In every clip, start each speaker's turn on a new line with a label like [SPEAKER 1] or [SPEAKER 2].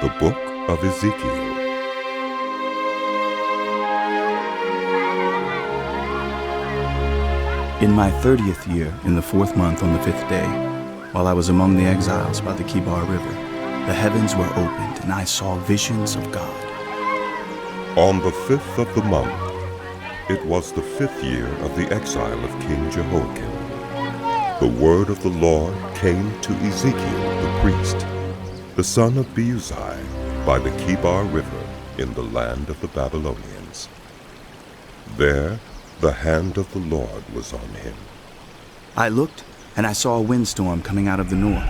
[SPEAKER 1] The Book of Ezekiel.
[SPEAKER 2] In my 30th year, in the 4th month on the 5th day, while I was among the exiles by the Kibar River, the heavens were opened, and I saw visions of God.
[SPEAKER 1] On the 5th of the month, it was the 5th year of the exile of King Jehoiakim. The word of the Lord came to Ezekiel the priest, the son of Beuzai, by the Kibar River in the land of the Babylonians. There the hand of the Lord was on him.
[SPEAKER 2] I looked, and I saw a windstorm coming out of the north,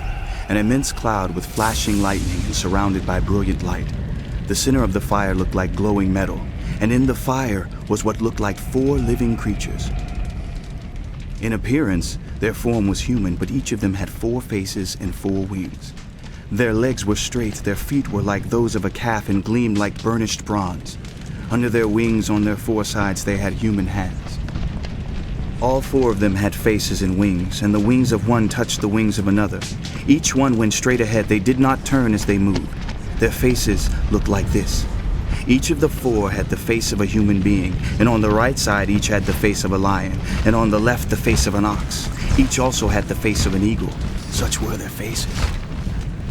[SPEAKER 2] an immense cloud with flashing lightning and surrounded by brilliant light. The center of the fire looked like glowing metal, and in the fire was what looked like 4 living creatures. In appearance, their form was human, but each of them had 4 faces and 4 wings. Their legs were straight, their feet were like those of a calf and gleamed like burnished bronze. Under their wings on their 4 sides they had human hands. All 4 of them had faces and wings, and the wings of one touched the wings of another. Each one went straight ahead. They did not turn as they moved. Their faces looked like this. Each of the 4 had the face of a human being, and on the right side each had the face of a lion, and on the left the face of an ox. Each also had the face of an eagle. Such were their faces.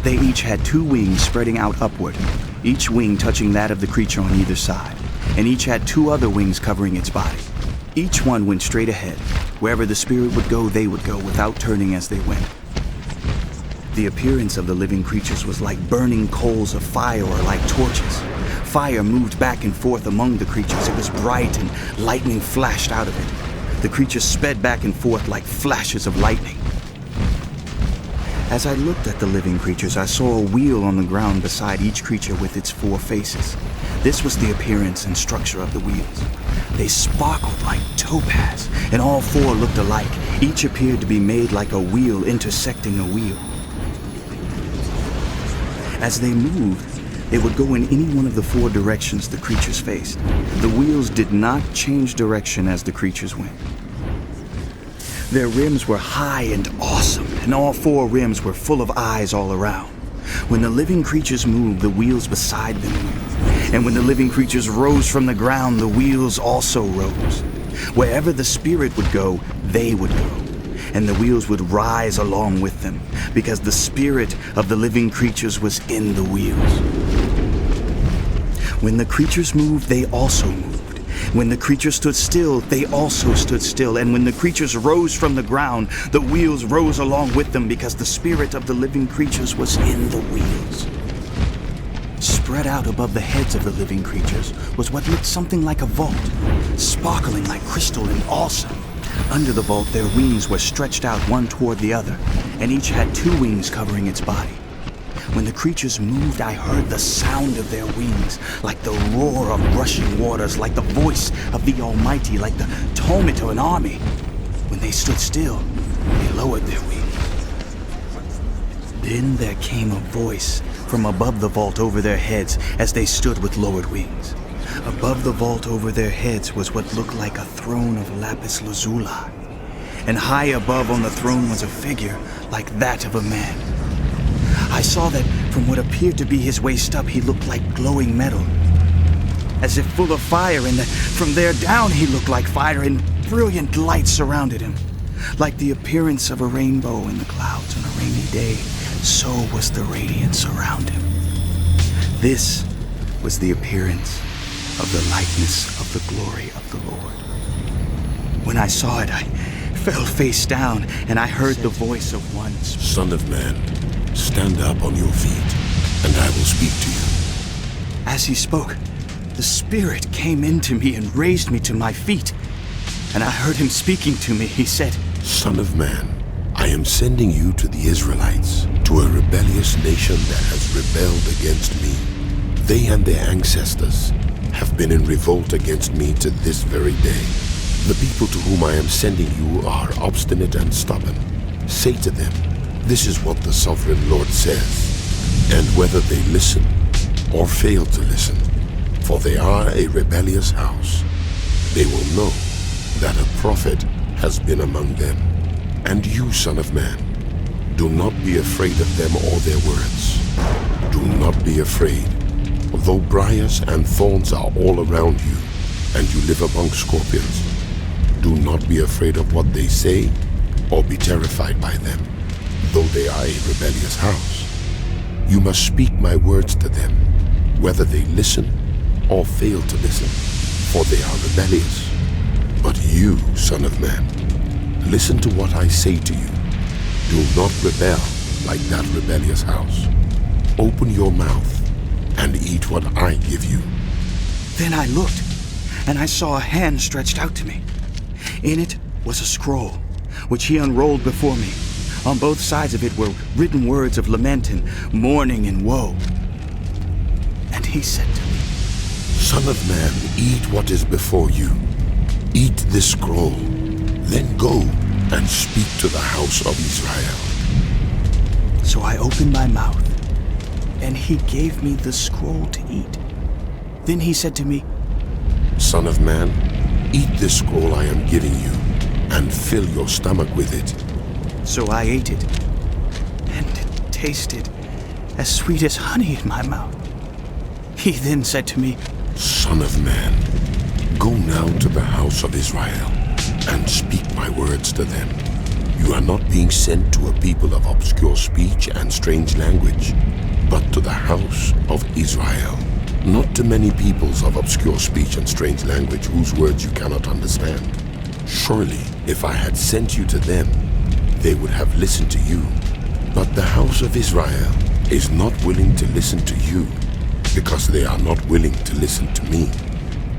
[SPEAKER 2] They each had 2 wings spreading out upward, each wing touching that of the creature on either side, and each had 2 other wings covering its body. Each one went straight ahead. Wherever the spirit would go, they would go, without turning as they went. The appearance of the living creatures was like burning coals of fire or like torches. Fire moved back and forth among the creatures. It was bright and lightning flashed out of it. The creatures sped back and forth like flashes of lightning. As I looked at the living creatures, I saw a wheel on the ground beside each creature with its 4 faces. This was the appearance and structure of the wheels. They sparkled like topaz, and all 4 looked alike. Each appeared to be made like a wheel intersecting a wheel. As they moved, they would go in any one of the 4 directions the creatures faced. The wheels did not change direction as the creatures went. Their rims were high and awesome, and all 4 rims were full of eyes all around. When the living creatures moved, the wheels beside them moved. And when the living creatures rose from the ground, the wheels also rose. Wherever the spirit would go, they would go. And the wheels would rise along with them, because the spirit of the living creatures was in the wheels. When the creatures moved, they also moved. When the creatures stood still, they also stood still. And when the creatures rose from the ground, the wheels rose along with them, because the spirit of the living creatures was in the wheels. Spread out above the heads of the living creatures was what looked something like a vault, sparkling like crystal and awesome. Under the vault, their wings were stretched out one toward the other, and each had 2 wings covering its body. When the creatures moved, I heard the sound of their wings, like the roar of rushing waters, like the voice of the Almighty, like the tumult of an army. When they stood still, they lowered their wings. Then there came a voice from above the vault over their heads as they stood with lowered wings. Above the vault over their heads was what looked like a throne of lapis lazuli, and high above on the throne was a figure like that of a man. I saw that from what appeared to be his waist up, he looked like glowing metal, as if full of fire, and that from there down he looked like fire, and brilliant light surrounded him. Like the appearance of a rainbow in the clouds on a rainy day, so was the radiance around him. This was the appearance of the likeness of the glory of the Lord. When I saw it, I fell face down, and I heard the voice of one.
[SPEAKER 3] Son of man, stand up on your feet, and I will speak to you.
[SPEAKER 2] As he spoke, the Spirit came into me and raised me to my feet, and I heard him speaking to me. He said,
[SPEAKER 3] Son of man, I am sending you to the Israelites, to a rebellious nation that has rebelled against me. They and their ancestors have been in revolt against me to this very day. The people to whom I am sending you are obstinate and stubborn. Say to them, this is what the sovereign Lord says, and whether they listen or fail to listen, for they are a rebellious house, they will know that a prophet has been among them. And you, son of man, do not be afraid of them or their words. Do not be afraid. Though briars and thorns are all around you, and you live among scorpions, do not be afraid of what they say, or be terrified by them, though they are a rebellious house. You must speak my words to them, whether they listen or fail to listen, for they are rebellious. But you, son of man, listen to what I say to you. Do not rebel like that rebellious house. Open your mouth and eat what I give you.
[SPEAKER 2] Then I looked, and I saw a hand stretched out to me. In it was a scroll, which he unrolled before me. On both sides of it were written words of lament and mourning and woe. And he said to me,
[SPEAKER 3] Son of man, eat what is before you. Eat this scroll, then go and speak to the house of Israel.
[SPEAKER 2] So I opened my mouth, and he gave me the scroll to eat. Then he said to me,
[SPEAKER 3] Son of man, eat this scroll I am giving you, and fill your stomach with it.
[SPEAKER 2] So I ate it, and it tasted as sweet as honey in my mouth. He then said to me,
[SPEAKER 3] Son of man, go now to the house of Israel, and speak my words to them. You are not being sent to a people of obscure speech and strange language, but to the house of Israel. Not to many peoples of obscure speech and strange language whose words you cannot understand. Surely, if I had sent you to them, they would have listened to you. But the house of Israel is not willing to listen to you, because they are not willing to listen to me.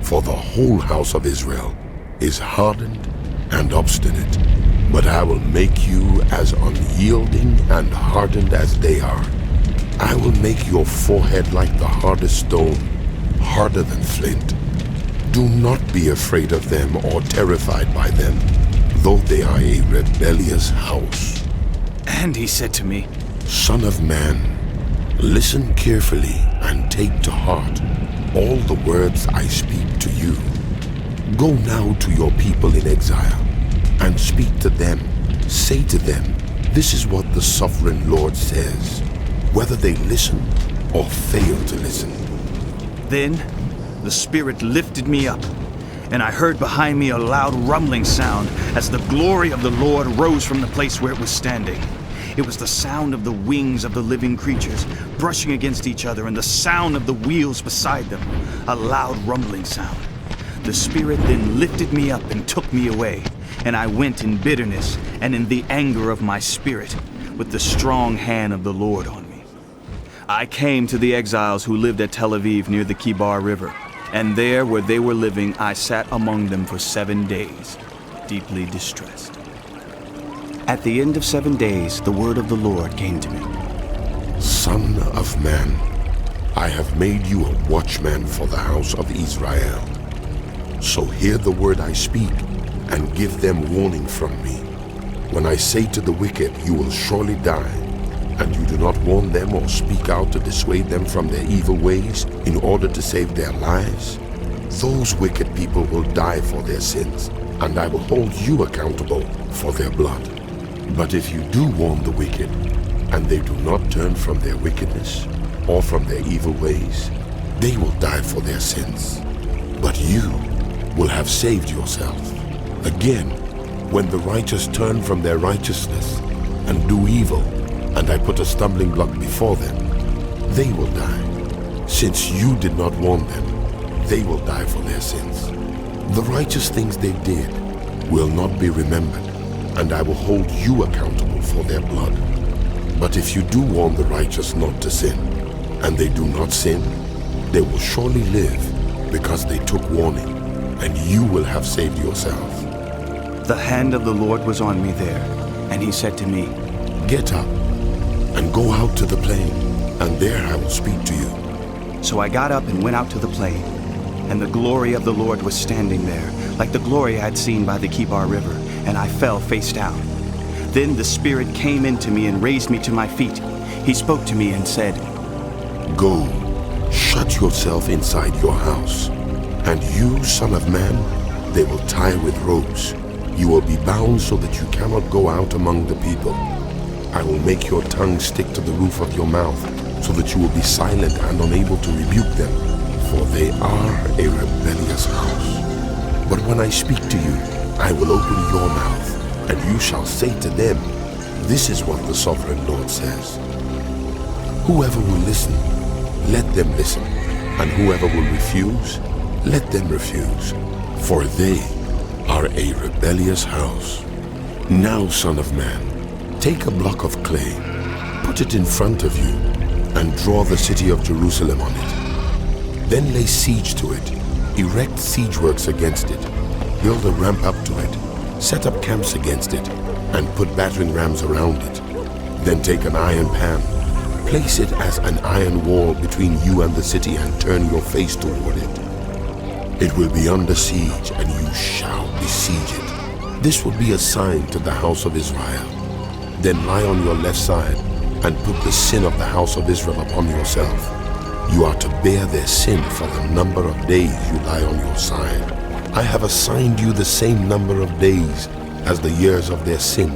[SPEAKER 3] For the whole house of Israel is hardened and obstinate, but I will make you as unyielding and hardened as they are. I will make your forehead like the hardest stone, harder than flint. Do not be afraid of them or terrified by them, though they are a rebellious house.
[SPEAKER 2] And he said to me,
[SPEAKER 3] Son of man, listen carefully and take to heart all the words I speak to you. Go now to your people in exile and speak to them. Say to them, this is what the sovereign Lord says, whether they listen or fail to listen.
[SPEAKER 2] Then the Spirit lifted me up, and I heard behind me a loud rumbling sound as the glory of the Lord rose from the place where it was standing. It was the sound of the wings of the living creatures brushing against each other and the sound of the wheels beside them, a loud rumbling sound. The Spirit then lifted me up and took me away, and I went in bitterness and in the anger of my spirit, with the strong hand of the Lord on me. I came to the exiles who lived at Tel Aviv near the Kibar River, and there where they were living I sat among them for 7 days, deeply distressed. At the end of 7 days, the word of the Lord came to me.
[SPEAKER 3] Son of man, I have made you a watchman for the house of Israel. So hear the word I speak, and give them warning from me. When I say to the wicked, you will surely die, and you do not warn them or speak out to dissuade them from their evil ways in order to save their lives, those wicked people will die for their sins, and I will hold you accountable for their blood. But if you do warn the wicked, and they do not turn from their wickedness or from their evil ways, they will die for their sins. But you will have saved yourself. Again, when the righteous turn from their righteousness and do evil, and I put a stumbling block before them, they will die. Since you did not warn them, they will die for their sins. The righteous things they did will not be remembered, and I will hold you accountable for their blood. But if you do warn the righteous not to sin, and they do not sin, they will surely live because they took warning, and you will have saved yourself.
[SPEAKER 2] The hand of the Lord was on me there, and he said to me,
[SPEAKER 3] Get up and go out to the plain, and there I will speak to you.
[SPEAKER 2] So I got up and went out to the plain, and the glory of the Lord was standing there, like the glory I had seen by the Kibar River, and I fell face down. Then the Spirit came into me and raised me to my feet. He spoke to me and said,
[SPEAKER 3] Go, shut yourself inside your house, and you, son of man, they will tie with ropes. You will be bound so that you cannot go out among the people. I will make your tongue stick to the roof of your mouth, so that you will be silent and unable to rebuke them, for they are a rebellious house. But when I speak to you, I will open your mouth, and you shall say to them, this is what the sovereign Lord says. Whoever will listen, let them listen, and whoever will refuse, let them refuse, for they are a rebellious house. Now, son of man, take a block of clay, put it in front of you, and draw the city of Jerusalem on it. Then lay siege to it, erect siege works against it, build a ramp up to it, set up camps against it, and put battering rams around it. Then take an iron pan, place it as an iron wall between you and the city, and turn your face toward it. It will be under siege, and you shall besiege it. This will be a sign to the house of Israel. Then lie on your left side, and put the sin of the house of Israel upon yourself. You are to bear their sin for the number of days you lie on your side. I have assigned you the same number of days as the years of their sin.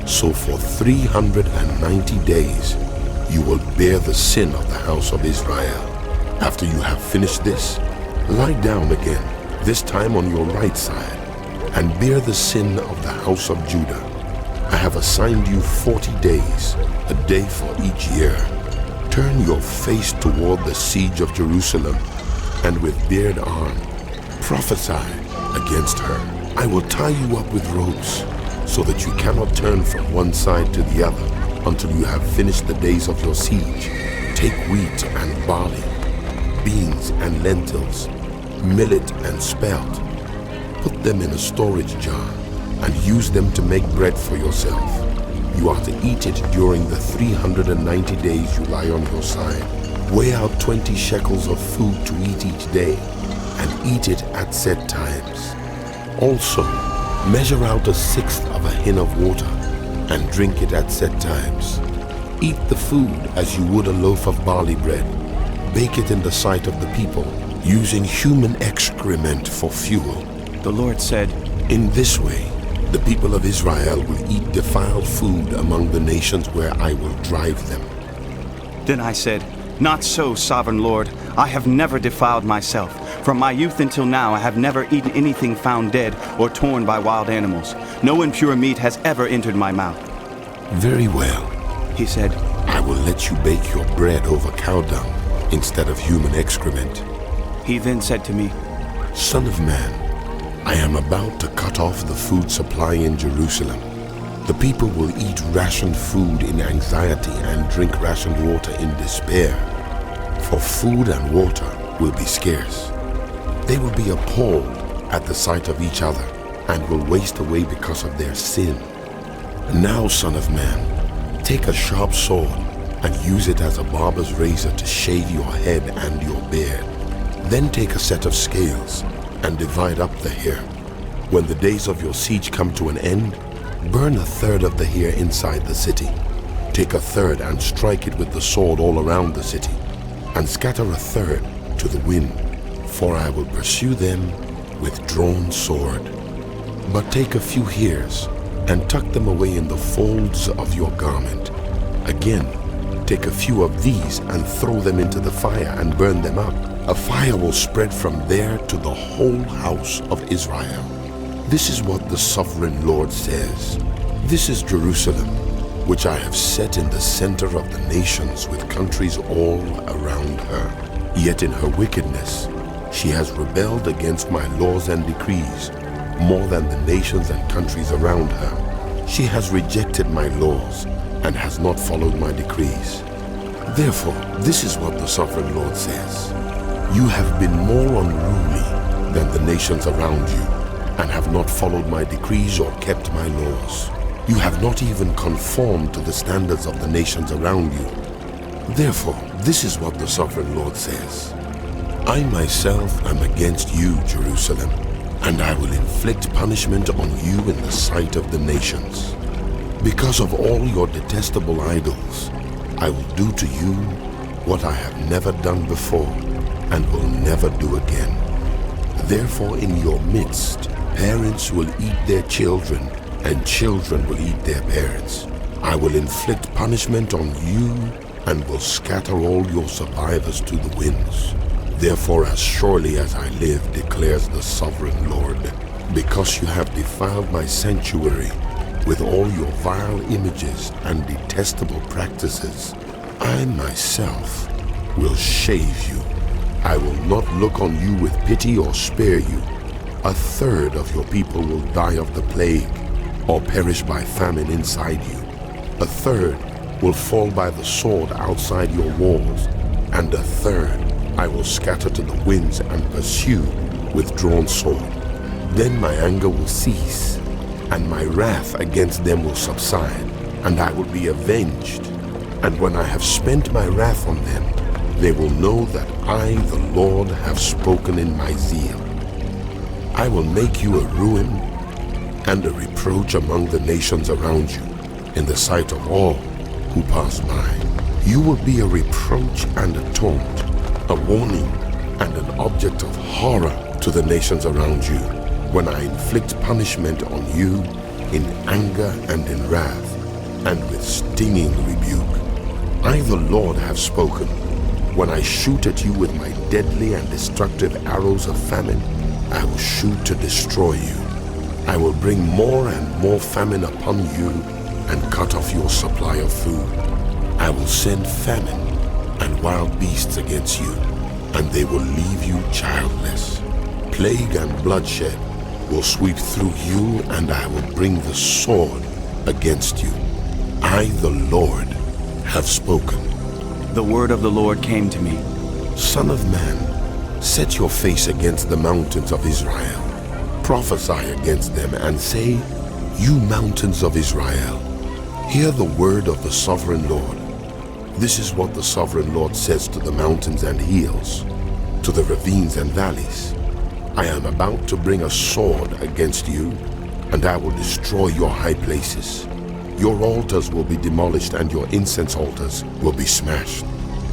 [SPEAKER 3] So for 390 days you will bear the sin of the house of Israel. After you have finished this, lie down again, this time on your right side, and bear the sin of the house of Judah. I have assigned you 40 days, a day for each year. Turn your face toward the siege of Jerusalem, and with bared arm, prophesy against her. I will tie you up with ropes, so that you cannot turn from one side to the other until you have finished the days of your siege. Take wheat and barley, beans and lentils, millet and spelt. Put them in a storage jar and use them to make bread for yourself. You are to eat it during the 390 days you lie on your side. Weigh out 20 shekels of food to eat each day, and eat it at set times. Also, measure out 1/6 of a hin of water, and drink it at set times. Eat the food as you would a loaf of barley bread. Bake it in the sight of the people, using human excrement for fuel.
[SPEAKER 2] The Lord said,
[SPEAKER 3] In this way, the people of Israel will eat defiled food among the nations where I will drive them.
[SPEAKER 2] Then I said, Not so, sovereign Lord. I have never defiled myself. From my youth until now, I have never eaten anything found dead or torn by wild animals. No impure meat has ever entered my mouth.
[SPEAKER 3] Very well,
[SPEAKER 2] He said,
[SPEAKER 3] I will let you bake your bread over cow dung instead of human excrement.
[SPEAKER 2] He then said to me,
[SPEAKER 3] Son of man, I am about to cut off the food supply in Jerusalem. The people will eat rationed food in anxiety and drink rationed water in despair, for food and water will be scarce. They will be appalled at the sight of each other and will waste away because of their sin. Now, son of man, take a sharp sword and use it as a barber's razor to shave your head and your beard. Then take a set of scales and divide up the hair. When the days of your siege come to an end, burn 1/3 of the hair inside the city. Take 1/3 and strike it with the sword all around the city, and scatter 1/3 to the wind, for I will pursue them with drawn sword. But take a few hairs and tuck them away in the folds of your garment. Again, take a few of these and throw them into the fire and burn them up. A fire will spread from there to the whole house of Israel. This is what the sovereign Lord says. This is Jerusalem, which I have set in the center of the nations with countries all around her. Yet in her wickedness, she has rebelled against my laws and decrees more than the nations and countries around her. She has rejected my laws and has not followed my decrees. Therefore, this is what the sovereign Lord says. You have been more unruly than the nations around you, and have not followed my decrees or kept my laws. You have not even conformed to the standards of the nations around you. Therefore, this is what the sovereign Lord says. I myself am against you, Jerusalem, and I will inflict punishment on you in the sight of the nations. Because of all your detestable idols, I will do to you what I have never done before and will never do again. Therefore, in your midst, parents will eat their children, and children will eat their parents. I will inflict punishment on you and will scatter all your survivors to the winds. Therefore, as surely as I live, declares the sovereign Lord, because you have defiled my sanctuary with all your vile images and detestable practices, I myself will shave you. I will not look on you with pity or spare you. 1/3 of your people will die of the plague or perish by famine inside you. 1/3 will fall by the sword outside your walls, and 1/3 I will scatter to the winds and pursue with drawn sword. Then my anger will cease, and my wrath against them will subside, and I will be avenged. And when I have spent my wrath on them, they will know that I, the Lord, have spoken in my zeal. I will make you a ruin and a reproach among the nations around you, in the sight of all who pass by. You will be a reproach and a taunt, a warning and an object of horror to the nations around you, when I inflict punishment on you in anger and in wrath, and with stinging rebuke. I, the Lord, have spoken. When I shoot at you with my deadly and destructive arrows of famine, I will shoot to destroy you. I will bring more and more famine upon you and cut off your supply of food. I will send famine and wild beasts against you, and they will leave you childless. Plague and bloodshed will sweep through you, and I will bring the sword against you. I, the Lord, have spoken.
[SPEAKER 2] The word of the Lord came to me.
[SPEAKER 3] Son of man, set your face against the mountains of Israel. Prophesy against them and say, you mountains of Israel, hear the word of the sovereign Lord. This is what the sovereign Lord says to the mountains and hills, to the ravines and valleys. I am about to bring a sword against you, and I will destroy your high places. Your altars will be demolished, and your incense altars will be smashed.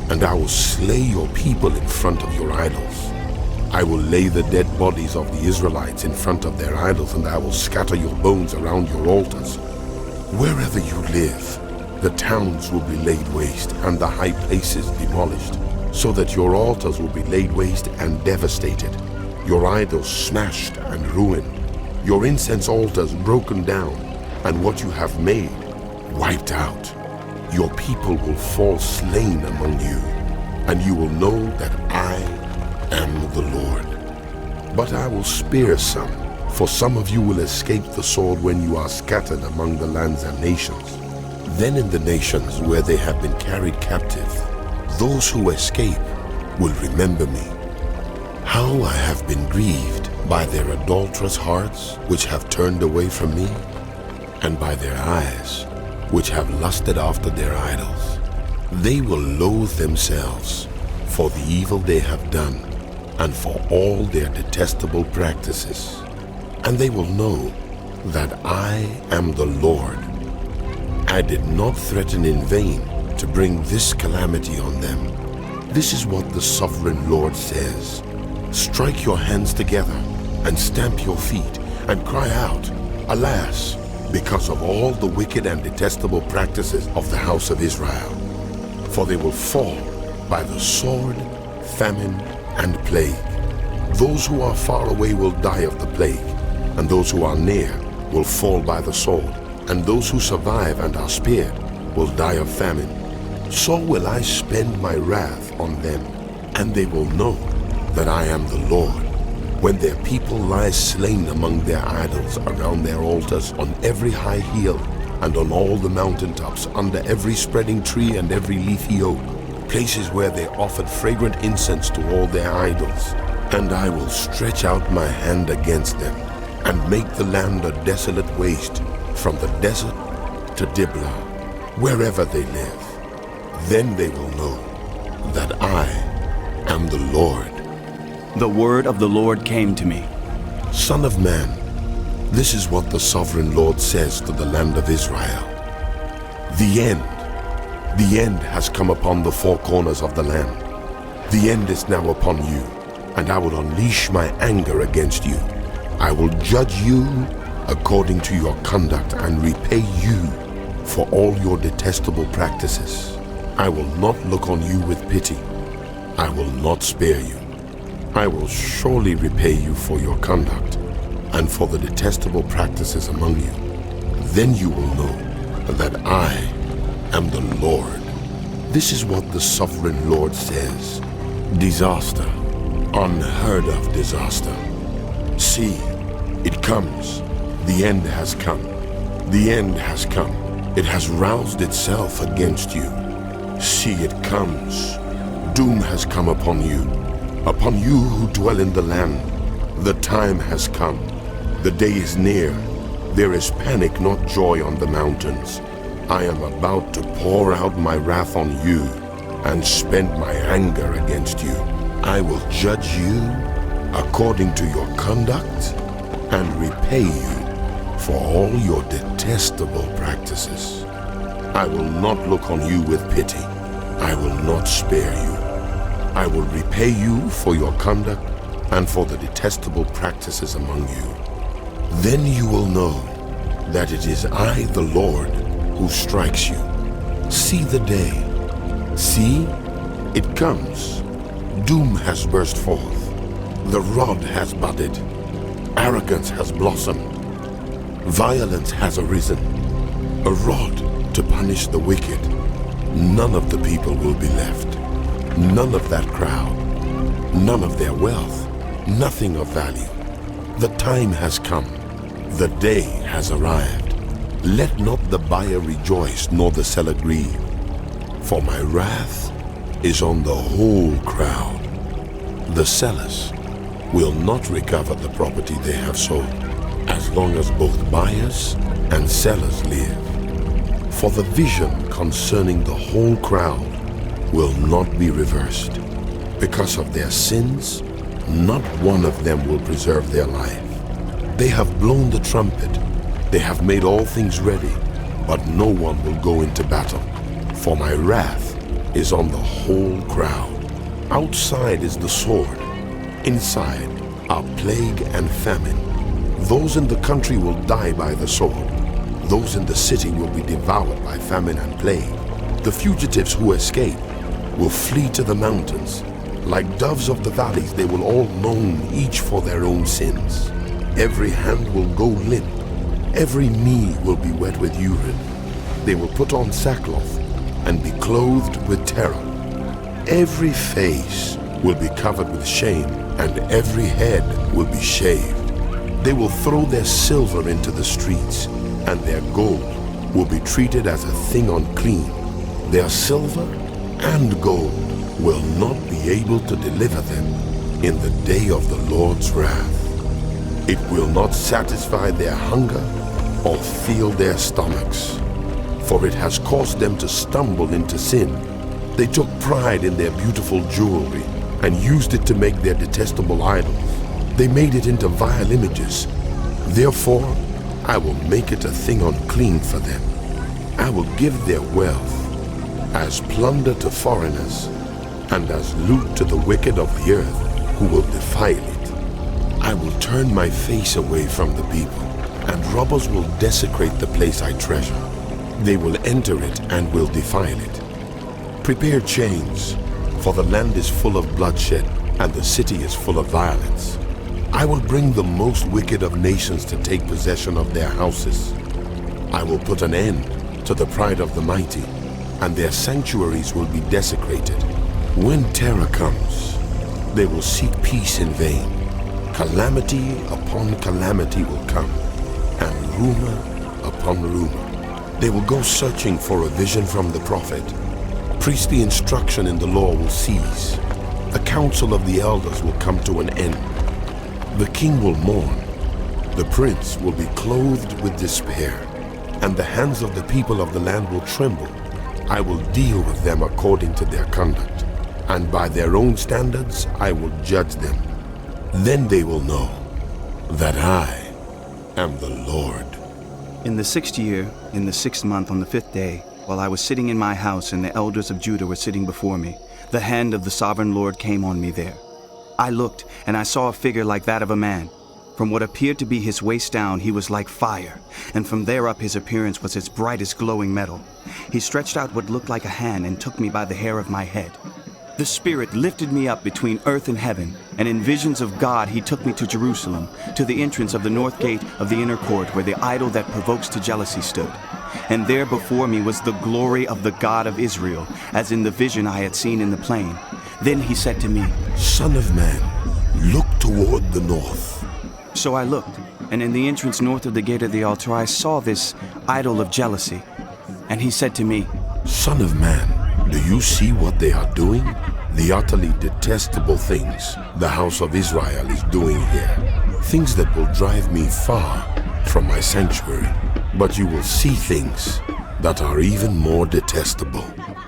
[SPEAKER 3] And I will slay your people in front of your idols. I will lay the dead bodies of the Israelites in front of their idols, and I will scatter your bones around your altars. Wherever you live, the towns will be laid waste, and the high places demolished, so that your altars will be laid waste and devastated, your idols smashed and ruined, your incense altars broken down, and what you have made wiped out. Your people will fall slain among you, and you will know that I am the Lord. But I will spare some, for some of you will escape the sword when you are scattered among the lands and nations. Then in the nations where they have been carried captive, those who escape will remember me. How I have been grieved by their adulterous hearts, which have turned away from me, and by their eyes, which have lusted after their idols. They will loathe themselves for the evil they have done, and for all their detestable practices. And they will know that I am the Lord. I did not threaten in vain to bring this calamity on them. This is what the sovereign Lord says. Strike your hands together and stamp your feet and cry out, alas, because of all the wicked and detestable practices of the house of Israel. For they will fall by the sword, famine, and plague. Those who are far away will die of the plague, and those who are near will fall by the sword, and those who survive and are spared will die of famine. So will I spend my wrath on them, and they will know that I am the Lord, when their people lie slain among their idols around their altars, on every high hill and on all the mountaintops, under every spreading tree and every leafy oak, places where they offered fragrant incense to all their idols. And I will stretch out my hand against them, and make the land a desolate waste, from the desert to Diblah, wherever they live. Then they will know that I am the Lord.
[SPEAKER 2] The word of the Lord came to me.
[SPEAKER 3] Son of man, this is what the sovereign Lord says to the land of Israel. The end has come upon the four corners of the land. The end is now upon you, and I will unleash my anger against you. I will judge you according to your conduct and repay you for all your detestable practices. I will not look on you with pity. I will not spare you. I will surely repay you for your conduct and for the detestable practices among you. Then you will know that I am the Lord. This is what the sovereign Lord says. Disaster, unheard of disaster. See, it comes. The end has come. The end has come. It has roused itself against you. See, it comes. Doom has come upon you who dwell in the land. The time has come. The day is near. There is panic, not joy on the mountains. I am about to pour out my wrath on you and spend my anger against you. I will judge you according to your conduct and repay you for all your detestable practices. I will not look on you with pity. I will not spare you. I will repay you for your conduct and for the detestable practices among you. Then you will know that it is I, the Lord, who strikes you. See the day. See, it comes. Doom has burst forth. The rod has budded. Arrogance has blossomed. Violence has arisen. A rod to punish the wicked. None of the people will be left. None of that crowd. None of their wealth. Nothing of value. The time has come. The day has arrived. Let not the buyer rejoice, nor the seller grieve. For my wrath is on the whole crowd. The sellers will not recover the property they have sold, as long as both buyers and sellers live. For the vision concerning the whole crowd will not be reversed. Because of their sins, not one of them will preserve their life. They have blown the trumpet. They have made all things ready, but no one will go into battle. For my wrath is on the whole crowd. Outside is the sword. Inside are plague and famine. Those in the country will die by the sword. Those in the city will be devoured by famine and plague. The fugitives who escape will flee to the mountains. Like doves of the valleys, they will all moan, each for their own sins. Every hand will go limp. Every knee will be wet with urine. They will put on sackcloth and be clothed with terror. Every face will be covered with shame, and every head will be shaved. They will throw their silver into the streets, and their gold will be treated as a thing unclean. Their silver and gold will not be able to deliver them in the day of the Lord's wrath. It will not satisfy their hunger or fill their stomachs, for it has caused them to stumble into sin. They took pride in their beautiful jewelry and used it to make their detestable idols. They made it into vile images. Therefore, I will make it a thing unclean for them. I will give their wealth as plunder to foreigners and as loot to the wicked of the earth who will defile it. I will turn my face away from the people, and robbers will desecrate the place I treasure. They will enter it and will defile it. Prepare chains, for the land is full of bloodshed, and the city is full of violence. I will bring the most wicked of nations to take possession of their houses. I will put an end to the pride of the mighty, and their sanctuaries will be desecrated. When terror comes, they will seek peace in vain. Calamity upon calamity will come, and rumor upon rumor. They will go searching for a vision from the prophet. Priestly instruction in the law will cease. The counsel of the elders will come to an end. The king will mourn. The prince will be clothed with despair, and the hands of the people of the land will tremble. I will deal with them according to their conduct, and by their own standards I will judge them. Then they will know that I am the Lord.
[SPEAKER 2] In the 6th year, in the 6th month, on the 5th day, while I was sitting in my house and the elders of Judah were sitting before me, the hand of the sovereign Lord came on me there. I looked, and I saw a figure like that of a man. From what appeared to be his waist down, he was like fire, and from there up his appearance was as bright as glowing metal. he stretched out what looked like a hand and took me by the hair of my head. The Spirit lifted me up between earth and heaven, and in visions of God he took me to Jerusalem, to the entrance of the north gate of the inner court where the idol that provokes to jealousy stood. And there before me was the glory of the God of Israel, as in the vision I had seen in the plain. Then he said to me,
[SPEAKER 3] Son of man, look toward the north.
[SPEAKER 2] So I looked, and in the entrance north of the gate of the altar I saw this idol of jealousy. And he said to me,
[SPEAKER 3] Son of man, do you see what they are doing? The utterly detestable things the house of Israel is doing here. Things that will drive me far from my sanctuary. But you will see things that are even more detestable.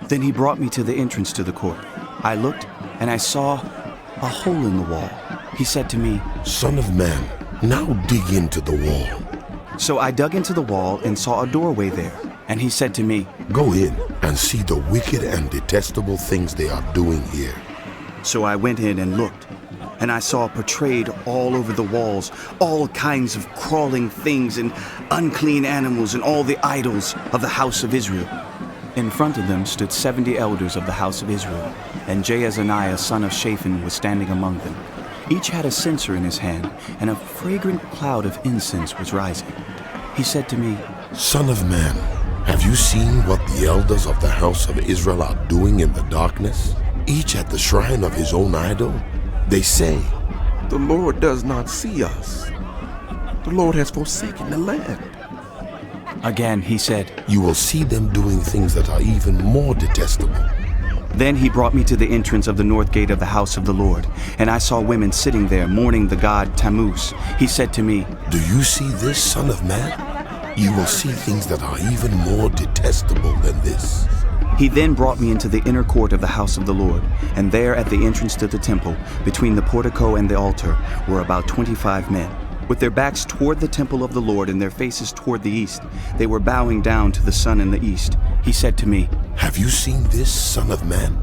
[SPEAKER 2] Then he brought me to the entrance to the court. I looked, and I saw a hole in the wall. He said to me,
[SPEAKER 3] Son of man, now dig into the wall.
[SPEAKER 2] So I dug into the wall and saw a doorway there. And he said to me,
[SPEAKER 3] Go in and see the wicked and detestable things they are doing here.
[SPEAKER 2] So I went in and looked, and I saw portrayed all over the walls all kinds of crawling things and unclean animals and all the idols of the house of Israel. In front of them stood 70 elders of the house of Israel, and Jaazaniah son of Shaphan was standing among them. Each had a censer in his hand, and a fragrant cloud of incense was rising. He said to me,
[SPEAKER 3] Son of man, have you seen what the elders of the house of Israel are doing in the darkness? Each at the shrine of his own idol? They say,
[SPEAKER 4] The Lord does not see us. The Lord has forsaken the land.
[SPEAKER 2] Again he said,
[SPEAKER 3] You will see them doing things that are even more detestable.
[SPEAKER 2] Then he brought me to the entrance of the north gate of the house of the Lord, and I saw women sitting there mourning the god Tammuz. He said to me,
[SPEAKER 3] Do you see this, son of man? You will see things that are even more detestable than this.
[SPEAKER 2] He then brought me into the inner court of the house of the Lord, and there at the entrance to the temple, between the portico and the altar, were about 25 men. With their backs toward the temple of the Lord and their faces toward the east, they were bowing down to the sun in the east. He said to me,
[SPEAKER 3] Have you seen this, son of man?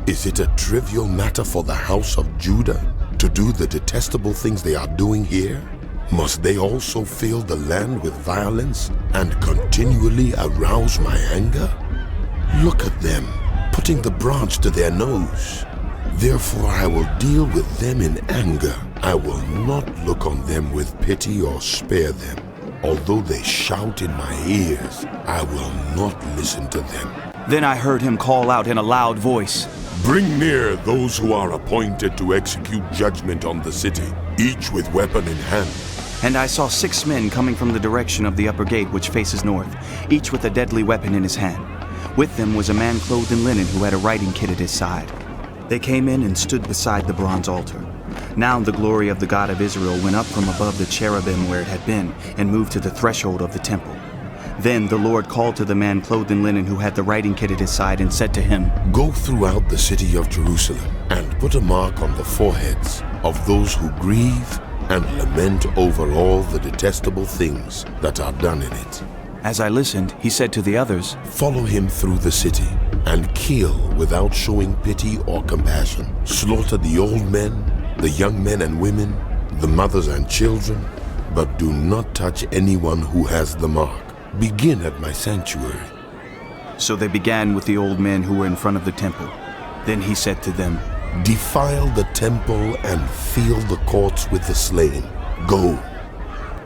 [SPEAKER 3] Is it a trivial matter for the house of Judah to do the detestable things they are doing here? Must they also fill the land with violence and continually arouse my anger? Look at them, putting the branch to their nose. Therefore I will deal with them in anger. I will not look on them with pity or spare them. Although they shout in my ears, I will not listen to them.
[SPEAKER 2] Then I heard him call out in a loud voice,
[SPEAKER 3] Bring near those who are appointed to execute judgment on the city, each with weapon in hand.
[SPEAKER 2] And I saw 6 men coming from the direction of the upper gate which faces north, each with a deadly weapon in his hand. With them was a man clothed in linen who had a writing kit at his side. They came in and stood beside the bronze altar. Now the glory of the God of Israel went up from above the cherubim where it had been and moved to the threshold of the temple. Then the Lord called to the man clothed in linen who had the writing kit at his side and said to him,
[SPEAKER 3] Go throughout the city of Jerusalem and put a mark on the foreheads of those who grieve and lament over all the detestable things that are done in it.
[SPEAKER 2] As I listened, he said to the others,
[SPEAKER 3] Follow him through the city and kill without showing pity or compassion. Slaughter the old men, the young men and women, the mothers and children, but do not touch anyone who has the mark. Begin at my sanctuary.
[SPEAKER 2] So they began with the old men who were in front of the temple. Then he said to them,
[SPEAKER 3] Defile the temple and fill the courts with the slain. Go.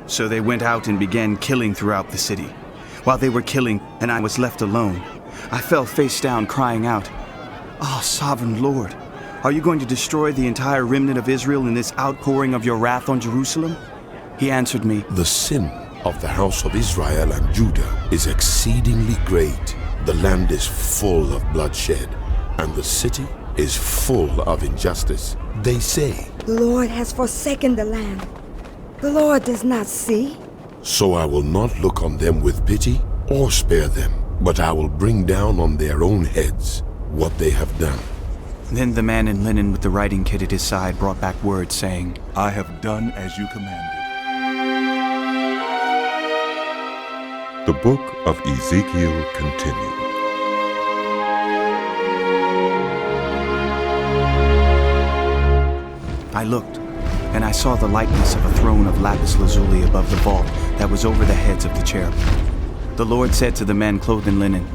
[SPEAKER 2] So they went out and began killing throughout the city. While they were killing, and I was left alone, I fell face down, crying out, "Ah, sovereign Lord, are you going to destroy the entire remnant of Israel in this outpouring of your wrath on Jerusalem?" He answered me,
[SPEAKER 3] The sin of the house of Israel and Judah is exceedingly great. The land is full of bloodshed, and the city is full of injustice. They say,
[SPEAKER 5] The Lord has forsaken the land. The Lord does not see.
[SPEAKER 3] So I will not look on them with pity or spare them, but I will bring down on their own heads what they have done.
[SPEAKER 2] Then the man in linen with the writing kit at his side brought back word, saying,
[SPEAKER 6] I have done as you commanded.
[SPEAKER 1] The book of Ezekiel continued.
[SPEAKER 2] I looked, and I saw the likeness of a throne of lapis lazuli above the vault that was over the heads of the cherubim. The Lord said to the man clothed in linen,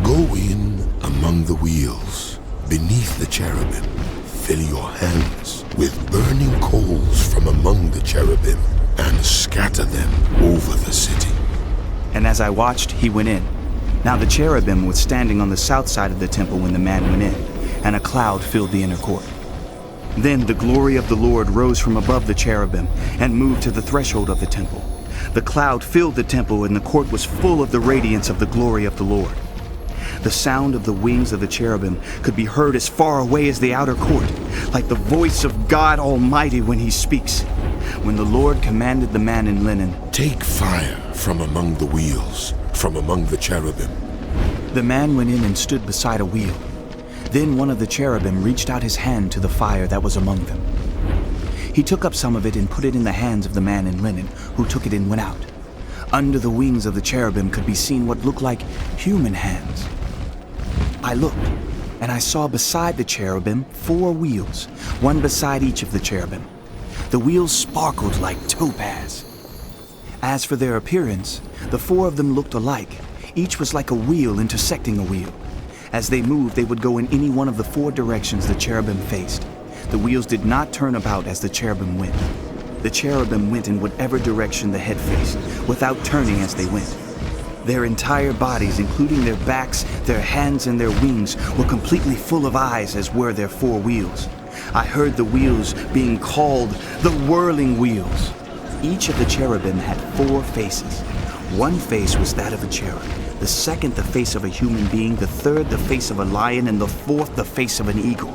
[SPEAKER 3] Go in among the wheels, beneath the cherubim. Fill your hands with burning coals from among the cherubim, and scatter them over the city.
[SPEAKER 2] And as I watched, he went in. Now the cherubim was standing on the south side of the temple when the man went in, and a cloud filled the inner court. Then the glory of the Lord rose from above the cherubim and moved to the threshold of the temple. The cloud filled the temple, and the court was full of the radiance of the glory of the Lord. The sound of the wings of the cherubim could be heard as far away as the outer court, like the voice of God Almighty when he speaks. When the Lord commanded the man in linen,
[SPEAKER 3] Take fire from among the wheels, from among the cherubim.
[SPEAKER 2] the man went in and stood beside a wheel. Then one of the cherubim reached out his hand to the fire that was among them. He took up some of it and put it in the hands of the man in linen, who took it and went out. Under the wings of the cherubim could be seen what looked like human hands. I looked, and I saw beside the cherubim 4 wheels, one beside each of the cherubim. The wheels sparkled like topaz. As for their appearance, the 4 of them looked alike. Each was like a wheel intersecting a wheel. As they moved, they would go in any one of the 4 directions the cherubim faced. The wheels did not turn about as the cherubim went. The cherubim went in whatever direction the head faced, without turning as they went. Their entire bodies, including their backs, their hands, and their wings, were completely full of eyes, as were their 4 wheels. I heard the wheels being called the whirling wheels. Each of the cherubim had 4 faces. One face was that of a cherub, the second the face of a human being, the third the face of a lion, and the fourth the face of an eagle.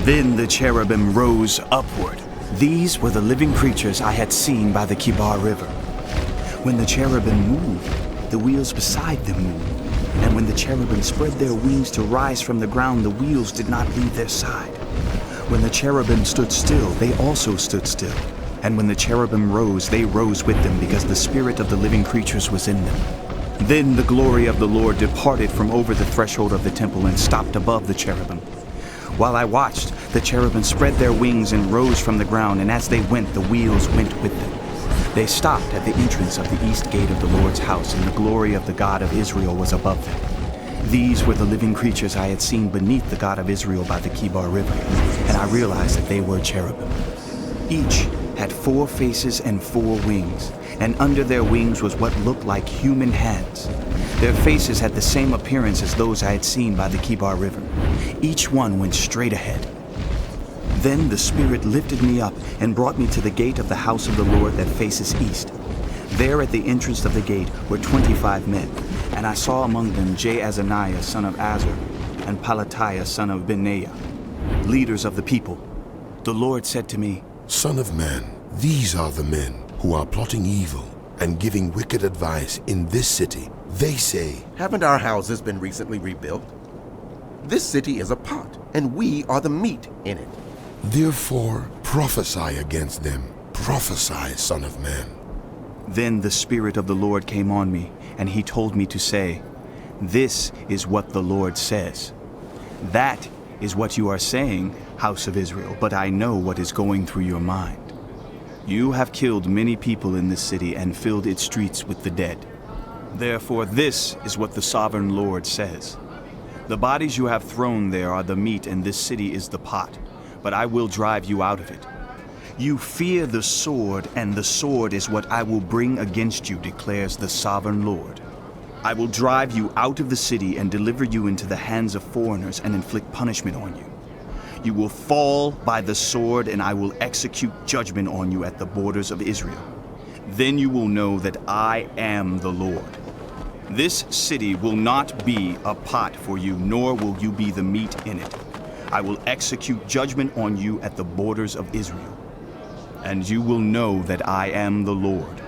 [SPEAKER 2] Then the cherubim rose upward. These were the living creatures I had seen by the Kibar River. When the cherubim moved, the wheels beside them moved. And when the cherubim spread their wings to rise from the ground, the wheels did not leave their side. When the cherubim stood still, they also stood still. And when the cherubim rose, they rose with them, because the spirit of the living creatures was in them. Then the glory of the Lord departed from over the threshold of the temple and stopped above the cherubim. While I watched, the cherubim spread their wings and rose from the ground, and as they went, the wheels went with them. They stopped at the entrance of the east gate of the Lord's house, and the glory of the God of Israel was above them. These were the living creatures I had seen beneath the God of Israel by the Kibar River, and I realized that they were cherubim. Each had 4 faces and 4 wings, and under their wings was what looked like human hands. Their faces had the same appearance as those I had seen by the Kibar River. Each one went straight ahead. Then the Spirit lifted me up and brought me to the gate of the house of the Lord that faces east. There at the entrance of the gate were 25 men, and I saw among them Jaazaniah son of Azur and Pelatiah son of Benaiah, leaders of the people. The Lord said to me,
[SPEAKER 3] Son of man, these are the men who are plotting evil and giving wicked advice in this city. They say,
[SPEAKER 4] Haven't our houses been recently rebuilt? This city is a pot, and we are the meat in it.
[SPEAKER 3] Therefore prophesy against them. Prophesy, Son of man.
[SPEAKER 2] Then the Spirit of the Lord came on me, and he told me to say, This is what the Lord says. That is what you are saying, house of Israel, but I know what is going through your mind. You have killed many people in this city and filled its streets with the dead. Therefore this is what the sovereign Lord says. The bodies you have thrown there are the meat, and this city is the pot, but I will drive you out of it. You fear the sword, and the sword is what I will bring against you, declares the sovereign Lord. I will drive you out of the city and deliver you into the hands of foreigners and inflict punishment on you. You will fall by the sword, and I will execute judgment on you at the borders of Israel. Then you will know that I am the Lord. This city will not be a pot for you, nor will you be the meat in it. I will execute judgment on you at the borders of Israel. And you will know that I am the Lord.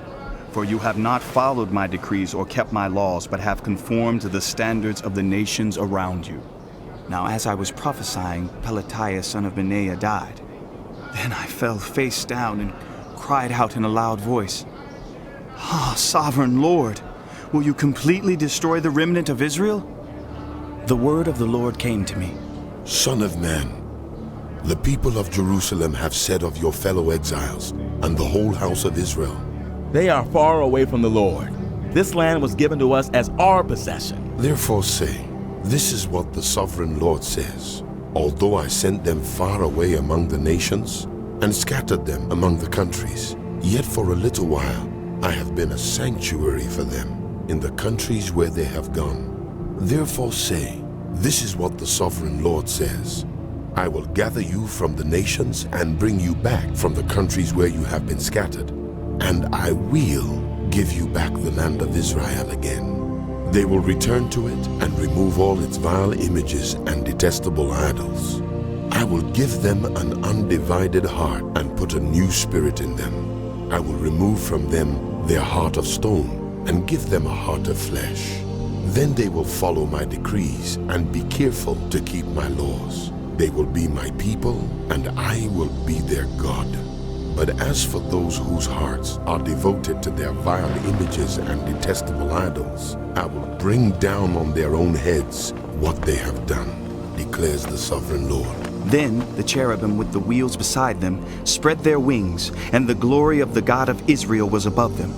[SPEAKER 2] For you have not followed my decrees or kept my laws, but have conformed to the standards of the nations around you. Now as I was prophesying, Pelatiah son of Benaiah died. Then I fell face down and cried out in a loud voice, Ah, sovereign Lord, will you completely destroy the remnant of Israel? The word of the Lord came to me.
[SPEAKER 3] Son of man, the people of Jerusalem have said of your fellow exiles and the whole house of Israel,
[SPEAKER 7] They are far away from the Lord. This land was given to us as our possession.
[SPEAKER 3] Therefore say, This is what the sovereign Lord says. Although I sent them far away among the nations and scattered them among the countries, yet for a little while I have been a sanctuary for them in the countries where they have gone. Therefore say, this is what the sovereign Lord says. I will gather you from the nations and bring you back from the countries where you have been scattered, and I will give you back the land of Israel again. They will return to it and remove all its vile images and detestable idols. I will give them an undivided heart and put a new spirit in them. I will remove from them their heart of stone and give them a heart of flesh. Then they will follow my decrees and be careful to keep my laws. They will be my people, and I will be their God. But as for those whose hearts are devoted to their vile images and detestable idols, I will bring down on their own heads what they have done, declares the sovereign Lord.
[SPEAKER 2] Then the cherubim with the wheels beside them spread their wings, and the glory of the God of Israel was above them.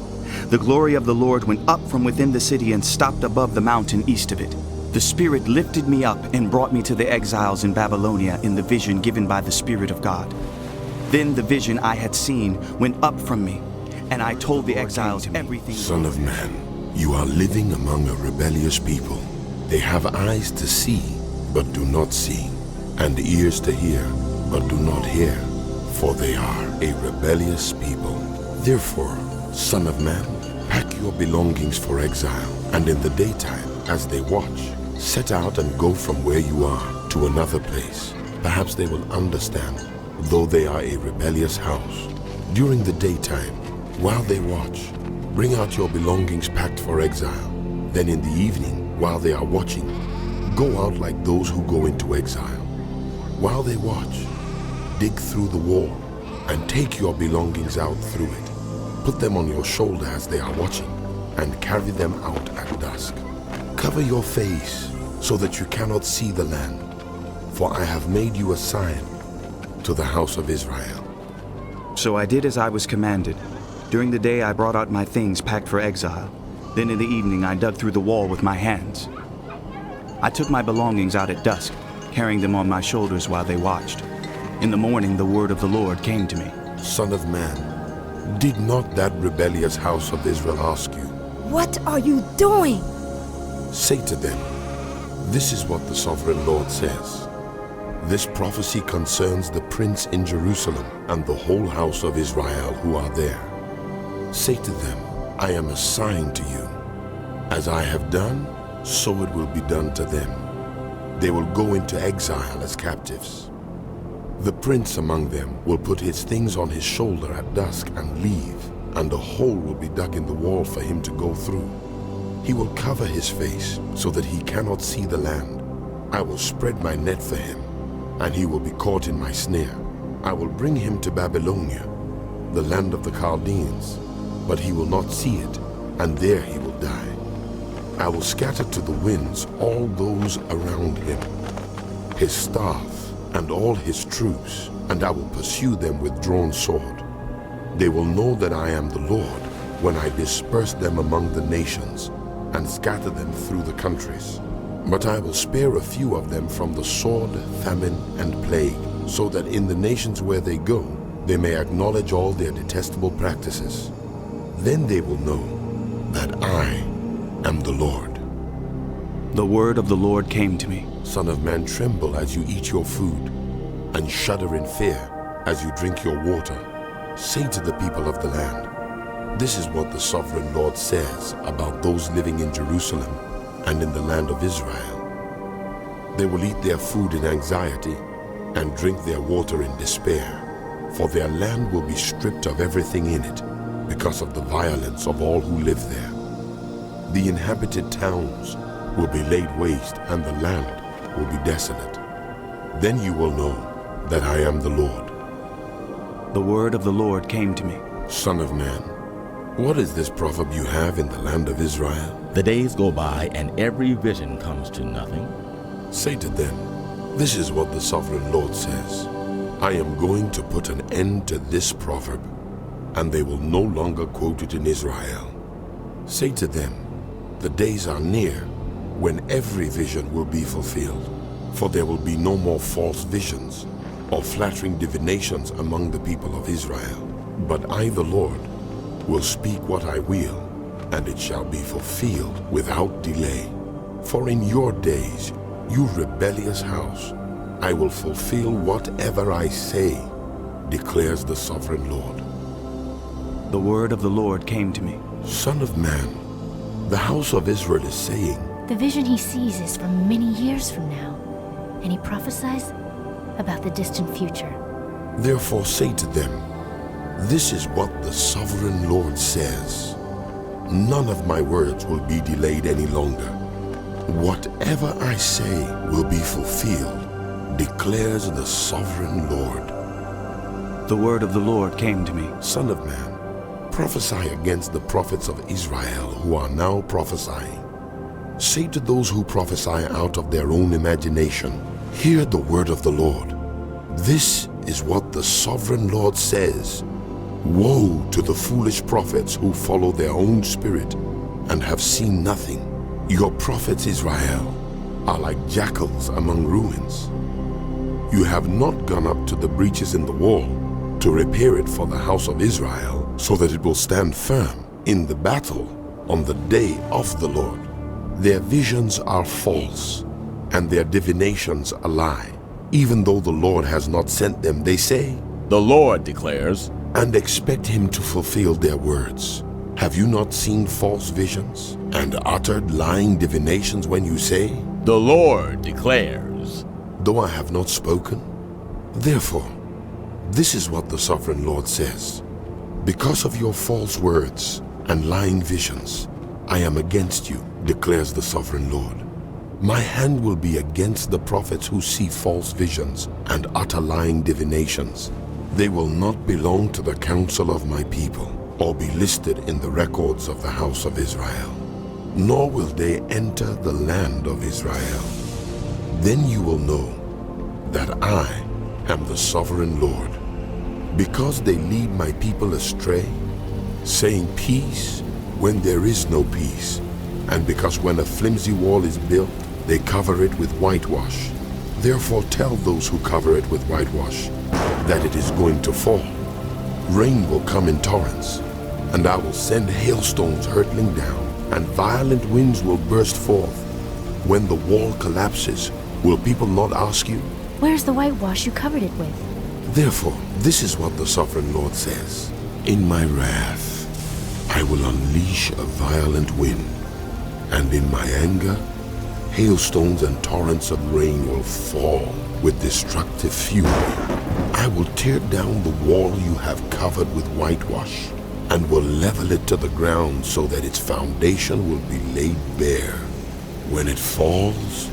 [SPEAKER 2] The glory of the Lord went up from within the city and stopped above the mountain east of it. The Spirit lifted me up and brought me to the exiles in Babylonia in the vision given by the Spirit of God. Then the vision I had seen went up from me, and I told the exiles everything.
[SPEAKER 3] Son of man, you are living among a rebellious people. They have eyes to see, but do not see, and ears to hear, but do not hear, for they are a rebellious people. Therefore, Son of man, pack your belongings for exile, and in the daytime, as they watch, set out and go from where you are to another place. Perhaps they will understand, though they are a rebellious house. During the daytime, while they watch, bring out your belongings packed for exile. Then in the evening, while they are watching, go out like those who go into exile. While they watch, dig through the wall and take your belongings out through it. Put them on your shoulder as they are watching, and carry them out at dusk. Cover your face so that you cannot see the land, for I have made you a sign to the house of Israel.
[SPEAKER 2] So I did as I was commanded. During the day I brought out my things packed for exile. Then in the evening I dug through the wall with my hands. I took my belongings out at dusk, carrying them on my shoulders while they watched. In the morning the word of the Lord came to me.
[SPEAKER 3] Son of man, did not that rebellious house of Israel ask you,
[SPEAKER 5] What are you doing?
[SPEAKER 3] say to them, this is what the sovereign Lord says. This prophecy concerns the prince in Jerusalem and the whole house of Israel who are there. Say to them, I am a sign to you. As I have done, so it will be done to them. They will go into exile as captives. The prince among them will put his things on his shoulder at dusk and leave, and a hole will be dug in the wall for him to go through. He will cover his face so that he cannot see the land. I will spread my net for him, and he will be caught in my snare. I will bring him to Babylonia, the land of the Chaldeans, but he will not see it, and there he will die. I will scatter to the winds all those around him, his staff, and all his troops, and I will pursue them with drawn sword. They will know that I am the Lord when I disperse them among the nations and scatter them through the countries. But I will spare a few of them from the sword, famine, and plague, so that in the nations where they go, they may acknowledge all their detestable practices. Then they will know that I am the Lord.
[SPEAKER 2] The word of the Lord came to me.
[SPEAKER 3] Son of man, tremble as you eat your food, and shudder in fear as you drink your water. Say to the people of the land, this is what the sovereign Lord says about those living in Jerusalem and in the land of Israel. They will eat their food in anxiety and drink their water in despair, for their land will be stripped of everything in it because of the violence of all who live there. The inhabited towns will be laid waste, and the land will be desolate. Then you will know that I am the Lord.
[SPEAKER 2] The word of the Lord came to me.
[SPEAKER 3] Son of man, what is this proverb you have in the land of Israel?
[SPEAKER 7] The days go by and every vision comes to nothing.
[SPEAKER 3] Say to them, this is what the sovereign Lord says. I am going to put an end to this proverb, and they will no longer quote it in Israel. Say to them, the days are near, when every vision will be fulfilled. For there will be no more false visions or flattering divinations among the people of Israel. But I, the Lord, will speak what I will, and it shall be fulfilled without delay. For in your days, you rebellious house, I will fulfill whatever I say, declares the sovereign Lord.
[SPEAKER 2] The word of the Lord came to me.
[SPEAKER 3] Son of man, the house of Israel is saying,
[SPEAKER 8] The vision he sees is from many years from now, and he prophesies about the distant future.
[SPEAKER 3] Therefore say to them, this is what the sovereign Lord says. None of my words will be delayed any longer. Whatever I say will be fulfilled, declares the sovereign Lord.
[SPEAKER 2] The word of the Lord came to me.
[SPEAKER 3] Son of man, prophesy against the prophets of Israel who are now prophesying. Say to those who prophesy out of their own imagination, hear the word of the Lord. This is what the sovereign Lord says. Woe to the foolish prophets who follow their own spirit and have seen nothing. Your prophets, Israel, are like jackals among ruins. You have not gone up to the breaches in the wall to repair it for the house of Israel, so that it will stand firm in the battle on the day of the Lord. Their visions are false, and their divinations a lie. Even though the Lord has not sent them, they say,
[SPEAKER 7] The Lord declares,
[SPEAKER 3] and expect him to fulfill their words. Have you not seen false visions and uttered lying divinations when you say,
[SPEAKER 7] The Lord declares,
[SPEAKER 3] though I have not spoken? Therefore, this is what the sovereign Lord says. Because of your false words and lying visions, I am against you, declares the sovereign Lord. My hand will be against the prophets who see false visions and utter lying divinations. They will not belong to the council of my people, or be listed in the records of the house of Israel. Nor will they enter the land of Israel. Then you will know that I am the sovereign Lord. Because they lead my people astray, saying peace when there is no peace, and because when a flimsy wall is built, they cover it with whitewash. Therefore tell those who cover it with whitewash that it is going to fall. Rain will come in torrents, and I will send hailstones hurtling down, and violent winds will burst forth. When the wall collapses, will people not ask you,
[SPEAKER 8] Where's the whitewash you covered it with?
[SPEAKER 3] Therefore, this is what the sovereign Lord says. In my wrath, I will unleash a violent wind, and in my anger, hailstones and torrents of rain will fall with destructive fury. I will tear down the wall you have covered with whitewash, and will level it to the ground so that its foundation will be laid bare. When it falls,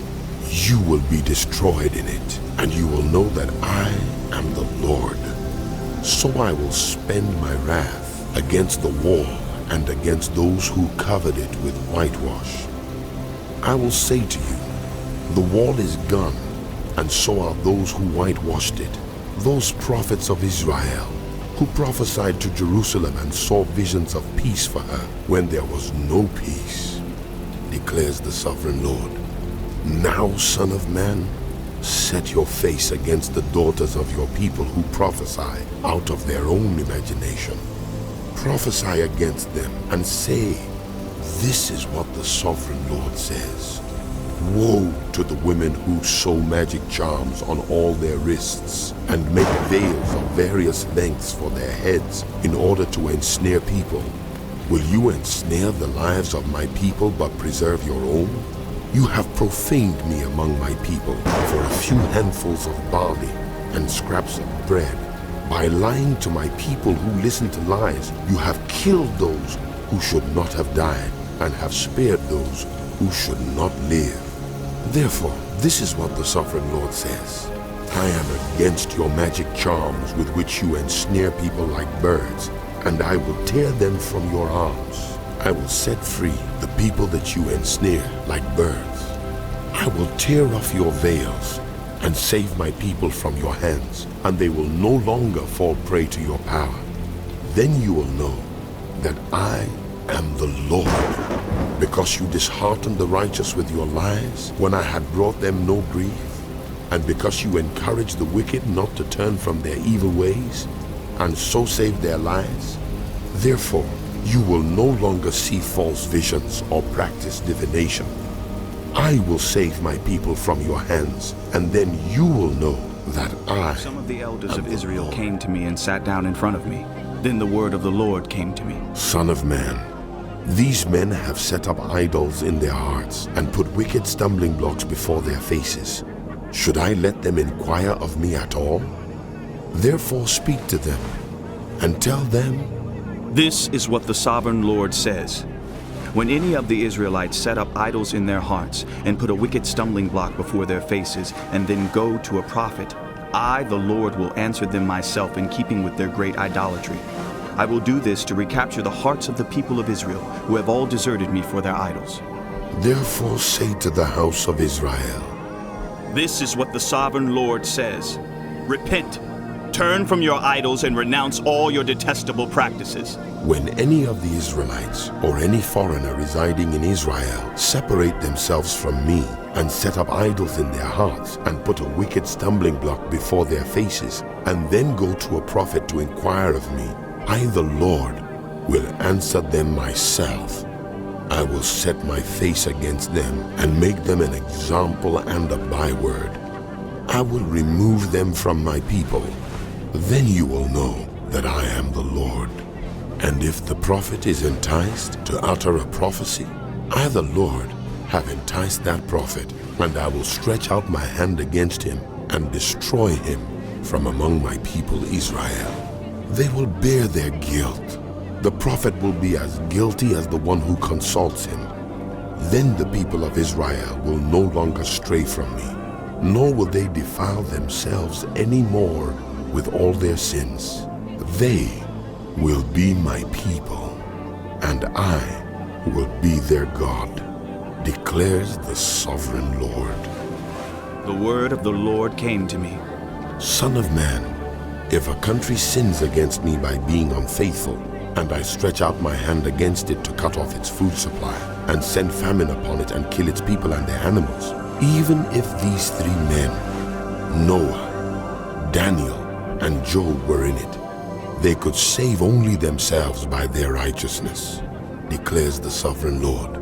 [SPEAKER 3] you will be destroyed in it, and you will know that I am the Lord. So I will spend my wrath against the wall and against those who covered it with whitewash. I will say to you, the wall is gone, and so are those who whitewashed it. Those prophets of Israel who prophesied to Jerusalem and saw visions of peace for her when there was no peace, declares the sovereign Lord. Now, son of man, set your face against the daughters of your people who prophesy out of their own imagination. Prophesy against them and say, this is what the sovereign Lord says. Woe to the women who sew magic charms on all their wrists and make veils of various lengths for their heads in order to ensnare people. Will you ensnare the lives of my people but preserve your own? You have profaned me among my people for a few handfuls of barley and scraps of bread. By lying to my people who listen to lies, you have killed those who should not have died and have spared those who should not live. Therefore, this is what the sovereign Lord says. I am against your magic charms with which you ensnare people like birds, and I will tear them from your arms. I will set free the people that you ensnare like birds. I will tear off your veils and save my people from your hands, and they will no longer fall prey to your power. Then you will know that I am the Lord. Because you disheartened the righteous with your lies when I had brought them no grief, and because you encouraged the wicked not to turn from their evil ways, and so save their lives, therefore you will no longer see false visions or practice divination. I will save my people from your hands, and then you will know that I...
[SPEAKER 2] Some of the elders of Israel came to me and sat down in front of me. Then the word of the Lord came to me.
[SPEAKER 3] Son of man, these men have set up idols in their hearts and put wicked stumbling blocks before their faces. Should I let them inquire of me at all? Therefore speak to them and tell them,
[SPEAKER 2] This is what the sovereign Lord says. When any of the Israelites set up idols in their hearts and put a wicked stumbling block before their faces and then go to a prophet, I, the Lord, will answer them myself in keeping with their great idolatry. I will do this to recapture the hearts of the people of Israel, who have all deserted me for their idols.
[SPEAKER 3] Therefore say to the house of Israel,
[SPEAKER 2] This is what the sovereign Lord says. Repent, turn from your idols, and renounce all your detestable practices.
[SPEAKER 3] When any of the Israelites or any foreigner residing in Israel separate themselves from me and set up idols in their hearts and put a wicked stumbling block before their faces and then go to a prophet to inquire of me, I, the Lord, will answer them myself. I will set my face against them and make them an example and a byword. I will remove them from my people. Then you will know that I am the Lord. And if the prophet is enticed to utter a prophecy, I, the Lord, have enticed that prophet, and I will stretch out my hand against him and destroy him from among my people Israel. They will bear their guilt. The prophet will be as guilty as the one who consults him. Then the people of Israel will no longer stray from me, nor will they defile themselves any more with all their sins. They will be my people, and I will be their God, declares the sovereign Lord.
[SPEAKER 2] The word of the Lord came to me.
[SPEAKER 3] Son of man, if a country sins against me by being unfaithful, and I stretch out my hand against it to cut off its food supply, and send famine upon it and kill its people and their animals, even if these three men, Noah, Daniel, and Job were in it, they could save only themselves by their righteousness, declares the sovereign Lord.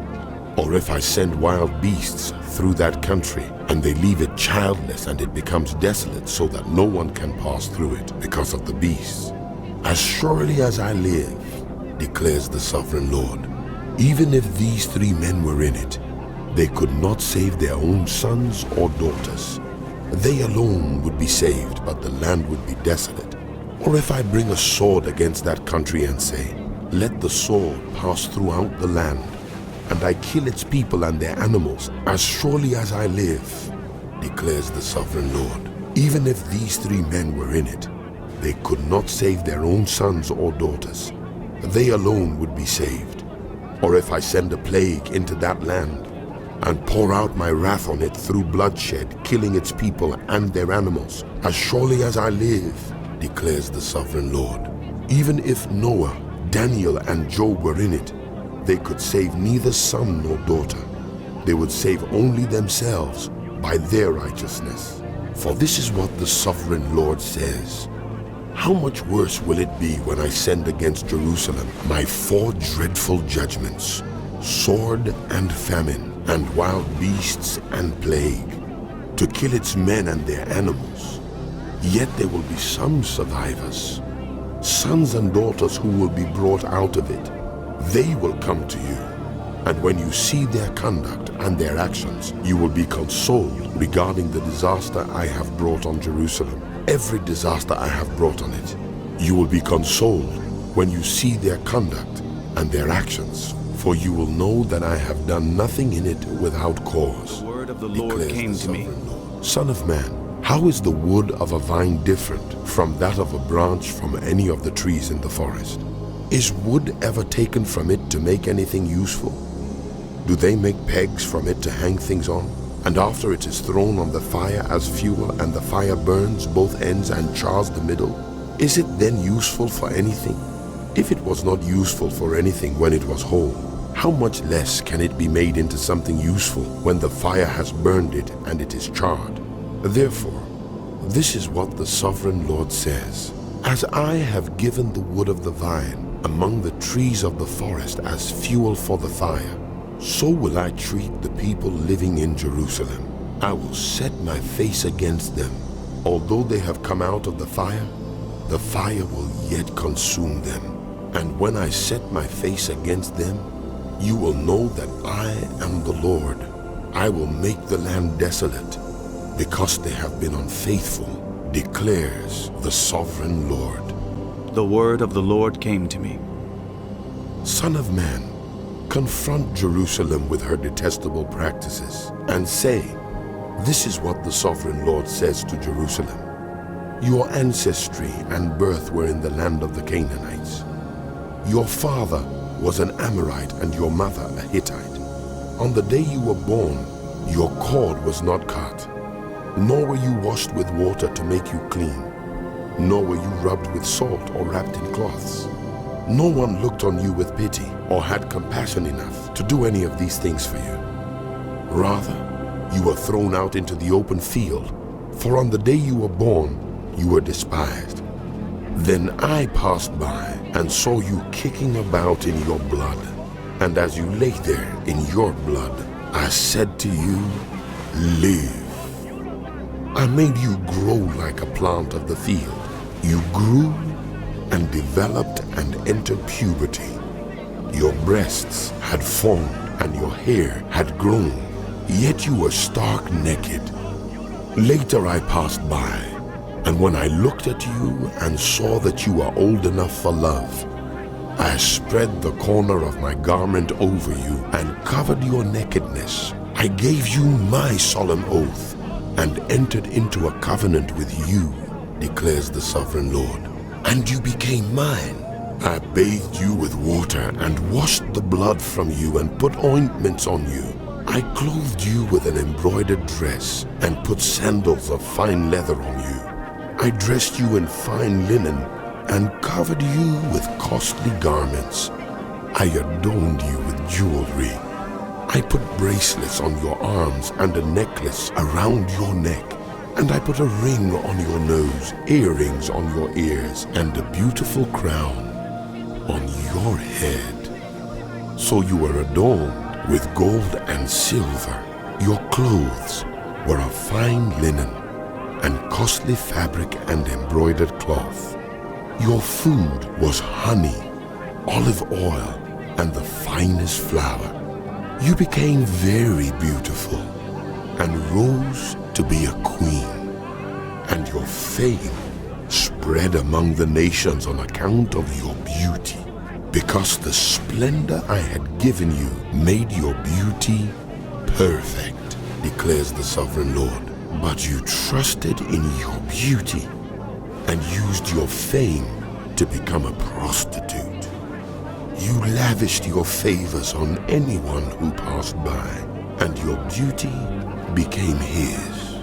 [SPEAKER 3] Or if I send wild beasts through that country, and they leave it childless and it becomes desolate so that no one can pass through it because of the beasts, as surely as I live, declares the sovereign Lord, even if these three men were in it, they could not save their own sons or daughters. They alone would be saved, but the land would be desolate. Or if I bring a sword against that country and say, let the sword pass throughout the land, and I kill its people and their animals, as surely as I live, declares the sovereign Lord, even if these three men were in it, they could not save their own sons or daughters. They alone would be saved. Or if I send a plague into that land, and pour out my wrath on it through bloodshed, killing its people and their animals, as surely as I live, declares the sovereign Lord. Even if Noah, Daniel, and Job were in it, they could save neither son nor daughter. They would save only themselves by their righteousness. For this is what the sovereign Lord says. How much worse will it be when I send against Jerusalem my 4 dreadful judgments, sword and famine, and wild beasts and plague, to kill its men and their animals. Yet there will be some survivors, sons and daughters who will be brought out of it. They will come to you, and when you see their conduct and their actions, you will be consoled regarding the disaster I have brought on Jerusalem, every disaster I have brought on it. You will be consoled when you see their conduct and their actions, for you will know that I have done nothing in it without cause.
[SPEAKER 2] The word of the Lord came to me.
[SPEAKER 3] Son of man, how is the wood of a vine different from that of a branch from any of the trees in the forest? Is wood ever taken from it to make anything useful? Do they make pegs from it to hang things on? And after it is thrown on the fire as fuel, and the fire burns both ends and chars the middle, is it then useful for anything? If it was not useful for anything when it was whole, how much less can it be made into something useful when the fire has burned it and it is charred? Therefore, this is what the sovereign Lord says. As I have given the wood of the vine among the trees of the forest as fuel for the fire, so will I treat the people living in Jerusalem. I will set my face against them. Although they have come out of the fire will yet consume them. And when I set my face against them, you will know that I am the Lord. I will make the land desolate, because they have been unfaithful, declares the sovereign Lord.
[SPEAKER 2] The word of the Lord came to me.
[SPEAKER 3] Son of man, confront Jerusalem with her detestable practices, and say, this is what the sovereign Lord says to Jerusalem. Your ancestry and birth were in the land of the Canaanites. Your father was an Amorite and your mother a Hittite. On the day you were born, your cord was not cut, nor were you washed with water to make you clean, nor were you rubbed with salt or wrapped in cloths. No one looked on you with pity or had compassion enough to do any of these things for you. Rather, you were thrown out into the open field, for on the day you were born, you were despised. Then I passed by and saw you kicking about in your blood. And as you lay there in your blood, I said to you, live. I made you grow like a plant of the field. You grew and developed and entered puberty. Your breasts had formed and your hair had grown, yet you were stark naked. Later I passed by, and when I looked at you and saw that you were old enough for love, I spread the corner of my garment over you and covered your nakedness. I gave you my solemn oath and entered into a covenant with you, declares the sovereign Lord. And you became mine. I bathed you with water and washed the blood from you and put ointments on you. I clothed you with an embroidered dress and put sandals of fine leather on you. I dressed you in fine linen and covered you with costly garments. I adorned you with jewelry. I put bracelets on your arms and a necklace around your neck. And I put a ring on your nose, earrings on your ears, and a beautiful crown on your head. So you were adorned with gold and silver. Your clothes were of fine linen and costly fabric and embroidered cloth. Your food was honey, olive oil, and the finest flour. You became very beautiful and rose to be a queen. And your fame spread among the nations on account of your beauty, because the splendor I had given you made your beauty perfect, declares the sovereign Lord. But you trusted in your beauty and used your fame to become a prostitute. You lavished your favors on anyone who passed by, and your beauty became his.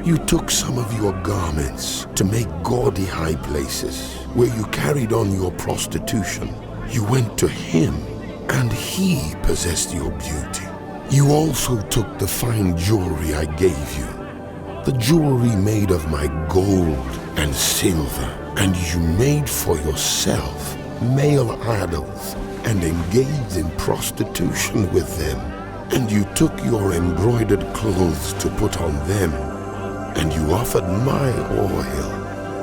[SPEAKER 3] You took some of your garments to make gaudy high places where you carried on your prostitution. You went to him, and he possessed your beauty. You also took the fine jewelry I gave you, the jewelry made of my gold and silver, and you made for yourself male idols and engaged in prostitution with them. And you took your embroidered clothes to put on them, and you offered my oil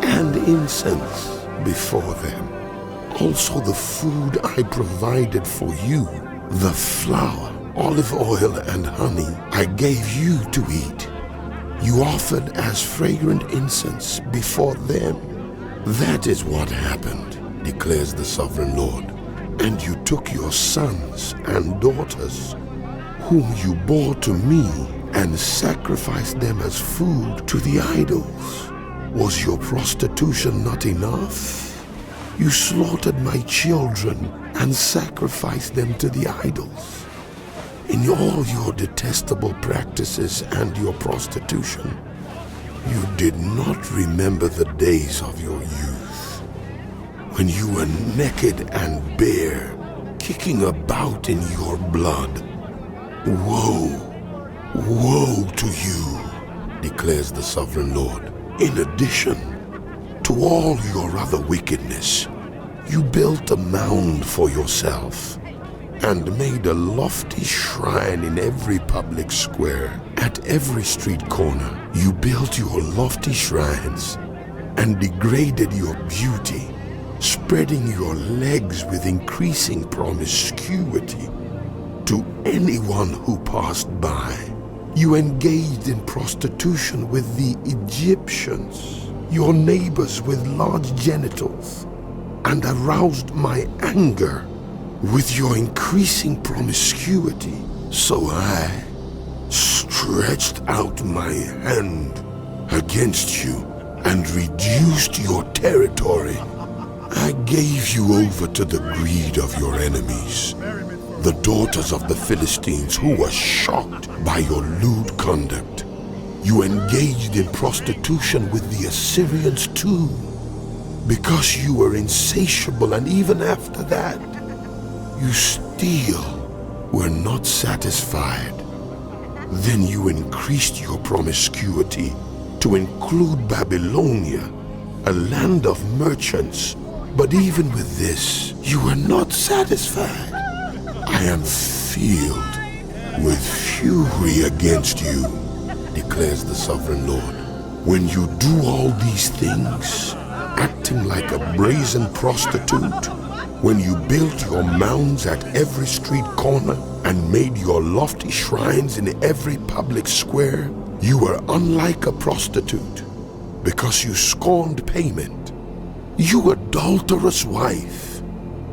[SPEAKER 3] and incense before them. Also the food I provided for you, the flour, olive oil, and honey, I gave you to eat. You offered as fragrant incense before them. That is what happened, declares the sovereign Lord. And you took your sons and daughters, whom you bore to me, and sacrificed them as food to the idols. Was your prostitution not enough? You slaughtered my children and sacrificed them to the idols. In all your detestable practices and your prostitution, you did not remember the days of your youth, when you were naked and bare, kicking about in your blood. Woe, woe to you, declares the sovereign Lord. In addition to all your other wickedness, you built a mound for yourself and made a lofty shrine in every public square. At every street corner, you built your lofty shrines and degraded your beauty, spreading your legs with increasing promiscuity to anyone who passed by. You engaged in prostitution with the Egyptians, your neighbors with large genitals, and aroused my anger with your increasing promiscuity. So I stretched out my hand against you and reduced your territory. I gave you over to the greed of your enemies, the daughters of the Philistines, who were shocked by your lewd conduct. You engaged in prostitution with the Assyrians too, because you were insatiable, and even after that, you still were not satisfied. Then you increased your promiscuity to include Babylonia, a land of merchants. But even with this, you are not satisfied. I am filled with fury against you, declares the sovereign Lord. When you do all these things, acting like a brazen prostitute, when you built your mounds at every street corner and made your lofty shrines in every public square, you were unlike a prostitute because you scorned payment. You adulterous wife,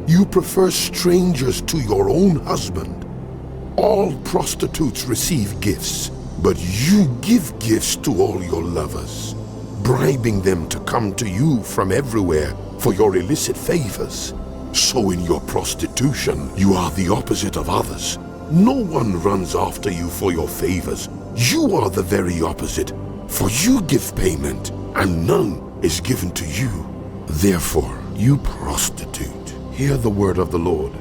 [SPEAKER 3] you prefer strangers to your own husband. All prostitutes receive gifts, but you give gifts to all your lovers, bribing them to come to you from everywhere for your illicit favors. So in your prostitution, you are the opposite of others. No one runs after you for your favors. You are the very opposite, for you give payment, and none is given to you. Therefore, you prostitute, hear the word of the Lord.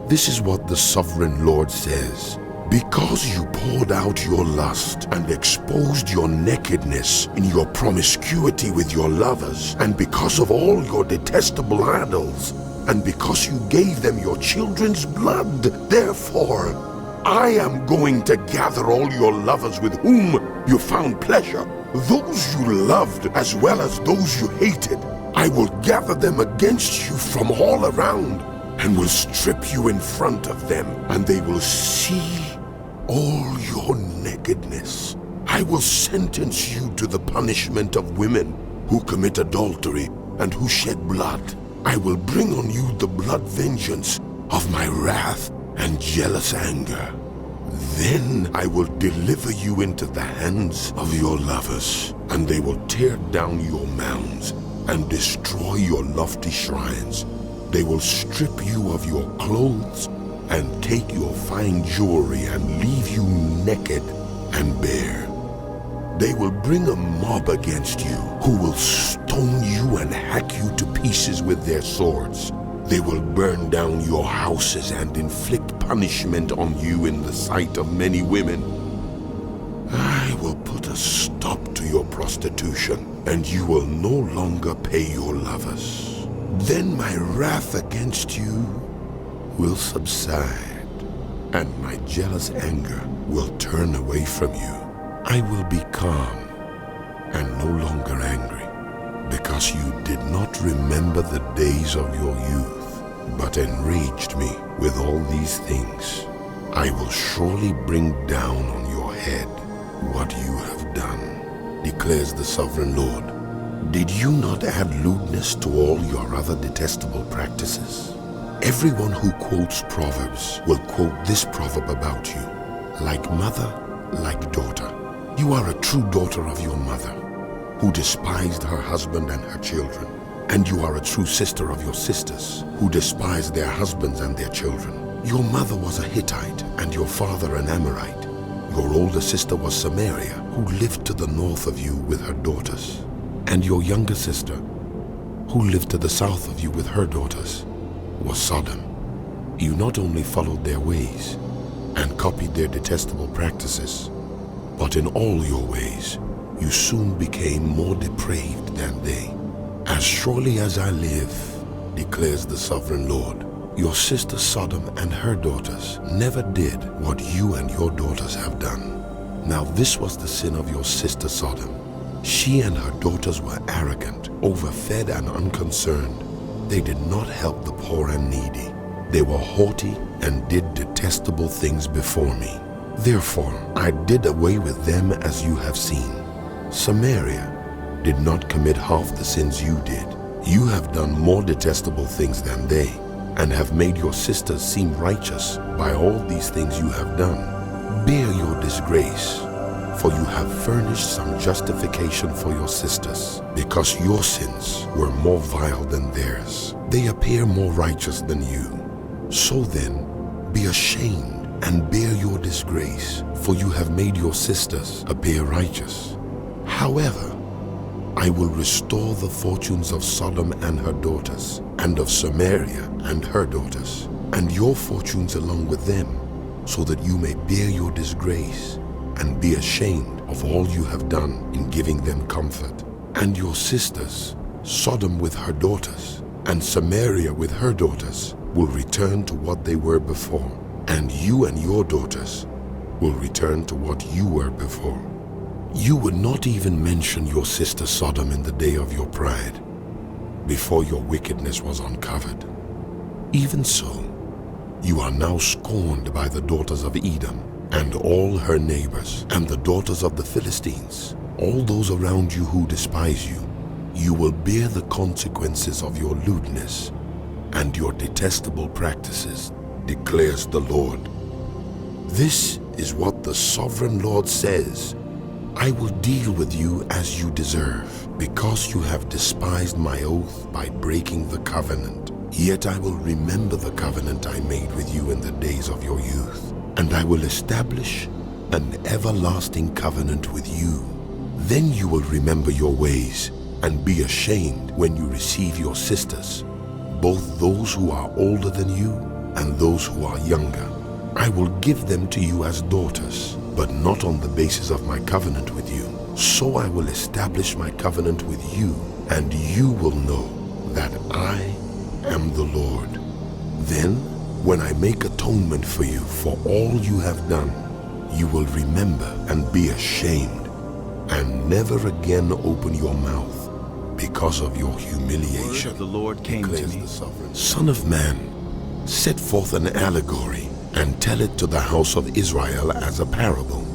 [SPEAKER 3] This is what the sovereign Lord says. Because you poured out your lust and exposed your nakedness in your promiscuity with your lovers, and because of all your detestable idols, and because you gave them your children's blood, therefore, I am going to gather all your lovers with whom you found pleasure, those you loved as well as those you hated. I will gather them against you from all around, and will strip you in front of them, and they will see all your nakedness. I will sentence you to the punishment of women who commit adultery and who shed blood. I will bring on you the blood vengeance of my wrath and jealous anger. Then I will deliver you into the hands of your lovers, and they will tear down your mounds and destroy your lofty shrines. They will strip you of your clothes and take your fine jewelry and leave you naked and bare. They will bring a mob against you who will stone you and hack you to pieces with their swords. They will burn down your houses and inflict punishment on you in the sight of many women. I will put a stop to your prostitution, and you will no longer pay your lovers. Then my wrath against you will subside, and my jealous anger will turn away from you. I will be calm and no longer angry, because you did not remember the days of your youth, but enraged me with all these things. I will surely bring down on your head what you have done, declares the sovereign Lord. Did you not add lewdness to all your other detestable practices? Everyone who quotes Proverbs will quote this proverb about you: like mother, like daughter. You are a true daughter of your mother, who despised her husband and her children. And you are a true sister of your sisters, who despised their husbands and their children. Your mother was a Hittite, and your father an Amorite. Your older sister was Samaria, who lived to the north of you with her daughters. And your younger sister, who lived to the south of you with her daughters, was Sodom. You not only followed their ways and copied their detestable practices, but in all your ways you soon became more depraved than they. As surely as I live, declares the sovereign Lord, your sister Sodom and her daughters never did what you and your daughters have done. Now this was the sin of your sister Sodom. She and her daughters were arrogant, overfed and unconcerned. They did not help the poor and needy. They were haughty and did detestable things before me. Therefore I did away with them as you have seen. Samaria did not commit half the sins you did. You have done more detestable things than they, and have made your sisters seem righteous by all these things you have done. Bear your disgrace, for you have furnished some justification for your sisters, because your sins were more vile than theirs. They appear more righteous than you. So then, be ashamed and bear your disgrace, for you have made your sisters appear righteous. However, I will restore the fortunes of Sodom and her daughters, and of Samaria and her daughters, and your fortunes along with them, so that you may bear your disgrace and be ashamed of all you have done in giving them comfort. And your sisters, Sodom with her daughters, and Samaria with her daughters, will return to what they were before, and you and your daughters will return to what you were before. You would not even mention your sister Sodom in the day of your pride, before your wickedness was uncovered. Even so, you are now scorned by the daughters of Edom, and all her neighbors, and the daughters of the Philistines, all those around you who despise you. You will bear the consequences of your lewdness and your detestable practices, declares the Lord. This is what the sovereign Lord says. I will deal with you as you deserve, because you have despised my oath by breaking the covenant. Yet I will remember the covenant I made with you in the days of your youth, and I will establish an everlasting covenant with you. Then you will remember your ways and be ashamed when you receive your sisters, both those who are older than you and those who are younger. I will give them to you as daughters, but not on the basis of my covenant with you. So I will establish my covenant with you, and you will know that I am the Lord. Then, when I make atonement for you for all you have done, you will remember and be ashamed, and never again open your mouth because of your humiliation.
[SPEAKER 2] The Lord came to me.
[SPEAKER 3] Son of man, set forth an allegory and tell it to the house of Israel as a parable.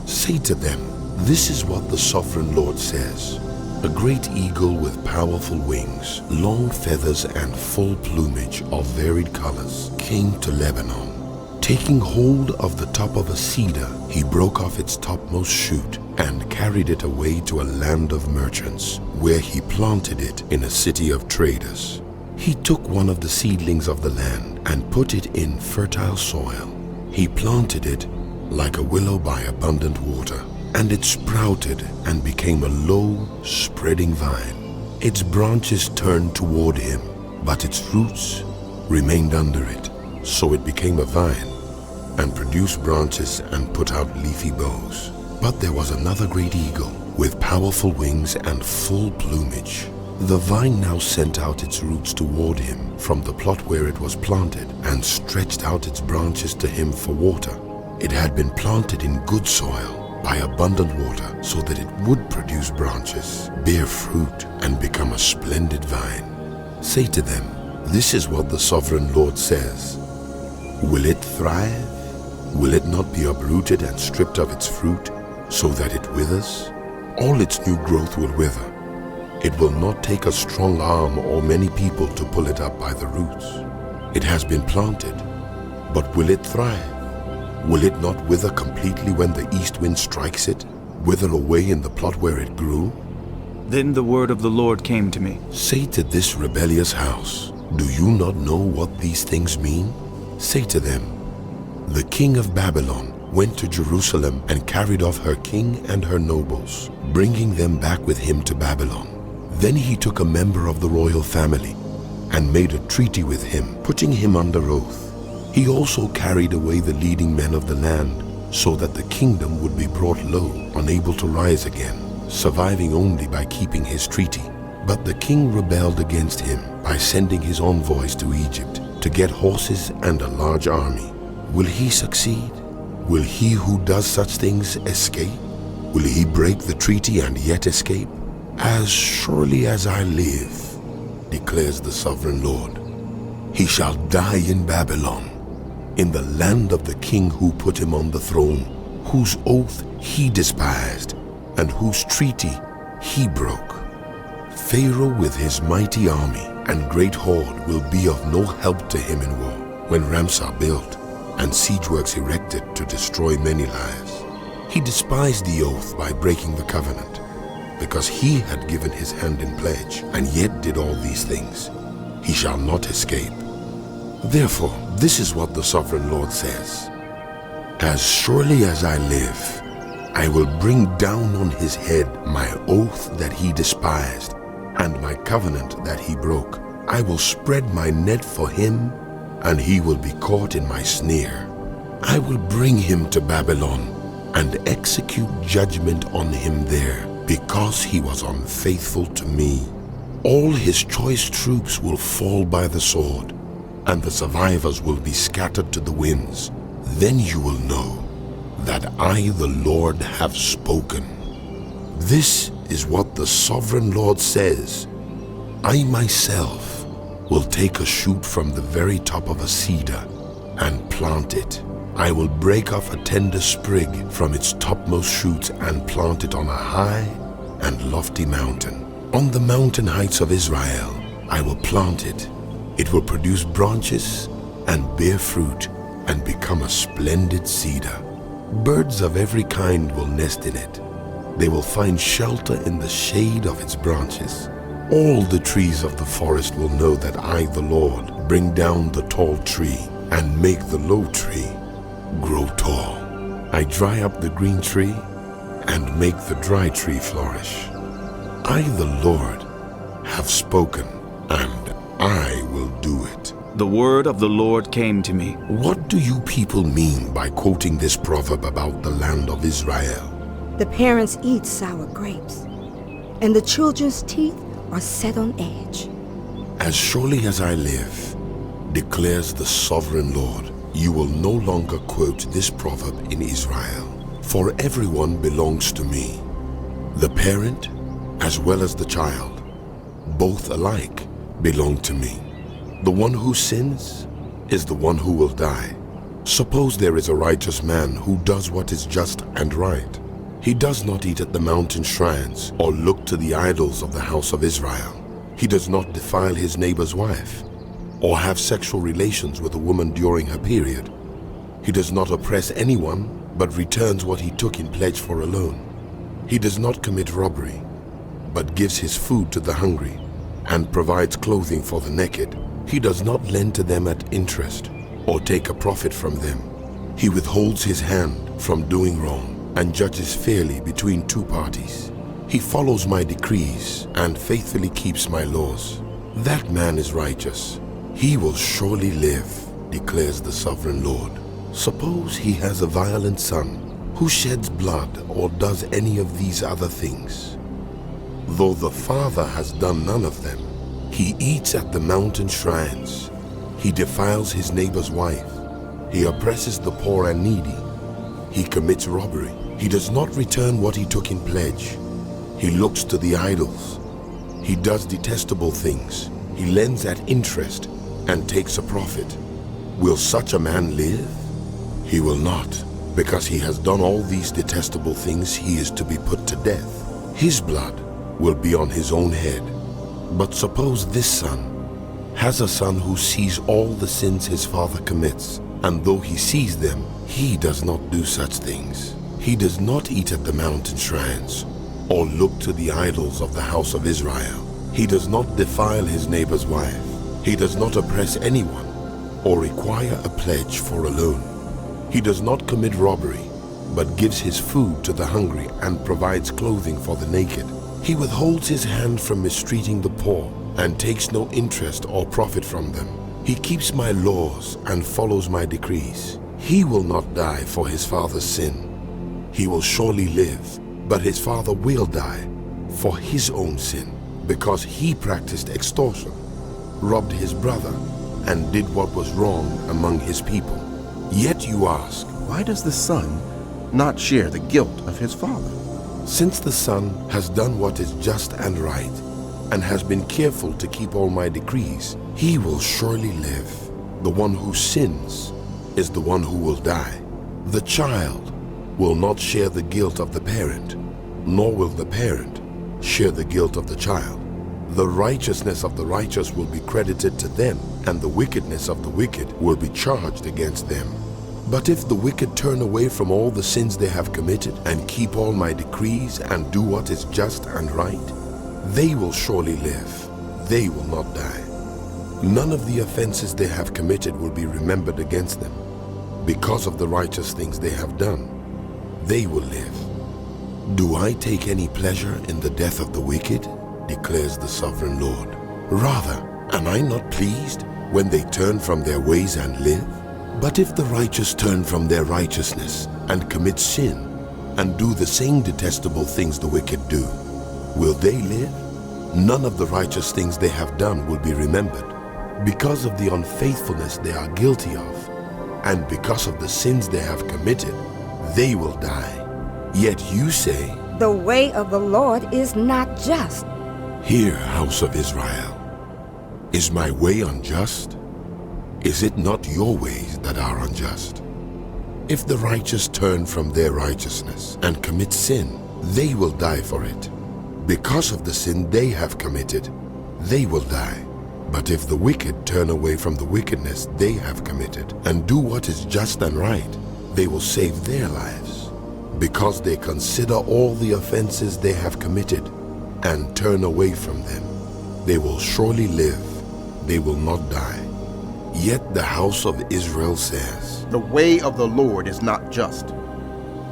[SPEAKER 3] Say to them, this is what the sovereign Lord says. A great eagle with powerful wings, long feathers and full plumage of varied colors came to Lebanon. Taking hold of the top of a cedar, he broke off its topmost shoot and carried it away to a land of merchants, where he planted it in a city of traders. He took one of the seedlings of the land and put it in fertile soil. He planted it like a willow by abundant water, and it sprouted and became a low, spreading vine. Its branches turned toward him, but its roots remained under it. So it became a vine, and produced branches and put out leafy boughs. But there was another great eagle, with powerful wings and full plumage. The vine now sent out its roots toward him from the plot where it was planted, and stretched out its branches to him for water. It had been planted in good soil, by abundant water, so that it would produce branches, bear fruit, and become a splendid vine. Say to them, this is what the sovereign Lord says. Will it thrive? Will it not be uprooted and stripped of its fruit, so that it withers? All its new growth will wither. It will not take a strong arm or many people to pull it up by the roots. It has been planted, but will it thrive? Will it not wither completely when the east wind strikes it, wither away in the plot where it grew?
[SPEAKER 2] Then the word of the Lord came to me.
[SPEAKER 3] Say to this rebellious house, do you not know what these things mean? Say to them, the king of Babylon went to Jerusalem and carried off her king and her nobles, bringing them back with him to Babylon. Then he took a member of the royal family and made a treaty with him, putting him under oath. He also carried away the leading men of the land, so that the kingdom would be brought low, unable to rise again, surviving only by keeping his treaty. But the king rebelled against him by sending his envoys to Egypt to get horses and a large army. Will he succeed? Will he who does such things escape? Will he break the treaty and yet escape? As surely as I live, declares the sovereign Lord, he shall die in Babylon, in the land of the king who put him on the throne, whose oath he despised, and whose treaty he broke. Pharaoh with his mighty army and great horde will be of no help to him in war, when ramps are built and siege works erected to destroy many lives. He despised the oath by breaking the covenant, because he had given his hand in pledge, and yet did all these things. He shall not escape. Therefore, this is what the sovereign Lord says. As surely as I live, I will bring down on his head my oath that he despised, and my covenant that he broke. I will spread my net for him, and he will be caught in my snare. I will bring him to Babylon, and execute judgment on him there, because he was unfaithful to me. All his choice troops will fall by the sword, and the survivors will be scattered to the winds. Then you will know that I, the Lord, have spoken. This is what the sovereign Lord says. I myself will take a shoot from the very top of a cedar and plant it. I will break off a tender sprig from its topmost shoots and plant it on a high and lofty mountain. On the mountain heights of Israel, I will plant it. It will produce branches and bear fruit and become a splendid cedar. Birds of every kind will nest in it. They will find shelter in the shade of its branches. All the trees of the forest will know that I, the Lord, bring down the tall tree and make the low tree grow tall. I dry up the green tree and make the dry tree flourish. I, the Lord, have spoken, and I will do it.
[SPEAKER 2] The word of the Lord came to me.
[SPEAKER 3] What do you people mean by quoting this proverb about the land of Israel?
[SPEAKER 5] The parents eat sour grapes, and the children's teeth are set on edge.
[SPEAKER 3] As surely as I live, declares the sovereign Lord, you will no longer quote this proverb in Israel, for everyone belongs to me, the parent as well as the child. Both alike belong to me. The one who sins is the one who will die. Suppose there is a righteous man who does what is just and right. He does not eat at the mountain shrines or look to the idols of the house of Israel. He does not defile his neighbor's wife or have sexual relations with a woman during her period. He does not oppress anyone, but returns what he took in pledge for a loan. He does not commit robbery, but gives his food to the hungry and provides clothing for the naked. He does not lend to them at interest or take a profit from them. He withholds his hand from doing wrong and judges fairly between two parties. He follows my decrees and faithfully keeps my laws. That man is righteous. He will surely live, declares the sovereign Lord. Suppose he has a violent son who sheds blood or does any of these other things. Though the father has done none of them, he eats at the mountain shrines. He defiles his neighbor's wife. He oppresses the poor and needy. He commits robbery. He does not return what he took in pledge. He looks to the idols. He does detestable things. He lends at interest and takes a profit. Will such a man live? He will not. Because he has done all these detestable things, he is to be put to death. His blood will be on his own head. But suppose this son has a son who sees all the sins his father commits, and though he sees them, he does not do such things. He does not eat at the mountain shrines, or look to the idols of the house of Israel. He does not defile his neighbor's wife. He does not oppress anyone, or require a pledge for a loan. He does not commit robbery, but gives his food to the hungry and provides clothing for the naked. He withholds his hand from mistreating the poor and takes no interest or profit from them. He keeps my laws and follows my decrees. He will not die for his father's sin. He will surely live, but his father will die for his own sin, because he practiced extortion, robbed his brother, and did what was wrong among his people. Yet you ask,
[SPEAKER 4] why does the son not share the guilt of his father?
[SPEAKER 3] since the son has done what is just and right, and has been careful to keep all my decrees, he will surely live. The one who sins is the one who will die. The child will not share the guilt of the parent, nor will the parent share the guilt of the child. The righteousness of the righteous will be credited to them, and the wickedness of the wicked will be charged against them. But if the wicked turn away from all the sins they have committed, and keep all my decrees, and do what is just and right, they will surely live. They will not die. None of the offenses they have committed will be remembered against them. Because of the righteous things they have done, they will live. Do I take any pleasure in the death of the wicked? Declares the sovereign Lord. Rather, am I not pleased when they turn from their ways and live? But if the righteous turn from their righteousness and commit sin, and do the same detestable things the wicked do, will they live? None of the righteous things they have done will be remembered. Because of the unfaithfulness they are guilty of, and because of the sins they have committed, they will die. Yet you say,
[SPEAKER 5] The way of the Lord is not just.
[SPEAKER 3] Hear, house of Israel. Is my way unjust? Is it not your ways that are unjust? If the righteous turn from their righteousness and commit sin, they will die for it. Because of the sin they have committed, they will die. But if the wicked turn away from the wickedness they have committed and do what is just and right, they will save their lives. Because they consider all the offenses they have committed and turn away from them, they will surely live. They will not die. Yet the house of Israel says,
[SPEAKER 4] The way of the Lord is not just.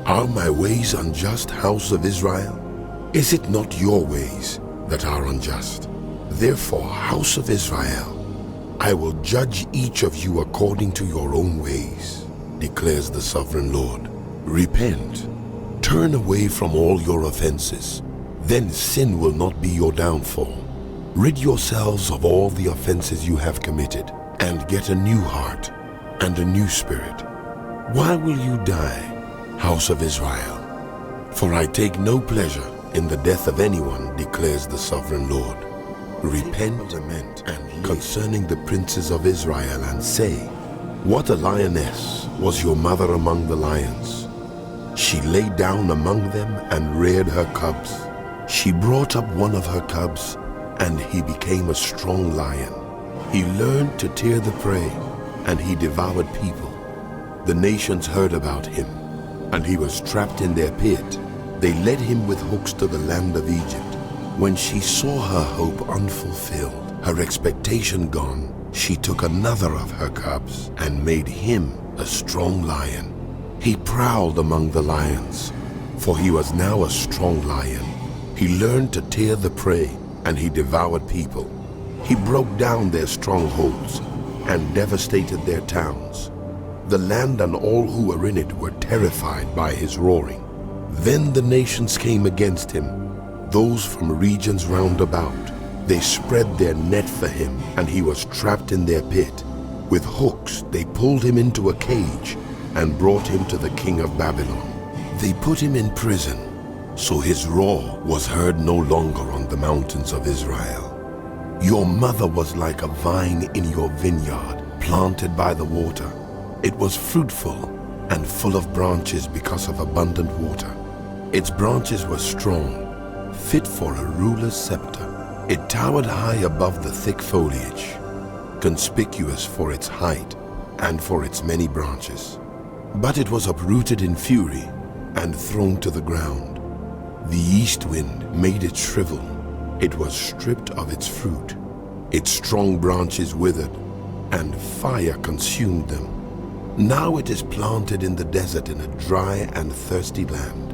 [SPEAKER 3] Are my ways unjust, house of Israel? Is it not your ways that are unjust? Therefore, house of Israel, I will judge each of you according to your own ways, declares the sovereign Lord. Repent, turn away from all your offenses, then sin will not be your downfall. Rid yourselves of all the offenses you have committed, and get a new heart and a new spirit. Why will you die, house of Israel? For I take no pleasure in the death of anyone, declares the sovereign Lord. Repent, lament, and live concerning the princes of Israel, and say, What a lioness was your mother among the lions. She lay down among them and reared her cubs. She brought up one of her cubs, and he became a strong lion. He learned to tear the prey, and he devoured people. The nations heard about him, and he was trapped in their pit. They led him with hooks to the land of Egypt. When she saw her hope unfulfilled, her expectation gone, she took another of her cubs and made him a strong lion. He prowled among the lions, for he was now a strong lion. He learned to tear the prey, and he devoured people. He broke down their strongholds and devastated their towns. The land and all who were in it were terrified by his roaring. Then the nations came against him, those from regions round about. They spread their net for him, and he was trapped in their pit. With hooks they pulled him into a cage and brought him to the king of Babylon. They put him in prison, so his roar was heard no longer on the mountains of Israel. Your mother was like a vine in your vineyard, planted by the water. It was fruitful and full of branches because of abundant water. Its branches were strong, fit for a ruler's scepter. It towered high above the thick foliage, conspicuous for its height and for its many branches. But it was uprooted in fury and thrown to the ground. The east wind made it shrivel. It was stripped of its fruit. Its strong branches withered, and fire consumed them. Now it is planted in the desert in a dry and thirsty land.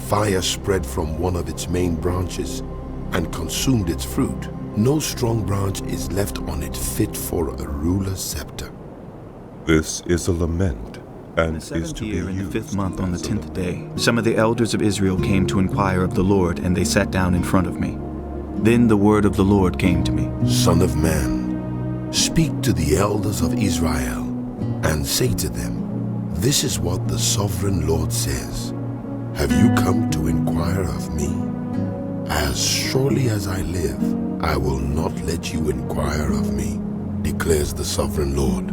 [SPEAKER 3] fire spread from one of its main branches and consumed its fruit, no strong branch is left on it fit for a ruler's scepter.
[SPEAKER 1] This is a lament, and
[SPEAKER 2] In the
[SPEAKER 1] is
[SPEAKER 2] seventh
[SPEAKER 1] to be
[SPEAKER 2] year, in the
[SPEAKER 1] used
[SPEAKER 2] 5th month, on the
[SPEAKER 1] as a
[SPEAKER 2] 10th
[SPEAKER 1] lament.
[SPEAKER 2] day, some of the elders of Israel came to inquire of the Lord, and they sat down in front of me. Then the word of the Lord came to me.
[SPEAKER 3] Son of man, speak to the elders of Israel and say to them, this is what the sovereign Lord says. Have you come to inquire of me? As surely as I live, I will not let you inquire of me, declares the sovereign Lord.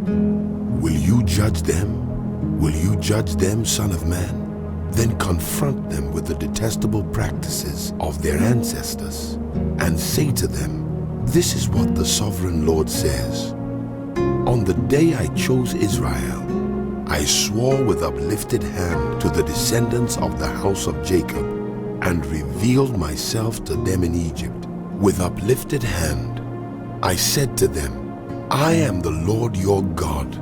[SPEAKER 3] Will you judge them? Will you judge them, son of man? Then confront them with the detestable practices of their ancestors, and say to them, this is what the sovereign Lord says. On the day I chose Israel, I swore with uplifted hand to the descendants of the house of Jacob, and revealed myself to them in Egypt. With uplifted hand, I said to them, I am the Lord your God.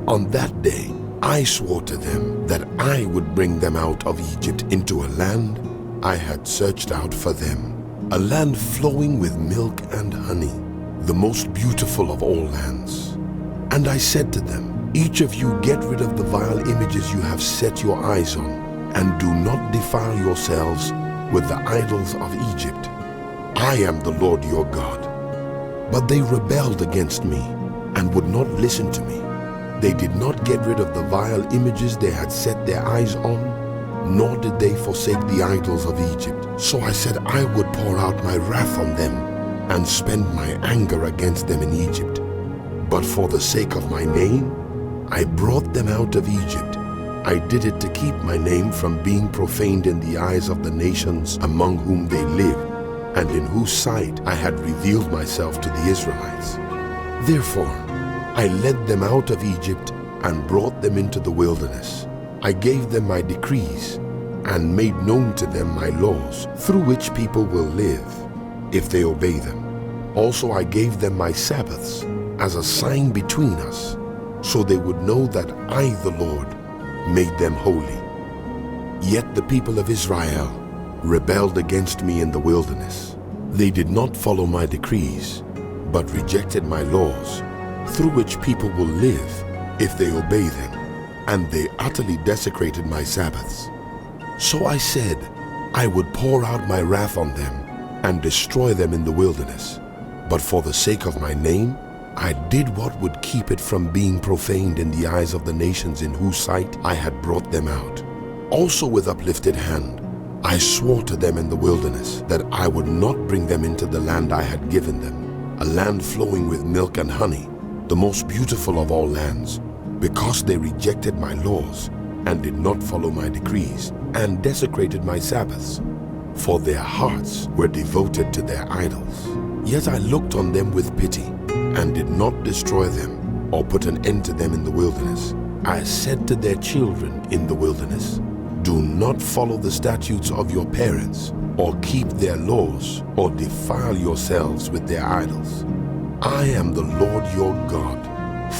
[SPEAKER 3] On that day, I swore to them that I would bring them out of Egypt into a land I had searched out for them, a land flowing with milk and honey, the most beautiful of all lands. And I said to them, each of you get rid of the vile images you have set your eyes on, and do not defile yourselves with the idols of Egypt. I am the Lord your God. But they rebelled against me and would not listen to me. They did not get rid of the vile images they had set their eyes on, nor did they forsake the idols of Egypt. So I said I would pour out my wrath on them and spend my anger against them in Egypt. But for the sake of my name, I brought them out of Egypt. I did it to keep my name from being profaned in the eyes of the nations among whom they live, and in whose sight I had revealed myself to the Israelites. Therefore, I led them out of Egypt and brought them into the wilderness. I gave them my decrees and made known to them my laws, through which people will live, if they obey them. Also I gave them my Sabbaths as a sign between us, so they would know that I, the Lord, made them holy. Yet the people of Israel rebelled against me in the wilderness. They did not follow my decrees, but rejected my laws, through which people will live if they obey them, and they utterly desecrated my Sabbaths. So I said I would pour out my wrath on them and destroy them in the wilderness. But for the sake of my name, I did what would keep it from being profaned in the eyes of the nations in whose sight I had brought them out. Also with uplifted hand, I swore to them in the wilderness that I would not bring them into the land I had given them, a land flowing with milk and honey, the most beautiful of all lands, because they rejected my laws and did not follow my decrees and desecrated my Sabbaths, for their hearts were devoted to their idols. Yet I looked on them with pity and did not destroy them or put an end to them in the wilderness. I said to their children in the wilderness, do not follow the statutes of your parents, or keep their laws, or defile yourselves with their idols. I am the Lord your God.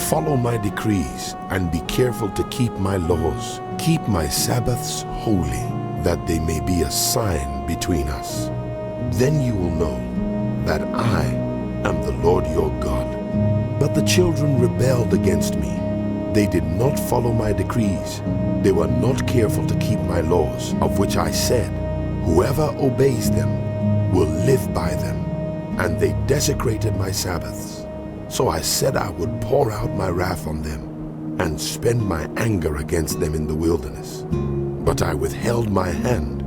[SPEAKER 3] Follow my decrees and be careful to keep my laws. Keep my Sabbaths holy, that they may be a sign between us. Then you will know that I am the Lord your God. But the children rebelled against me. They did not follow my decrees. They were not careful to keep my laws, of which I said, whoever obeys them will live by them. And they desecrated my Sabbaths. So I said I would pour out my wrath on them and spend my anger against them in the wilderness. But I withheld my hand,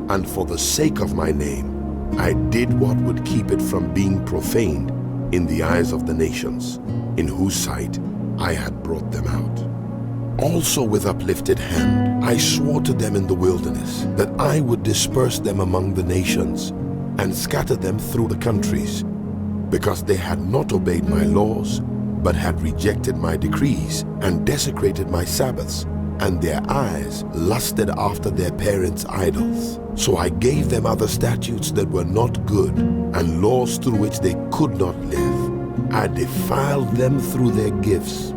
[SPEAKER 3] and for the sake of my name, I did what would keep it from being profaned in the eyes of the nations, in whose sight I had brought them out. Also with uplifted hand, I swore to them in the wilderness that I would disperse them among the nations and scatter them through the countries, because they had not obeyed my laws, but had rejected my decrees and desecrated my Sabbaths, and their eyes lusted after their parents' idols. So I gave them other statutes that were not good, and laws through which they could not live. I defiled them through their gifts,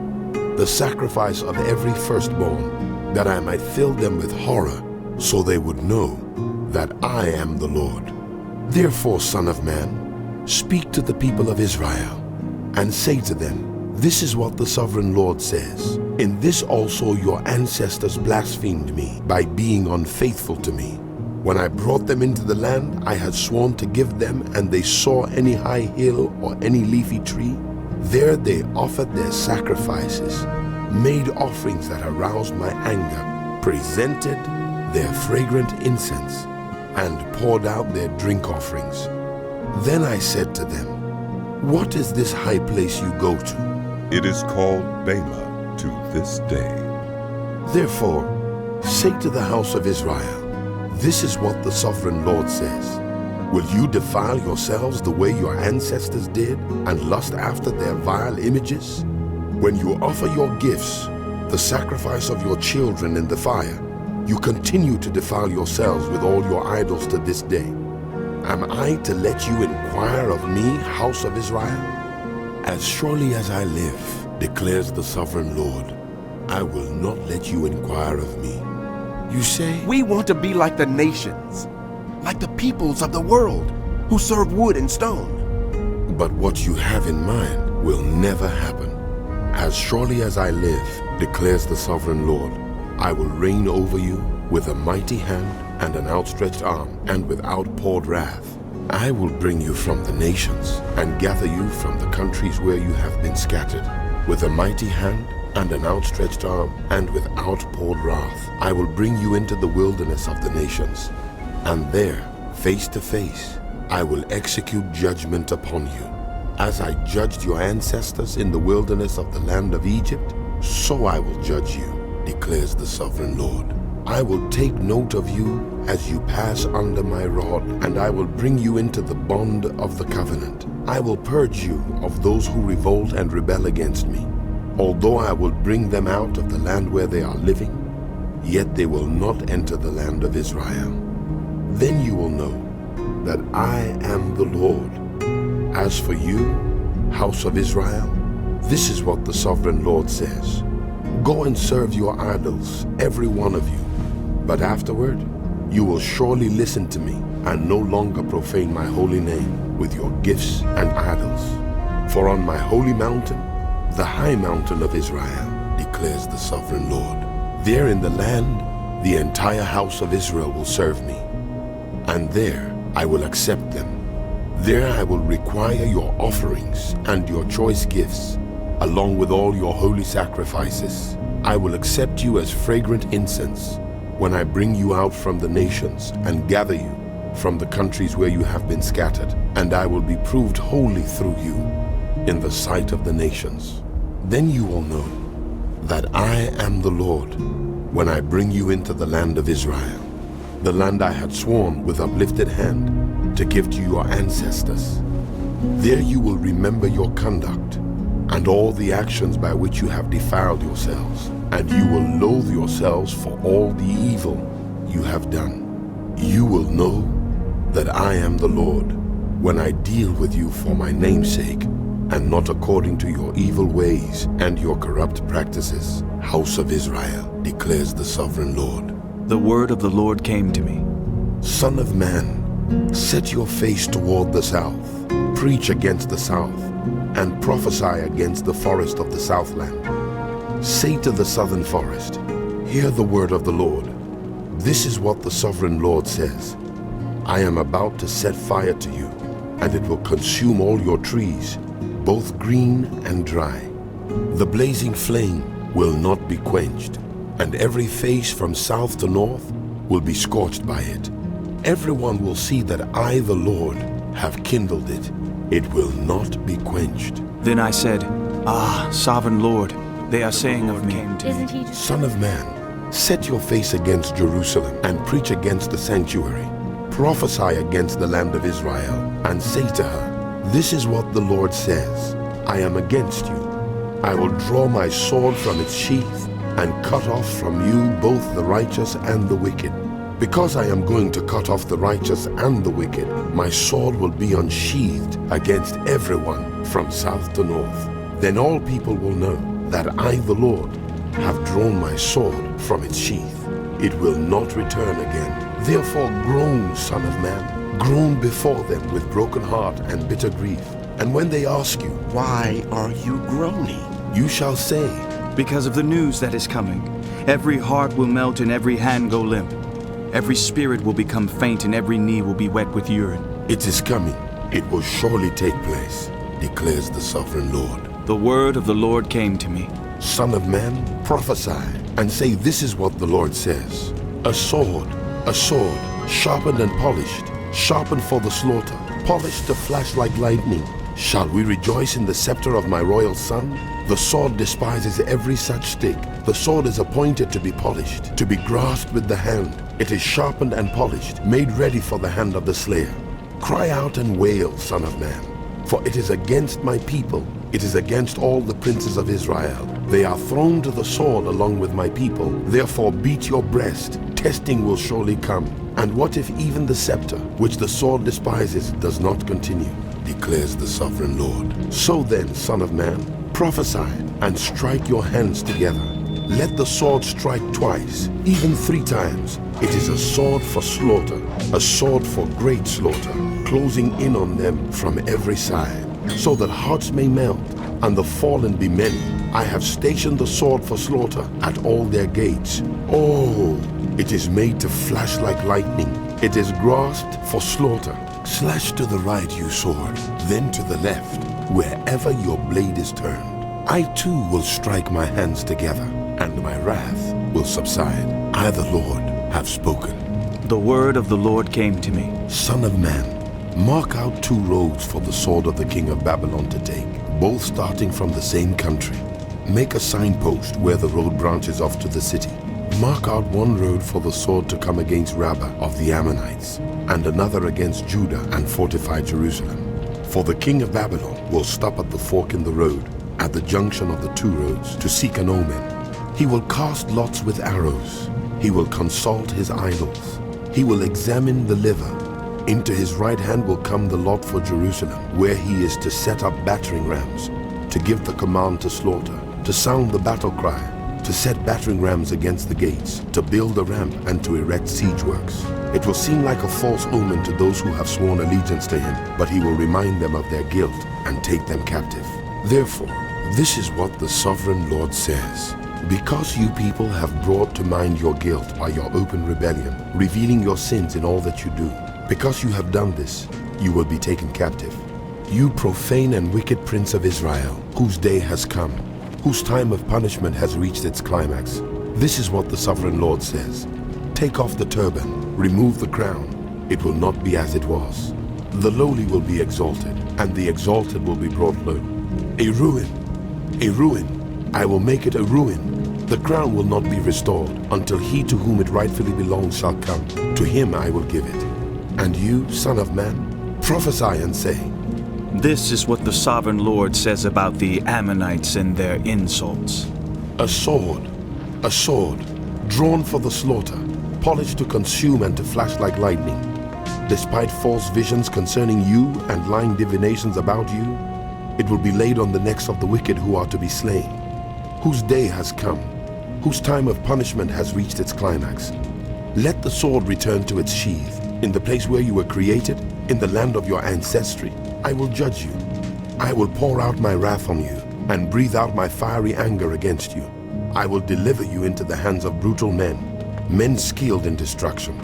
[SPEAKER 3] the sacrifice of every firstborn, that I might fill them with horror, so they would know that I am the Lord. Therefore, Son of man, speak to the people of Israel, and say to them, this is what the sovereign Lord says. In this also your ancestors blasphemed me by being unfaithful to me. When I brought them into the land I had sworn to give them, and they saw any high hill or any leafy tree, there they offered their sacrifices, made offerings that aroused my anger, presented their fragrant incense, and poured out their drink offerings. Then I said to them, what is this high place you go to?
[SPEAKER 1] It is called Bema to this day.
[SPEAKER 3] Therefore, say to the house of Israel, this is what the sovereign Lord says. Will you defile yourselves the way your ancestors did and lust after their vile images? When you offer your gifts, the sacrifice of your children in the fire, you continue to defile yourselves with all your idols to this day. Am I to let you inquire of me, house of Israel? As surely as I live, declares the sovereign Lord, I will not let you inquire of me. You say,
[SPEAKER 4] We want to be like the nations, like the peoples of the world who serve wood and stone.
[SPEAKER 3] but what you have in mind will never happen. As surely as I live, declares the sovereign Lord, I will reign over you with a mighty hand and an outstretched arm and with outpoured wrath. I will bring you from the nations and gather you from the countries where you have been scattered. With a mighty hand and an outstretched arm and with outpoured wrath, I will bring you into the wilderness of the nations. And there, face to face, I will execute judgment upon you. As I judged your ancestors in the wilderness of the land of Egypt, so I will judge you, declares the sovereign Lord. I will take note of you as you pass under my rod, and I will bring you into the bond of the covenant. I will purge you of those who revolt and rebel against me. Although I will bring them out of the land where they are living, yet they will not enter the land of Israel. Then you will know that I am the Lord. As for you, house of Israel, this is what the sovereign Lord says. Go and serve your idols, every one of you. But afterward, you will surely listen to me and no longer profane my holy name with your gifts and idols. For on my holy mountain, the high mountain of Israel, declares the sovereign Lord, there in the land, the entire house of Israel will serve me. And there I will accept them. There I will require your offerings and your choice gifts, along with all your holy sacrifices. I will accept you as fragrant incense when I bring you out from the nations and gather you from the countries where you have been scattered, and I will be proved holy through you in the sight of the nations. Then you will know that I am the Lord when I bring you into the land of Israel, the land I had sworn with uplifted hand to give to your ancestors. There you will remember your conduct and all the actions by which you have defiled yourselves, and you will loathe yourselves for all the evil you have done. You will know that I am the Lord when I deal with you for my name's sake, and not according to your evil ways and your corrupt practices. House of Israel, declares the sovereign Lord.
[SPEAKER 2] The word of the Lord came to me.
[SPEAKER 3] Son of man, set your face toward the south, preach against the south, and prophesy against the forest of the southland. Say to the southern forest, hear the word of the Lord. This is what the sovereign Lord says. I am about to set fire to you, and it will consume all your trees, both green and dry. The blazing flame will not be quenched, and every face from south to north will be scorched by it. Everyone will see that I, the Lord, have kindled it. It will not be quenched.
[SPEAKER 2] Then I said, Ah, sovereign Lord, they are saying of me,
[SPEAKER 8] Isn't he just...
[SPEAKER 3] Son of man, set your face against Jerusalem and preach against the sanctuary. Prophesy against the land of Israel and say to her, this is what the Lord says. I am against you. I will draw my sword from its sheath and cut off from you both the righteous and the wicked. Because I am going to cut off the righteous and the wicked, my sword will be unsheathed against everyone from south to north. Then all people will know that I, the Lord, have drawn my sword from its sheath. It will not return again. Therefore groan, son of man, groan before them with broken heart and bitter grief. And when they ask you,
[SPEAKER 4] Why are you groaning?
[SPEAKER 3] you shall say,
[SPEAKER 2] Because of the news that is coming, every heart will melt and every hand go limp. Every spirit will become faint and every knee will be wet with urine.
[SPEAKER 3] It is coming, it will surely take place, declares the sovereign Lord.
[SPEAKER 2] The word of the Lord came to me.
[SPEAKER 3] Son of man, prophesy, and say, This is what the Lord says. A sword, sharpened and polished, sharpened for the slaughter, polished to flash like lightning. Shall we rejoice in the scepter of my royal son? The sword despises every such stick. The sword is appointed to be polished, to be grasped with the hand. It is sharpened and polished, made ready for the hand of the slayer. Cry out and wail, son of man, for it is against my people. It is against all the princes of Israel. They are thrown to the sword along with my people. Therefore beat your breast. Testing will surely come. And what if even the scepter, which the sword despises, does not continue? Declares the sovereign Lord. So then, son of man, prophesy and strike your hands together. Let the sword strike twice, even 3 times. It is a sword for slaughter, a sword for great slaughter, closing in on them from every side, so that hearts may melt and the fallen be many. I have stationed the sword for slaughter at all their gates. Oh, it is made to flash like lightning. It is grasped for slaughter. Slash to the right, you sword, then to the left, wherever your blade is turned. I too will strike my hands together, and my wrath will subside. I, the Lord, have spoken.
[SPEAKER 2] The word of the Lord came to me.
[SPEAKER 3] Son of man, mark out 2 roads for the sword of the king of Babylon to take, both starting from the same country. Make a signpost where the road branches off to the city. Mark out 1 road for the sword to come against Rabbah of the Ammonites, and another against Judah and fortify Jerusalem. For the king of Babylon will stop at the fork in the road, at the junction of the 2 roads, to seek an omen. He will cast lots with arrows. He will consult his idols. He will examine the liver. Into his right hand will come the lot for Jerusalem, where he is to set up battering rams, to give the command to slaughter, to sound the battle cry, to set battering rams against the gates, to build a ramp and to erect siege works. It will seem like a false omen to those who have sworn allegiance to him, but he will remind them of their guilt and take them captive. Therefore, this is what the sovereign Lord says. Because you people have brought to mind your guilt by your open rebellion, revealing your sins in all that you do, because you have done this, you will be taken captive. You profane and wicked prince of Israel, whose day has come, whose time of punishment has reached its climax. This is what the sovereign Lord says. Take off the turban, remove the crown. It will not be as it was. The lowly will be exalted, and the exalted will be brought low. A ruin, I will make it a ruin. The crown will not be restored until he to whom it rightfully belongs shall come. To him I will give it. And you, son of man, prophesy and say,
[SPEAKER 2] This is what the sovereign Lord says about the Ammonites and their insults.
[SPEAKER 3] A sword, drawn for the slaughter, polished to consume and to flash like lightning. Despite false visions concerning you and lying divinations about you, it will be laid on the necks of the wicked who are to be slain, whose day has come, whose time of punishment has reached its climax. Let the sword return to its sheath. In the place where you were created, in the land of your ancestry, I will judge you. I will pour out my wrath on you and breathe out my fiery anger against you. I will deliver you into the hands of brutal men skilled in destruction.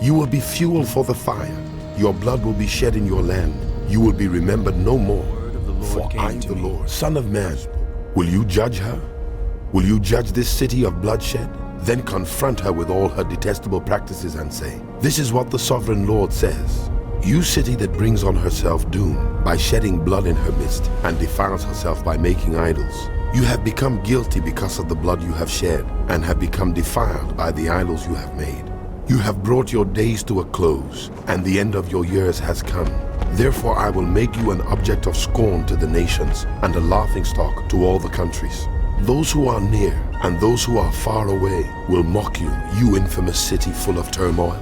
[SPEAKER 3] You will be fuel for the fire. Your blood will be shed in your land. You will be remembered no more. For I, the Lord, Son of man, will you judge her? Will you judge this city of bloodshed? Then confront her with all her detestable practices and say, This is what the sovereign Lord says. You city that brings on herself doom by shedding blood in her midst and defiles herself by making idols. You have become guilty because of the blood you have shed and have become defiled by the idols you have made. You have brought your days to a close and the end of your years has come. Therefore I will make you an object of scorn to the nations and a laughingstock to all the countries. Those who are near and those who are far away will mock you, you infamous city full of turmoil.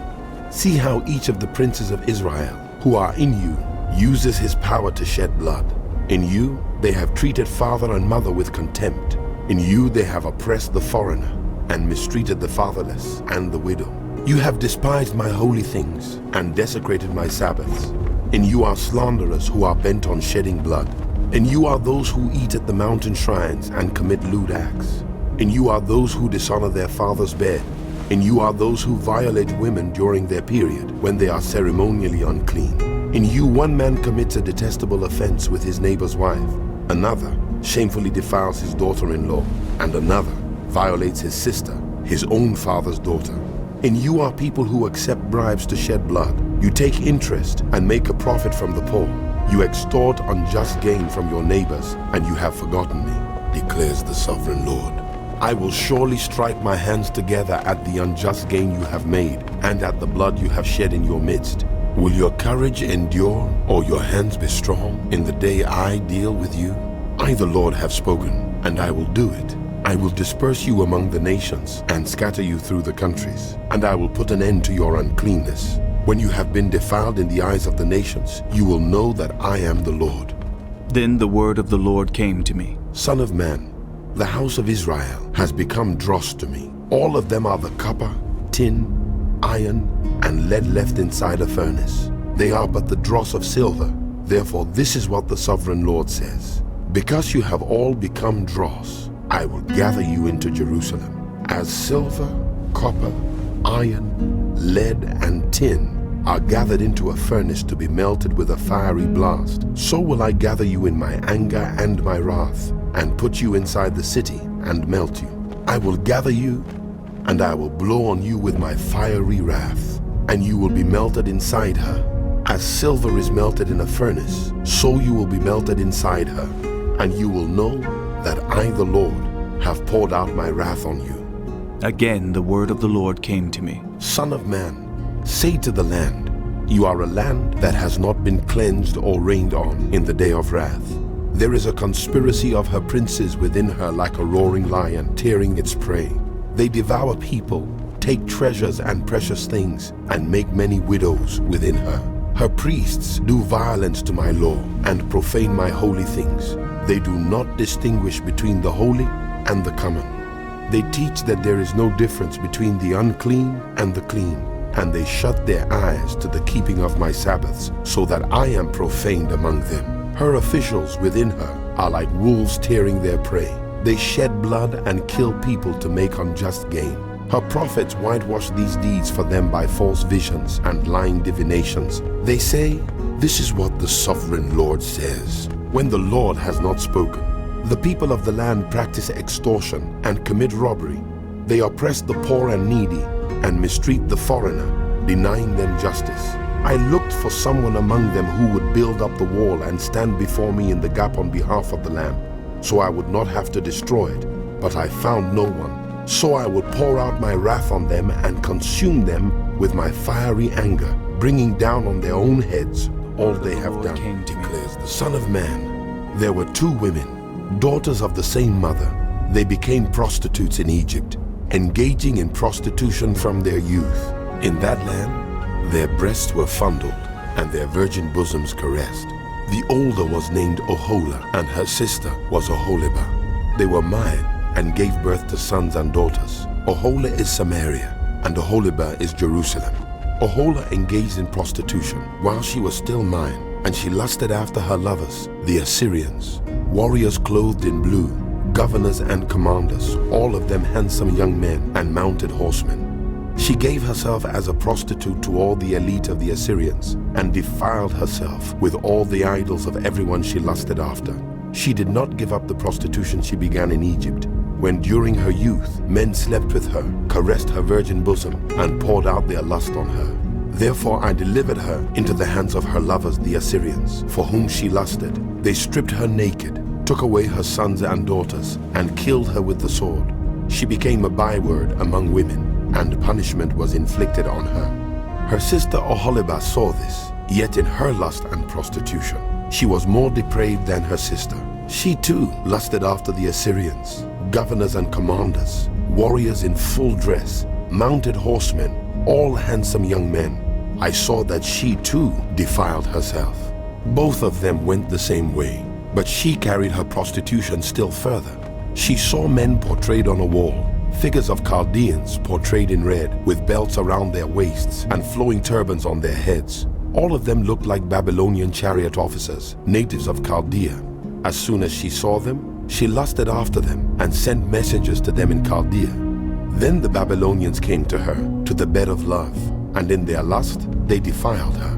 [SPEAKER 3] See how each of the princes of Israel who are in you uses his power to shed blood. In you they have treated father and mother with contempt. In you they have oppressed the foreigner and mistreated the fatherless and the widow. You have despised my holy things and desecrated my Sabbaths. And you are slanderers who are bent on shedding blood. And you are those who eat at the mountain shrines and commit lewd acts. And you are those who dishonor their father's bed. And you are those who violate women during their period when they are ceremonially unclean. In you one man commits a detestable offense with his neighbor's wife. Another shamefully defiles his daughter-in-law. And another violates his sister, his own father's daughter. And you are people who accept bribes to shed blood. You take interest and make a profit from the poor. You extort unjust gain from your neighbors, and you have forgotten me, declares the sovereign Lord. I will surely strike my hands together at the unjust gain you have made, and at the blood you have shed in your midst. Will your courage endure, or your hands be strong, in the day I deal with you? I, the Lord, have spoken, and I will do it. I will disperse you among the nations, and scatter you through the countries, and I will put an end to your uncleanness. When you have been defiled in the eyes of the nations, you will know that I am the Lord.
[SPEAKER 2] Then the word of the Lord came to me.
[SPEAKER 3] Son of man, the house of Israel has become dross to me. All of them are the copper, tin, iron, and lead left inside a furnace. They are but the dross of silver. Therefore this is what the sovereign Lord says. Because you have all become dross, I will gather you into Jerusalem. As silver, copper, iron, lead, and tin are gathered into a furnace to be melted with a fiery blast, so will I gather you in my anger and my wrath, and put you inside the city and melt you. I will gather you, and I will blow on you with my fiery wrath, and you will be melted inside her. As silver is melted in a furnace, so you will be melted inside her, and you will know that I, the Lord, have poured out my wrath on you.
[SPEAKER 2] Again the word of the Lord came to me.
[SPEAKER 3] Son of man, say to the land, you are a land that has not been cleansed or rained on in the day of wrath. There is a conspiracy of her princes within her like a roaring lion tearing its prey. They devour people, take treasures and precious things, and make many widows within her. Her priests do violence to my law and profane my holy things. They do not distinguish between the holy and the common. They teach that there is no difference between the unclean and the clean, and they shut their eyes to the keeping of my Sabbaths, so that I am profaned among them. Her officials within her are like wolves tearing their prey. They shed blood and kill people to make unjust gain. Her prophets whitewash these deeds for them by false visions and lying divinations. They say, this is what the sovereign Lord says, when the Lord has not spoken. The people of the land practice extortion and commit robbery. They oppress the poor and needy and mistreat the foreigner, denying them justice. I looked for someone among them who would build up the wall and stand before me in the gap on behalf of the land, so I would not have to destroy it, but I found no one. So I would pour out my wrath on them and consume them with my fiery anger, bringing down on their own heads all they have done, declares the Son of Man. There were two women, daughters of the same mother. They became prostitutes in Egypt, engaging in prostitution from their youth. In that land, their breasts were fondled and their virgin bosoms caressed. The older was named Oholah, and her sister was Oholibah. They were mine and gave birth to sons and daughters. Oholah is Samaria, and Oholibah is Jerusalem. Oholah engaged in prostitution while she was still mine, and she lusted after her lovers, the Assyrians, warriors clothed in blue, governors and commanders, all of them handsome young men and mounted horsemen. She gave herself as a prostitute to all the elite of the Assyrians, and defiled herself with all the idols of everyone she lusted after. She did not give up the prostitution she began in Egypt, when during her youth men slept with her, caressed her virgin bosom, and poured out their lust on her. Therefore I delivered her into the hands of her lovers the Assyrians, for whom she lusted. They stripped her naked, took away her sons and daughters, and killed her with the sword. She became a byword among women, and punishment was inflicted on her. Her sister Oholibah saw this, yet in her lust and prostitution she was more depraved than her sister. She too lusted after the Assyrians, governors and commanders, warriors in full dress, mounted horsemen, all handsome young men. I saw that she too defiled herself. Both of them went the same way, but she carried her prostitution still further. She saw men portrayed on a wall, figures of Chaldeans portrayed in red, with belts around their waists and flowing turbans on their heads. All of them looked like Babylonian chariot officers, natives of Chaldea. As soon as she saw them, she lusted after them and sent messengers to them in Chaldea. Then the Babylonians came to her, to the bed of love, and in their lust they defiled her.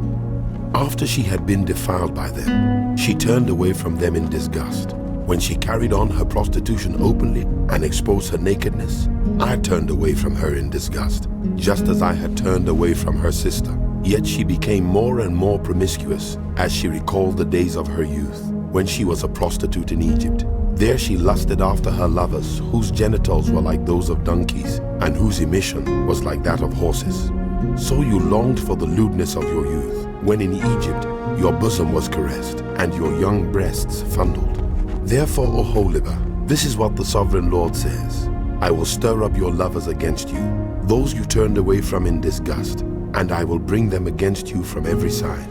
[SPEAKER 3] After she had been defiled by them, she turned away from them in disgust. When she carried on her prostitution openly and exposed her nakedness, I turned away from her in disgust, just as I had turned away from her sister. Yet she became more and more promiscuous as she recalled the days of her youth, when she was a prostitute in Egypt. There she lusted after her lovers, whose genitals were like those of donkeys, and whose emission was like that of horses. So you longed for the lewdness of your youth, when in Egypt your bosom was caressed, and your young breasts fondled. Therefore, Oholibah, this is what the Sovereign Lord says: I will stir up your lovers against you, those you turned away from in disgust, and I will bring them against you from every side,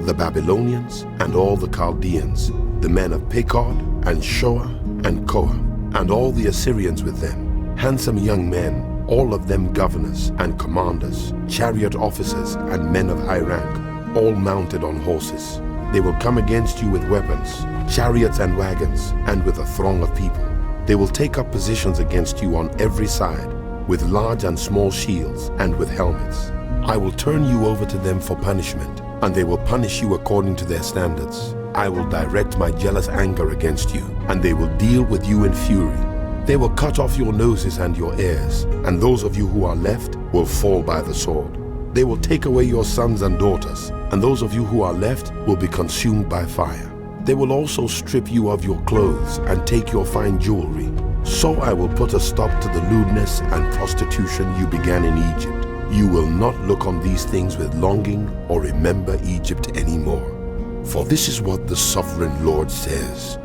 [SPEAKER 3] the Babylonians and all the Chaldeans, the men of Pekod and Shoah and Koah, and all the Assyrians with them, handsome young men, all of them governors and commanders, chariot officers and men of high rank, all mounted on horses. They will come against you with weapons, chariots and wagons, and with a throng of people. They will take up positions against you on every side, with large and small shields and with helmets. I will turn you over to them for punishment, and they will punish you according to their standards. I will direct my jealous anger against you, and they will deal with you in fury. They will cut off your noses and your ears, and those of you who are left will fall by the sword. They will take away your sons and daughters, and those of you who are left will be consumed by fire. They will also strip you of your clothes and take your fine jewelry. So I will put a stop to the lewdness and prostitution you began in Egypt. You will not look on these things with longing or remember Egypt anymore. For this is what the Sovereign Lord says: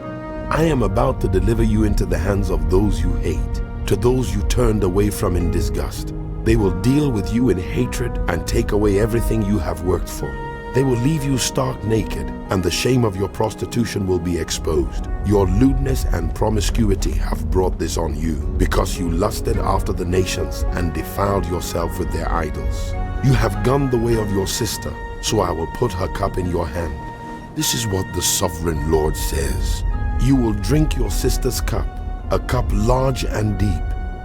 [SPEAKER 3] I am about to deliver you into the hands of those you hate, to those you turned away from in disgust. They will deal with you in hatred and take away everything you have worked for. They will leave you stark naked, and the shame of your prostitution will be exposed. Your lewdness and promiscuity have brought this on you, because you lusted after the nations and defiled yourself with their idols. You have gone the way of your sister, so I will put her cup in your hand. This is what the Sovereign Lord says: You will drink your sister's cup, a cup large and deep.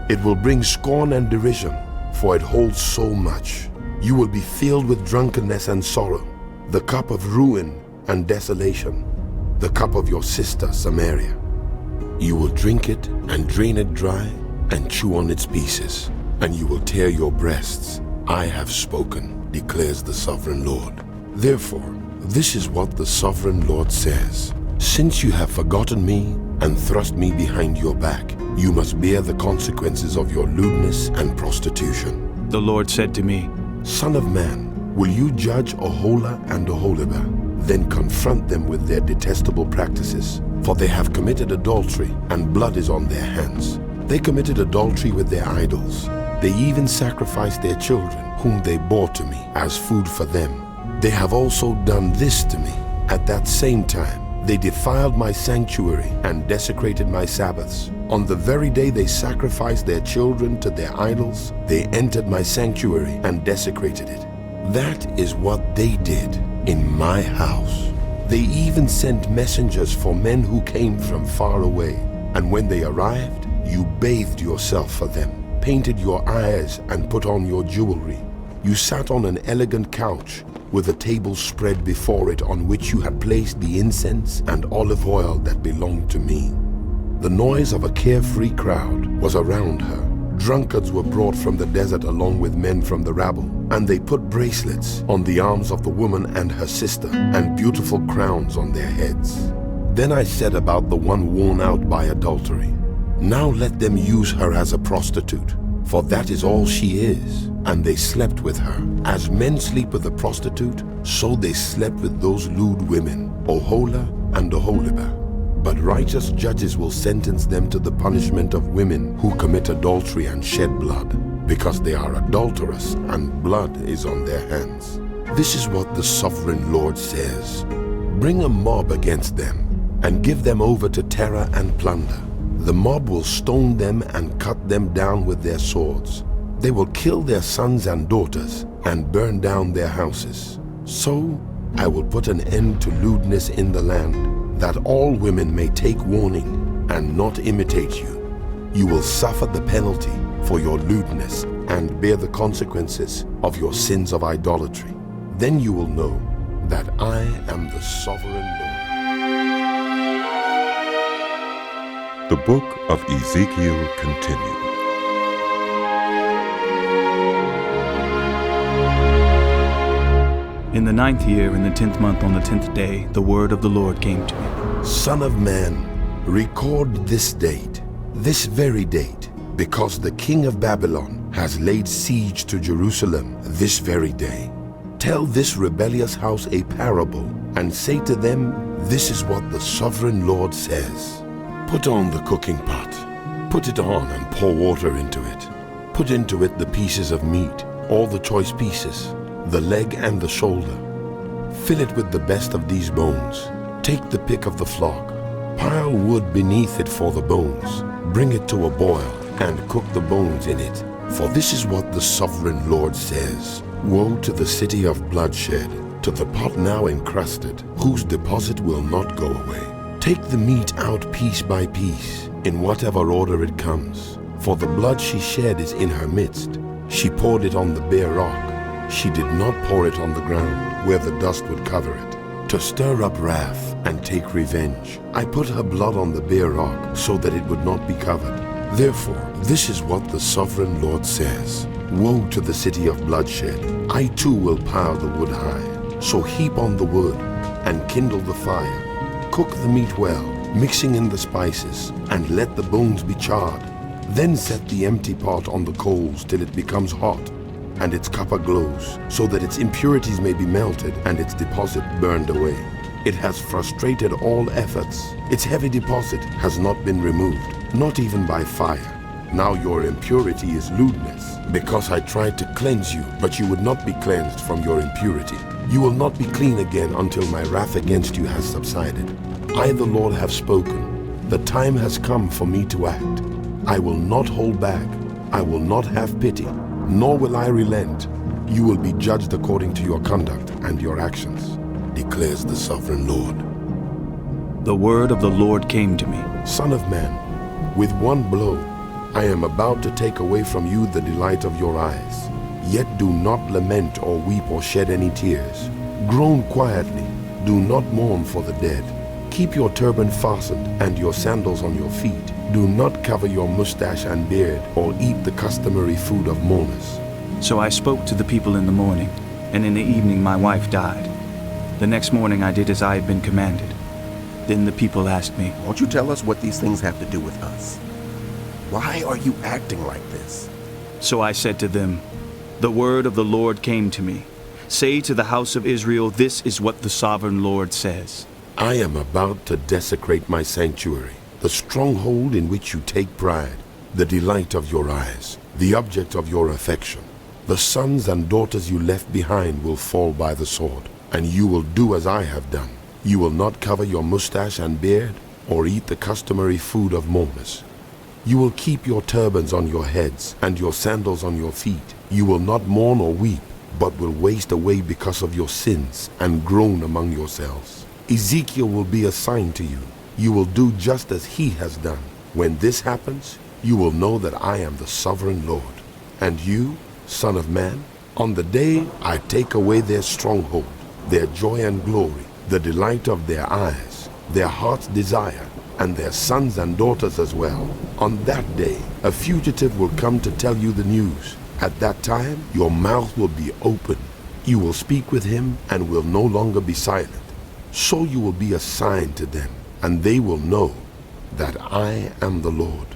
[SPEAKER 3] It will bring scorn and derision, for it holds so much. You will be filled with drunkenness and sorrow, the cup of ruin and desolation, the cup of your sister Samaria. You will drink it and drain it dry and chew on its pieces, and you will tear your breasts. I have spoken, declares the Sovereign Lord. Therefore, this is what the Sovereign Lord says: Since you have forgotten me and thrust me behind your back, you must bear the consequences of your lewdness and prostitution.
[SPEAKER 2] The Lord said to me,
[SPEAKER 3] Son of man, will you judge Oholah and Oholibah? Then confront them with their detestable practices, for they have committed adultery, and blood is on their hands. They committed adultery with their idols. They even sacrificed their children, whom they bore to me, as food for them. They have also done this to me. At that same time, they defiled my sanctuary and desecrated my Sabbaths. On the very day they sacrificed their children to their idols, they entered my sanctuary and desecrated it. That is what they did in my house. They even sent messengers for men who came from far away. And when they arrived, you bathed yourself for them, painted your eyes, and put on your jewelry. You sat on an elegant couch with a table spread before it, on which you had placed the incense and olive oil that belonged to me. The noise of a carefree crowd was around her. Drunkards were brought from the desert along with men from the rabble, and they put bracelets on the arms of the woman and her sister, and beautiful crowns on their heads. Then I said about the one worn out by adultery, Now let them use her as a prostitute, for that is all she is. And they slept with her. As men sleep with a prostitute, so they slept with those lewd women, Oholah and Oholibah. But righteous judges will sentence them to the punishment of women who commit adultery and shed blood, because they are adulterous and blood is on their hands. This is what the Sovereign Lord says: Bring a mob against them and give them over to terror and plunder. The mob will stone them and cut them down with their swords. They will kill their sons and daughters and burn down their houses. So I will put an end to lewdness in the land, that all women may take warning and not imitate you. You will suffer the penalty for your lewdness and bear the consequences of your sins of idolatry. Then you will know that I am the sovereign Lord.
[SPEAKER 1] The book of Ezekiel continued.
[SPEAKER 2] In the 9th year, in the 10th month, on the 10th day, the word of the Lord came to me.
[SPEAKER 3] Son of man, record this date, this very date, because the king of Babylon has laid siege to Jerusalem this very day. Tell this rebellious house a parable, and say to them, this is what the sovereign Lord says. Put on the cooking pot, put it on and pour water into it. Put into it the pieces of meat, all the choice pieces, the leg and the shoulder. Fill it with the best of these bones. Take the pick of the flock. Pile wood beneath it for the bones. Bring it to a boil and cook the bones in it. For this is what the sovereign Lord says. Woe to the city of bloodshed, to the pot now encrusted, whose deposit will not go away. Take the meat out piece by piece, in whatever order it comes. For the blood she shed is in her midst. She poured it on the bare rock. She did not pour it on the ground, where the dust would cover it, to stir up wrath and take revenge. I put her blood on the bare rock, so that it would not be covered. Therefore, this is what the sovereign Lord says. Woe to the city of bloodshed. I too will pile the wood high. So heap on the wood, and kindle the fire. Cook the meat well, mixing in the spices, and let the bones be charred. Then set the empty pot on the coals till it becomes hot, and its copper glows, so that its impurities may be melted and its deposit burned away. It has frustrated all efforts. Its heavy deposit has not been removed, not even by fire. Now your impurity is lewdness, because I tried to cleanse you, but you would not be cleansed from your impurity. You will not be clean again until my wrath against you has subsided. I, the Lord, have spoken. The time has come for me to act. I will not hold back. I will not have pity, nor will I relent. You will be judged according to your conduct and your actions, declares the sovereign Lord.
[SPEAKER 2] The word of the Lord came to me.
[SPEAKER 3] Son of man, with one blow, I am about to take away from you the delight of your eyes. Yet do not lament or weep or shed any tears. Groan quietly. Do not mourn for the dead. Keep your turban fastened and your sandals on your feet. Do not cover your mustache and beard or eat the customary food of mourners.
[SPEAKER 2] So I spoke to the people in the morning, and in the evening my wife died. The next morning I did as I had been commanded. Then the people asked me,
[SPEAKER 4] Won't you tell us what these things have to do with us? Why are you acting like this?
[SPEAKER 2] So I said to them, the word of the Lord came to me. Say to the house of Israel, this is what the sovereign Lord says.
[SPEAKER 3] I am about to desecrate my sanctuary, the stronghold in which you take pride, the delight of your eyes, the object of your affection. The sons and daughters you left behind will fall by the sword, and you will do as I have done. You will not cover your mustache and beard, or eat the customary food of mourners. You will keep your turbans on your heads and your sandals on your feet. You will not mourn or weep, but will waste away because of your sins and groan among yourselves. Ezekiel will be a sign to you. You will do just as he has done. When this happens, you will know that I am the sovereign Lord. And you, son of man, on the day I take away their stronghold, their joy and glory, the delight of their eyes, their heart's desire, and their sons and daughters as well. On that day, a fugitive will come to tell you the news. At that time, your mouth will be open. You will speak with him and will no longer be silent. So you will be a sign to them, and they will know that I am the Lord.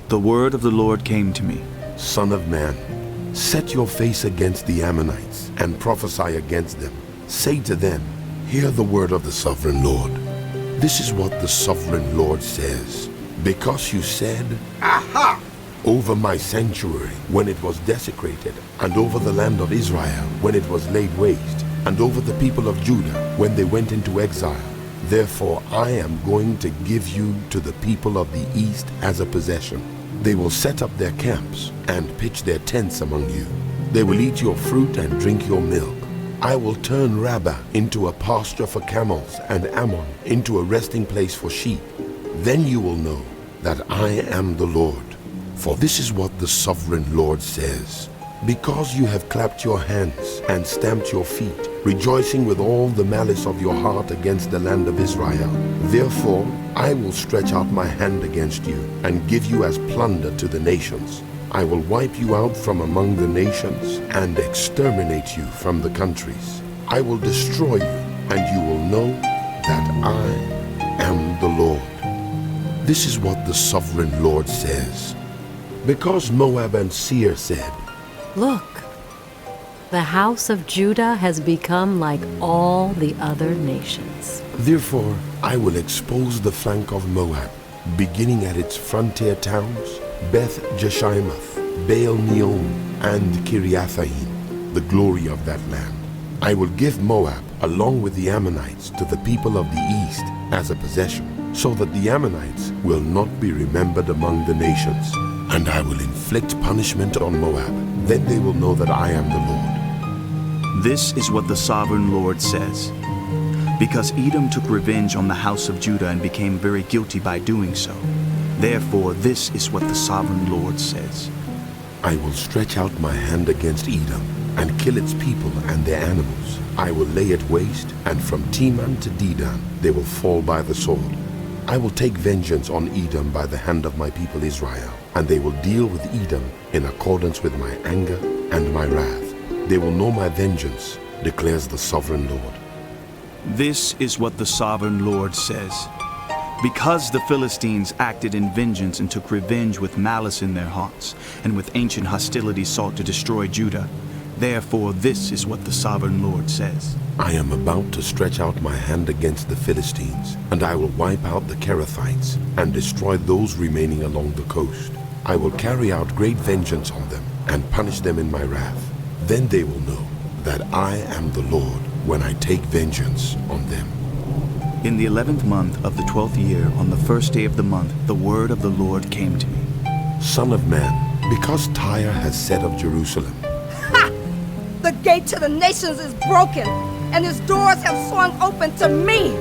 [SPEAKER 2] The word of the Lord came to me.
[SPEAKER 3] Son of man, set your face against the Ammonites and prophesy against them. Say to them, hear the word of the sovereign Lord. This is what the sovereign Lord says. Because you said, Aha! Over my sanctuary when it was desecrated, and over the land of Israel when it was laid waste, and over the people of Judah when they went into exile. Therefore I am going to give you to the people of the east as a possession. They will set up their camps and pitch their tents among you. They will eat your fruit and drink your milk. I will turn Rabbah into a pasture for camels and Ammon into a resting place for sheep. Then you will know that I am the Lord. For this is what the sovereign Lord says. Because you have clapped your hands and stamped your feet, rejoicing with all the malice of your heart against the land of Israel, therefore I will stretch out my hand against you and give you as plunder to the nations. I will wipe you out from among the nations and exterminate you from the countries. I will destroy you, and you will know that I am the Lord. This is what the sovereign Lord says. Because Moab and Seir said,
[SPEAKER 9] Look, the house of Judah has become like all the other nations.
[SPEAKER 3] therefore I will expose the flank of Moab, beginning at its frontier towns, Beth Jeshimoth, Baal Meon, and Kiriathaim, the glory of that land. I will give Moab, along with the Ammonites, to the people of the east as a possession, so that the Ammonites will not be remembered among the nations. And I will inflict punishment on Moab. Then they will know that I am the Lord.
[SPEAKER 2] This is what the sovereign Lord says. Because Edom took revenge on the house of Judah and became very guilty by doing so, therefore this is what the sovereign Lord says.
[SPEAKER 3] I will stretch out my hand against Edom and kill its people and their animals. I will lay it waste, and from Teman to Dedan they will fall by the sword. I will take vengeance on Edom by the hand of my people Israel, and they will deal with Edom in accordance with my anger and my wrath. They will know my vengeance, declares the sovereign Lord.
[SPEAKER 2] This is what the sovereign Lord says. Because the Philistines acted in vengeance and took revenge with malice in their hearts, and with ancient hostility sought to destroy Judah, therefore this is what the sovereign Lord says.
[SPEAKER 3] I am about to stretch out my hand against the Philistines, and I will wipe out the Kerethites and destroy those remaining along the coast. I will carry out great vengeance on them and punish them in my wrath. Then they will know that I am the Lord when I take vengeance on them.
[SPEAKER 2] In the 11th month of the 12th year, on the first day of the month, the word of the Lord came to me.
[SPEAKER 3] Son of man, because Tyre has said of Jerusalem,
[SPEAKER 5] Ha! The gate to the nations is broken, and its doors have swung open to me.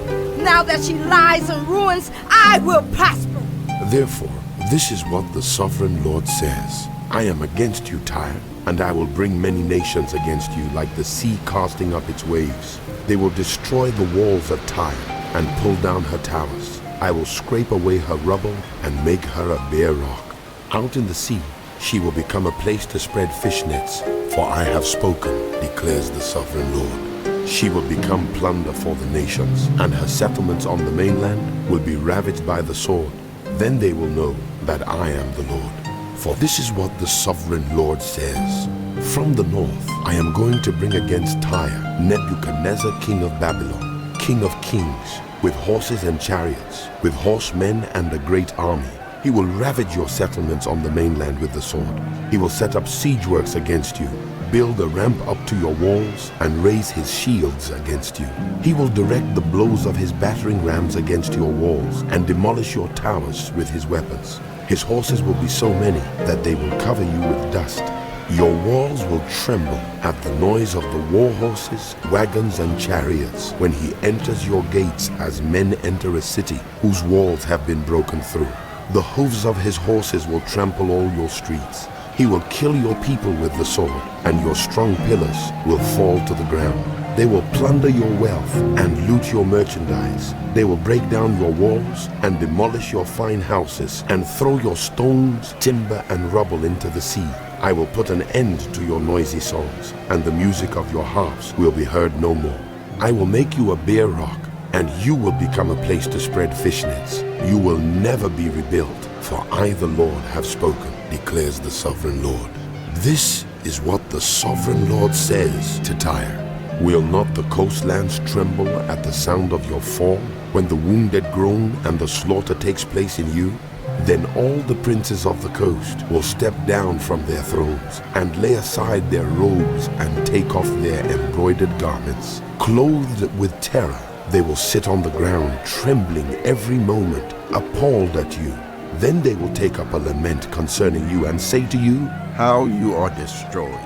[SPEAKER 5] Now that she lies in ruins, I will prosper.
[SPEAKER 3] therefore, this is what the sovereign Lord says. I am against you, Tyre, and I will bring many nations against you like the sea casting up its waves. They will destroy the walls of Tyre and pull down her towers. I will scrape away her rubble and make her a bare rock. Out in the sea, she will become a place to spread fish nets, for I have spoken, declares the sovereign Lord. She will become plunder for the nations, and her settlements on the mainland will be ravaged by the sword. Then they will know that I am the Lord. For this is what the sovereign Lord says. From the north I am going to bring against Tyre Nebuchadnezzar, king of Babylon, king of kings, with horses and chariots, with horsemen and a great army. He will ravage your settlements on the mainland with the sword. He will set up siege works against you, build a ramp up to your walls, and raise his shields against you. He will direct the blows of his battering rams against your walls, and demolish your towers with his weapons. His horses will be so many that they will cover you with dust. Your walls will tremble at the noise of the war horses, wagons, and chariots when he enters your gates as men enter a city whose walls have been broken through. The hooves of his horses will trample all your streets. He will kill your people with the sword, and your strong pillars will fall to the ground. They will plunder your wealth and loot your merchandise. They will break down your walls and demolish your fine houses and throw your stones, timber, and rubble into the sea. I will put an end to your noisy songs, and the music of your harps will be heard no more. I will make you a bare rock, and you will become a place to spread fish nets. You will never be rebuilt, for I, the Lord, have spoken, declares the sovereign Lord. This is what the sovereign Lord says to Tyre. Will not the coastlands tremble at the sound of your fall, when the wounded groan and the slaughter takes place in you? Then all the princes of the coast will step down from their thrones and lay aside their robes and take off their embroidered garments. Clothed with terror, They will sit on the ground, trembling every moment, appalled at you. Then they will take up a lament concerning you and say to you,
[SPEAKER 4] How you are destroyed,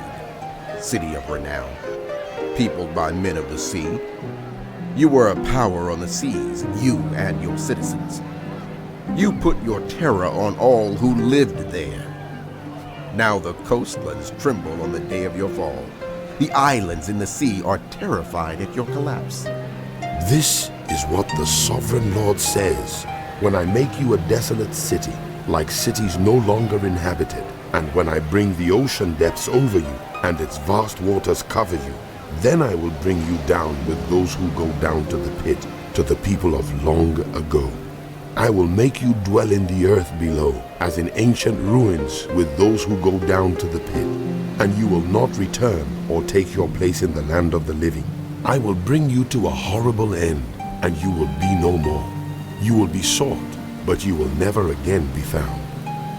[SPEAKER 4] city of renown, peopled by men of the sea. You were a power on the seas, you and your citizens. You put your terror on all who lived there. Now the coastlands tremble on the day of your fall. The islands in the sea are terrified at your collapse.
[SPEAKER 3] This is what the sovereign Lord says, when I make you a desolate city, like cities no longer inhabited, and when I bring the ocean depths over you, and its vast waters cover you, then I will bring you down with those who go down to the pit, to the people of long ago. I will make you dwell in the earth below, as in ancient ruins with those who go down to the pit, and you will not return or take your place in the land of the living. I will bring you to a horrible end, and you will be no more. You will be sought, but you will never again be found,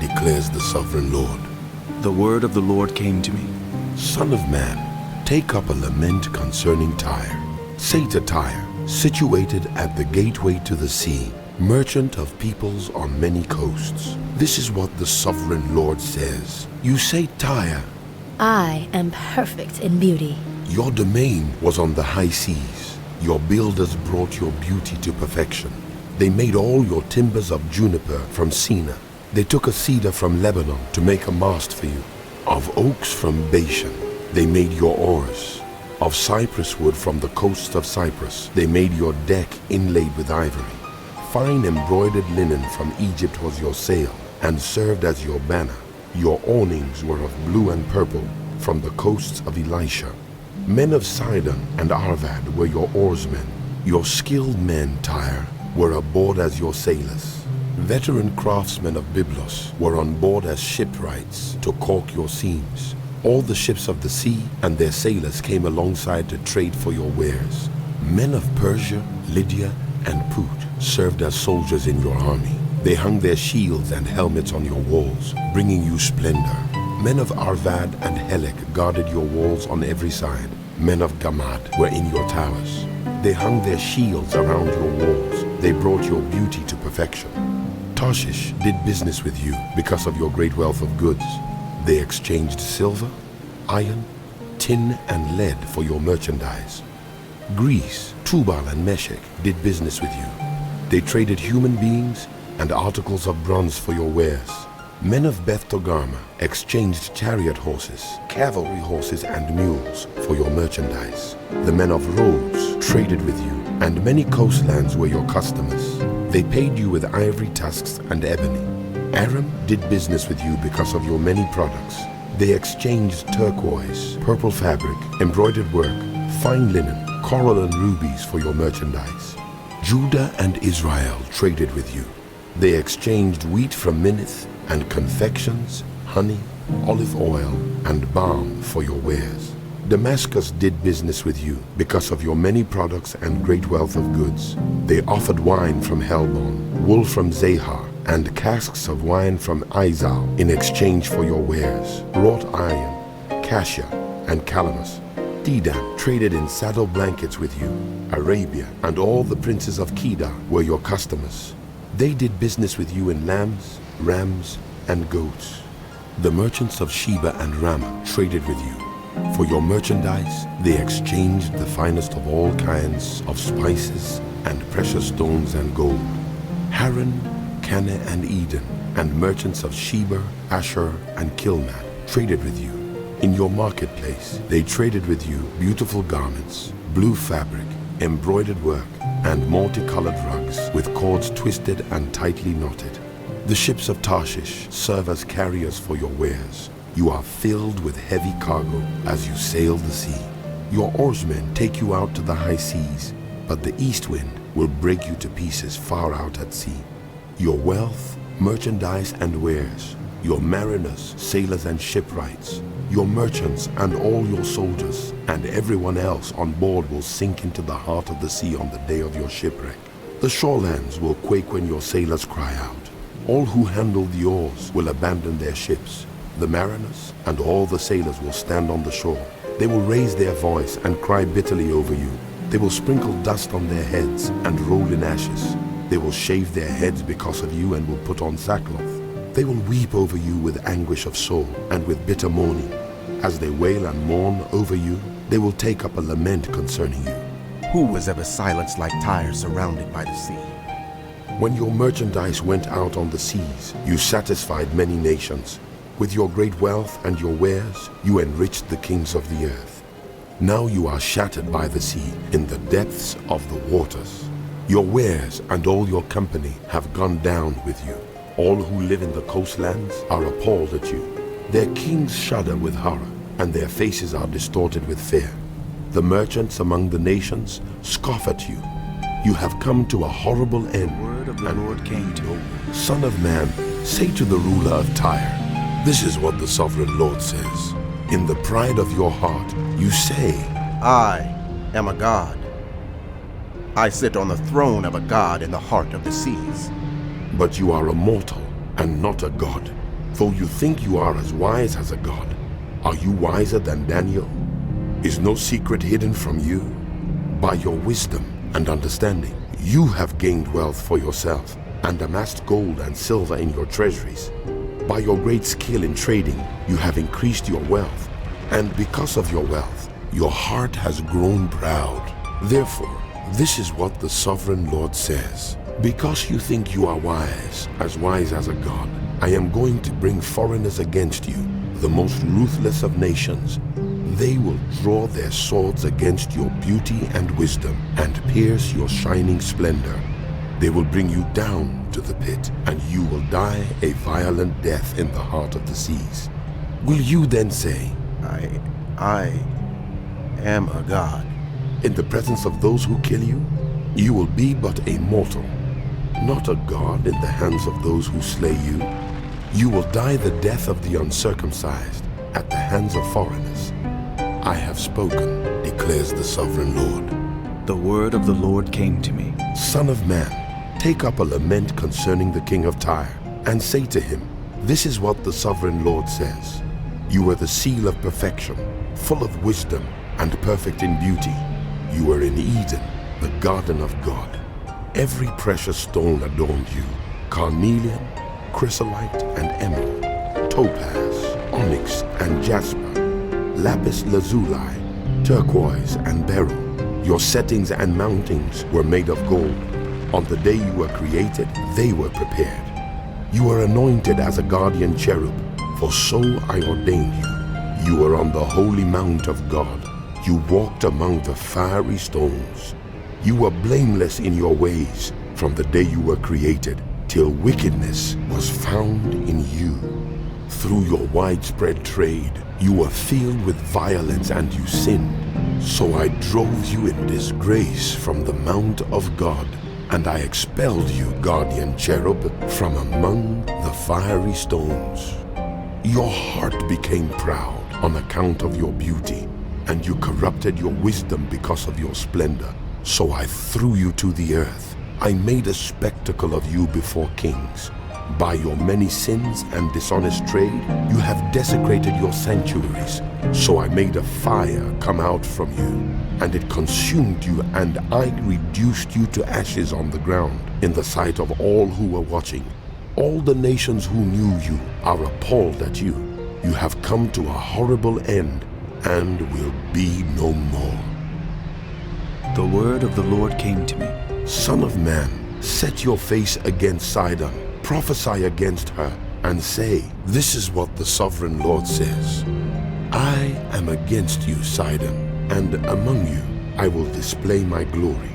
[SPEAKER 3] declares the sovereign Lord.
[SPEAKER 2] The word of the Lord came to me.
[SPEAKER 3] Son of man, take up a lament concerning Tyre. Say to Tyre, situated at the gateway to the sea, merchant of peoples on many coasts. This is what the sovereign Lord says. You say, Tyre,
[SPEAKER 8] I am perfect in beauty.
[SPEAKER 3] your domain was on the high seas. Your builders brought your beauty to perfection. They made all your timbers of juniper from Sina. They took a cedar from Lebanon to make a mast for you. Of oaks from Bashan, they made your oars. Of cypress wood from the coasts of Cyprus, they made your deck inlaid with ivory. Fine embroidered linen from Egypt was your sail, and served as your banner. Your awnings were of blue and purple, from the coasts of Elisha. Men of Sidon and Arvad were your oarsmen. Your skilled men, Tyre, were aboard as your sailors. Veteran craftsmen of Byblos were on board as shipwrights to caulk your seams. All the ships of the sea and their sailors came alongside to trade for your wares. Men of Persia, Lydia, and Put served as soldiers in your army. They hung their shields and helmets on your walls, bringing you splendor. Men of Arvad and Helek guarded your walls on every side. Men of Gamad were in your towers. They hung their shields around your walls. They brought your beauty to perfection. Tarshish did business with you because of your great wealth of goods. They exchanged silver, iron, tin, and lead for your merchandise. Greece, Tubal, and Meshech did business with you. They traded human beings and articles of bronze for your wares. Men of Beth Togarmah exchanged chariot horses, cavalry horses, and mules for your merchandise. The men of Rhodes traded with you, and many coastlands were your customers. They paid you with ivory tusks and ebony. Aram did business with you because of your many products. They exchanged turquoise, purple fabric, embroidered work, fine linen, coral and rubies for your merchandise. Judah and Israel traded with you. They exchanged wheat from Minnith and confections, honey, olive oil, and balm for your wares. Damascus did business with you because of your many products and great wealth of goods. They offered wine from Helbon, wool from Zahar, and casks of wine from Izal in exchange for your wares. Wrought iron, cassia, and calamus. Dedan traded in saddle blankets with you. Arabia and all the princes of Kedar were your customers. They did business with you in lambs, rams, and goats. The merchants of Sheba and Rammah traded with you. For your merchandise, they exchanged the finest of all kinds of spices and precious stones and gold. Haran, Canaan, and Eden, and merchants of Sheba, Asher, and Kilmad traded with you. In your marketplace, they traded with you beautiful garments, blue fabric, embroidered work, and multicolored rugs with cords twisted and tightly knotted. The ships of Tarshish serve as carriers for your wares. You are filled with heavy cargo as you sail the sea. Your oarsmen take you out to the high seas, but the east wind will break you to pieces far out at sea. Your wealth, merchandise, and wares, your mariners, sailors, and shipwrights, your merchants and all your soldiers, and everyone else on board will sink into the heart of the sea on the day of your shipwreck. The shorelands will quake when your sailors cry out. All who handle the oars will abandon their ships. The mariners and all the sailors will stand on the shore. They will raise their voice and cry bitterly over you. They will sprinkle dust on their heads and roll in ashes. They will shave their heads because of you and will put on sackcloth. They will weep over you with anguish of soul and with bitter mourning. As they wail and mourn over you, they will take up a lament concerning you.
[SPEAKER 4] Who was ever silenced like Tyre surrounded by the sea?
[SPEAKER 3] When your merchandise went out on the seas, you satisfied many nations. With your great wealth and your wares, you enriched the kings of the earth. Now you are shattered by the sea in the depths of the waters. Your wares and all your company have gone down with you. All who live in the coastlands are appalled at you. Their kings shudder with horror, and their faces are distorted with fear. The merchants among the nations scoff at you. You have come to a horrible end.
[SPEAKER 2] The word of the Lord came to me.
[SPEAKER 3] Son of man, say to the ruler of Tyre, this is what the sovereign Lord says. In the pride of your heart, you say,
[SPEAKER 4] I am a god. I sit on the throne of a god in the heart of the seas.
[SPEAKER 3] but you are a mortal and not a god. Though you think you are as wise as a god, are you wiser than Daniel? Is no secret hidden from you? By your wisdom and understanding, you have gained wealth for yourself and amassed gold and silver in your treasuries. By your great skill in trading, you have increased your wealth, and because of your wealth, your heart has grown proud. Therefore, this is what the sovereign Lord says. Because you think you are wise as a god, I am going to bring foreigners against you, the most ruthless of nations. They will draw their swords against your beauty and wisdom and pierce your shining splendor. They will bring you down to the pit, and you will die a violent death in the heart of the seas. Will you then say,
[SPEAKER 4] I am a god?
[SPEAKER 3] In the presence of those who kill you, you will be but a mortal, not a god in the hands of those who slay you. You will die the death of the uncircumcised at the hands of foreigners. I have spoken, declares the sovereign Lord.
[SPEAKER 2] The word of the Lord came to me.
[SPEAKER 3] Son of man, take up a lament concerning the king of Tyre, and say to him, this is what the sovereign Lord says. You were the seal of perfection, full of wisdom and perfect in beauty. You were in Eden, the garden of God. Every precious stone adorned you: carnelian, chrysolite and emerald, topaz, onyx and jasper, lapis lazuli, turquoise and beryl. Your settings and mountings were made of gold. On the day you were created, they were prepared. You were anointed as a guardian cherub, for so I ordained you. You were on the holy mount of God. You walked among the fiery stones. You were blameless in your ways from the day you were created, till wickedness was found in you. Through your widespread trade, you were filled with violence and you sinned. So I drove you in disgrace from the mount of God, and I expelled you, guardian cherub, from among the fiery stones. Your heart became proud on account of your beauty, and you corrupted your wisdom because of your splendor. So I threw you to the earth. I made a spectacle of you before kings. By your many sins and dishonest trade, you have desecrated your sanctuaries. So I made a fire come out from you, and it consumed you, and I reduced you to ashes on the ground in the sight of all who were watching. All the nations who knew you are appalled at you. You have come to a horrible end and will be no more.
[SPEAKER 2] The word of the Lord came to me.
[SPEAKER 3] Son of man, set your face against Sidon, prophesy against her, and say, this is what the sovereign Lord says. I am against you, Sidon, and among you I will display my glory.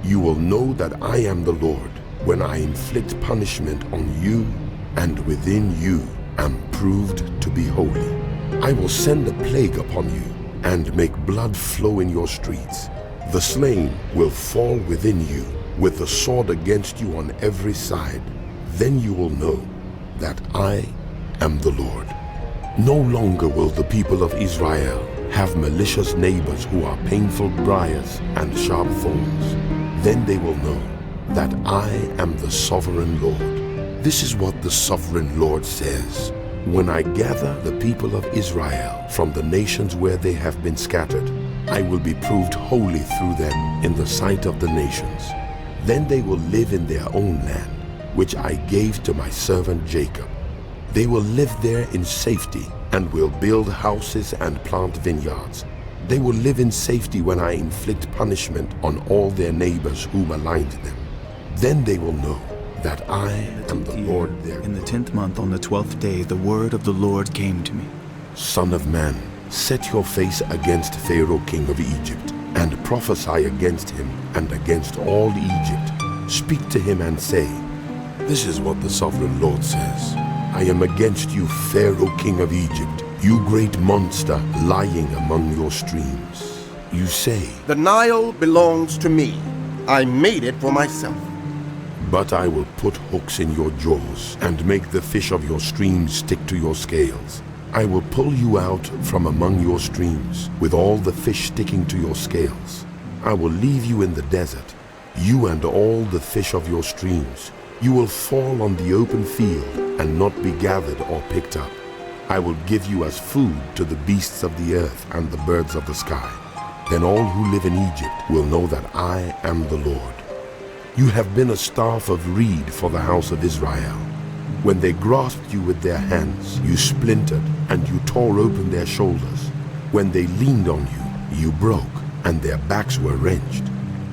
[SPEAKER 3] You will know that I am the Lord when I inflict punishment on you, and within you am proved to be holy. I will send a plague upon you, and make blood flow in your streets. The slain will fall within you, with the sword against you on every side. Then you will know that I am the Lord. No longer will the people of Israel have malicious neighbors who are painful briars and sharp thorns. Then they will know that I am the sovereign Lord. This is what the sovereign Lord says. When I gather the people of Israel from the nations where they have been scattered, I will be proved holy through them in the sight of the nations. Then they will live in their own land, which I gave to my servant Jacob. They will live there in safety and will build houses and plant vineyards. They will live in safety when I inflict punishment on all their neighbors who maligned them. Then they will know that I am the Lord their God.
[SPEAKER 2] In the 10th month, on the 12th day, the word of the Lord came to me.
[SPEAKER 3] Son of man, set your face against Pharaoh king of Egypt, and prophesy against him and against all Egypt. Speak to him and say, This is what the sovereign Lord says. I am against you, Pharaoh king of Egypt, you great monster lying among your streams. You say,
[SPEAKER 4] The Nile belongs to me. I made it for myself.
[SPEAKER 3] But I will put hooks in your jaws and make the fish of your streams stick to your scales. I will pull you out from among your streams with all the fish sticking to your scales. I will leave you in the desert, you and all the fish of your streams. You will fall on the open field and not be gathered or picked up. I will give you as food to the beasts of the earth and the birds of the sky. Then all who live in Egypt will know that I am the Lord. You have been a staff of reed for the house of Israel. When they grasped you with their hands, you splintered and you tore open their shoulders. When they leaned on you, you broke, and their backs were wrenched.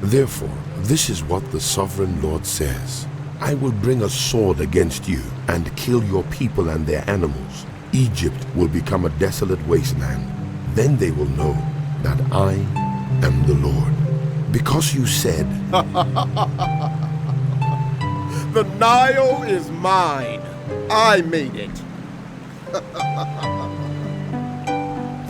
[SPEAKER 3] Therefore, this is what the sovereign Lord says. I will bring a sword against you and kill your people and their animals. Egypt will become a desolate wasteland. Then they will know that I am the Lord. Because you said,
[SPEAKER 4] The Nile is mine. I made it.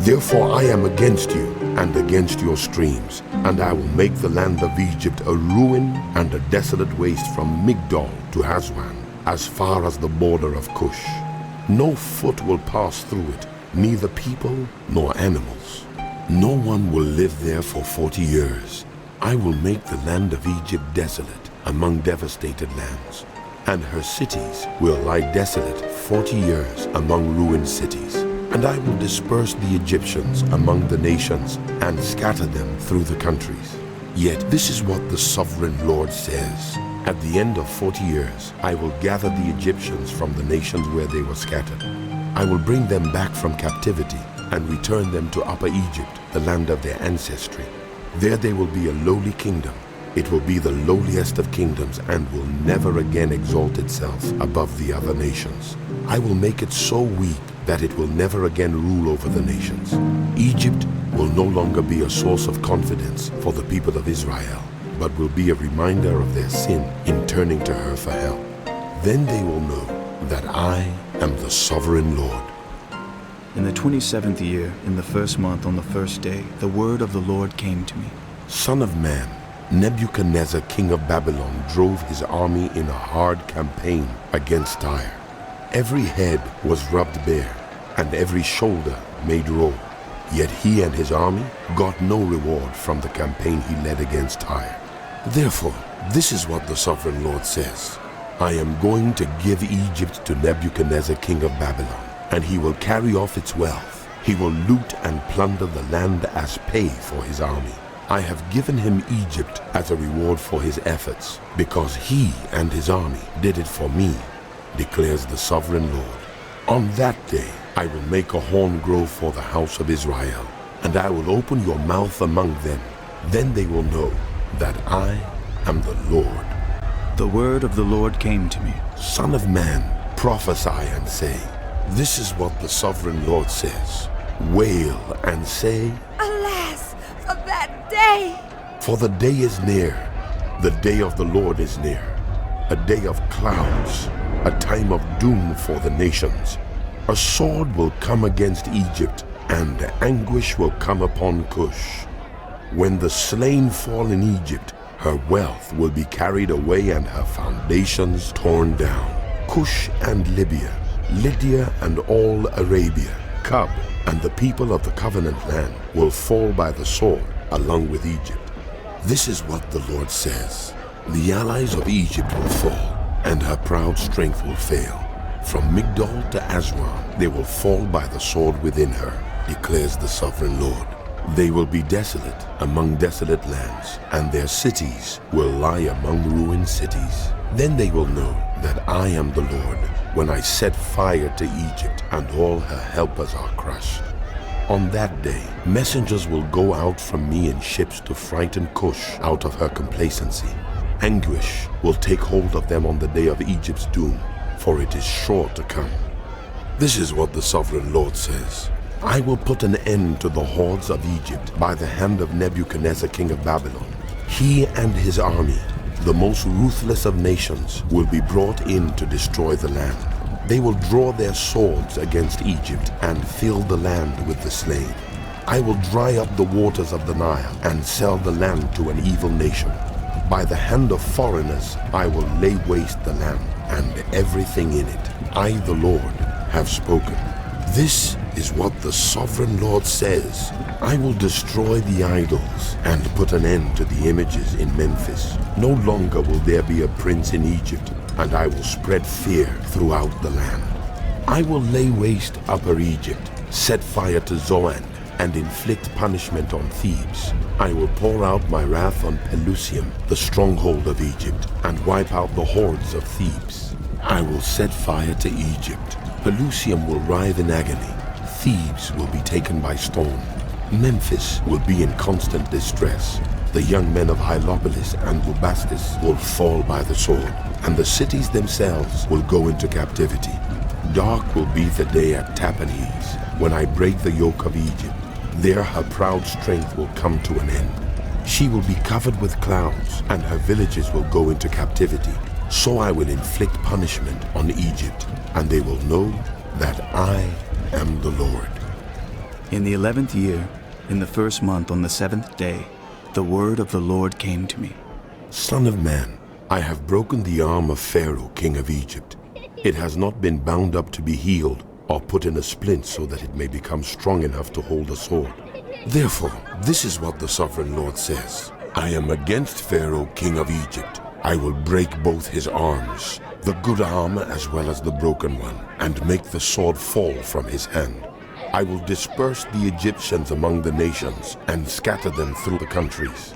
[SPEAKER 3] Therefore I am against you and against your streams, and I will make the land of Egypt a ruin and a desolate waste from Migdol to Aswan, as far as the border of Cush. No foot will pass through it, neither people nor animals. No one will live there for 40 years. I will make the land of Egypt desolate among devastated lands, and her cities will lie desolate 40 years among ruined cities. And I will disperse the Egyptians among the nations and scatter them through the countries. Yet this is what the sovereign Lord says. At the end of 40 years, I will gather the Egyptians from the nations where they were scattered. I will bring them back from captivity and return them to Upper Egypt, the land of their ancestry. There they will be a lowly kingdom. It will be the lowliest of kingdoms and will never again exalt itself above the other nations. I will make it so weak that it will never again rule over the nations. Egypt will no longer be a source of confidence for the people of Israel, but will be a reminder of their sin in turning to her for help. Then they will know that I am the sovereign Lord.
[SPEAKER 2] In the 27th year, in the 1st month, on the 1st day, the word of the Lord came to me.
[SPEAKER 3] Son of man, Nebuchadnezzar, king of Babylon, drove his army in a hard campaign against Tyre. Every head was rubbed bare, and every shoulder made raw. Yet he and his army got no reward from the campaign he led against Tyre. Therefore, this is what the sovereign Lord says. I am going to give Egypt to Nebuchadnezzar, king of Babylon, and he will carry off its wealth. He will loot and plunder the land as pay for his army. I have given him Egypt as a reward for his efforts, because he and his army did it for me, declares the sovereign Lord. On that day I will make a horn grow for the house of Israel, and I will open your mouth among them. Then they will know that I am the Lord.
[SPEAKER 2] The word of the Lord came to me.
[SPEAKER 3] Son of man, prophesy and say, This is what the sovereign Lord says. Wail and say,
[SPEAKER 5] Alas, for that day!
[SPEAKER 3] For the day is near. The day of the Lord is near. A day of clouds, a time of doom for the nations. A sword will come against Egypt, and anguish will come upon Cush. When the slain fall in Egypt, her wealth will be carried away and her foundations torn down. Cush and Libya, Lydia and all Arabia, Cub and the people of the covenant land will fall by the sword along with Egypt. This is what the Lord says. The allies of Egypt will fall, and her proud strength will fail. From Migdol to Aswan, they will fall by the sword within her, declares the sovereign Lord. They will be desolate among desolate lands, and their cities will lie among ruined cities. Then they will know that I am the Lord, when I set fire to Egypt, and all her helpers are crushed. On that day, messengers will go out from me in ships to frighten Cush out of her complacency. Anguish will take hold of them on the day of Egypt's doom, for it is sure to come. This is what the sovereign Lord says. I will put an end to the hordes of Egypt by the hand of Nebuchadnezzar, king of Babylon. He and his army, the most ruthless of nations, will be brought in to destroy the land. They will draw their swords against Egypt and fill the land with the slain. I will dry up the waters of the Nile and sell the land to an evil nation. By the hand of foreigners I will lay waste the land and everything in it. I, the Lord, have spoken. This is what the sovereign Lord says. I will destroy the idols and put an end to the images in Memphis. No longer will there be a prince in Egypt, and I will spread fear throughout the land. I will lay waste Upper Egypt, set fire to Zoan, and inflict punishment on Thebes. I will pour out my wrath on Pelusium, the stronghold of Egypt, and wipe out the hordes of Thebes. I will set fire to Egypt. Pelusium will writhe in agony. Thebes will be taken by storm. Memphis will be in constant distress. The young men of Hylopolis and Bubastis will fall by the sword, and the cities themselves will go into captivity. Dark will be the day at Tahpanhes, when I break the yoke of Egypt. There her proud strength will come to an end. She will be covered with clouds, and her villages will go into captivity. So I will inflict punishment on Egypt, and they will know that I am the Lord.
[SPEAKER 2] In the 11th year, in the first month on the 7th day, the word of the Lord came to me.
[SPEAKER 3] Son of man, I have broken the arm of Pharaoh, king of Egypt. It has not been bound up to be healed, or put in a splint so that it may become strong enough to hold a sword. Therefore, this is what the sovereign Lord says. I am against Pharaoh, king of Egypt. I will break both his arms, the good arm as well as the broken one, and make the sword fall from his hand. I will disperse the Egyptians among the nations and scatter them through the countries.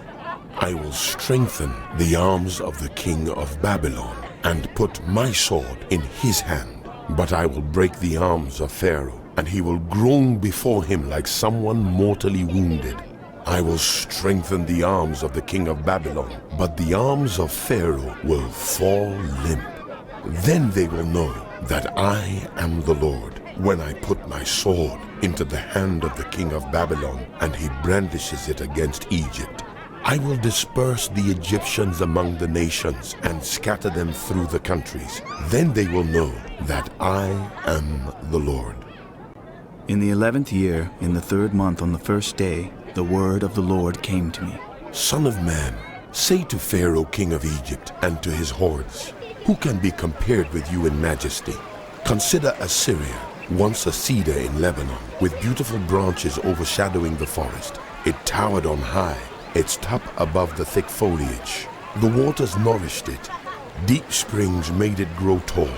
[SPEAKER 3] I will strengthen the arms of the king of Babylon and put my sword in his hand. But I will break the arms of Pharaoh, and he will groan before him like someone mortally wounded. I will strengthen the arms of the king of Babylon, but the arms of Pharaoh will fall limp. Then they will know that I am the Lord, when I put my sword into the hand of the king of Babylon, and he brandishes it against Egypt. I will disperse the Egyptians among the nations and scatter them through the countries. Then they will know that I am the Lord.
[SPEAKER 2] In the 11th year, in the 3rd month on the 1st day, the word of the Lord came to me.
[SPEAKER 3] Son of man, say to Pharaoh, king of Egypt, and to his hordes, who can be compared with you in majesty? Consider Assyria, once a cedar in Lebanon, with beautiful branches overshadowing the forest. It towered on high, its top above the thick foliage. The waters nourished it. Deep springs made it grow tall.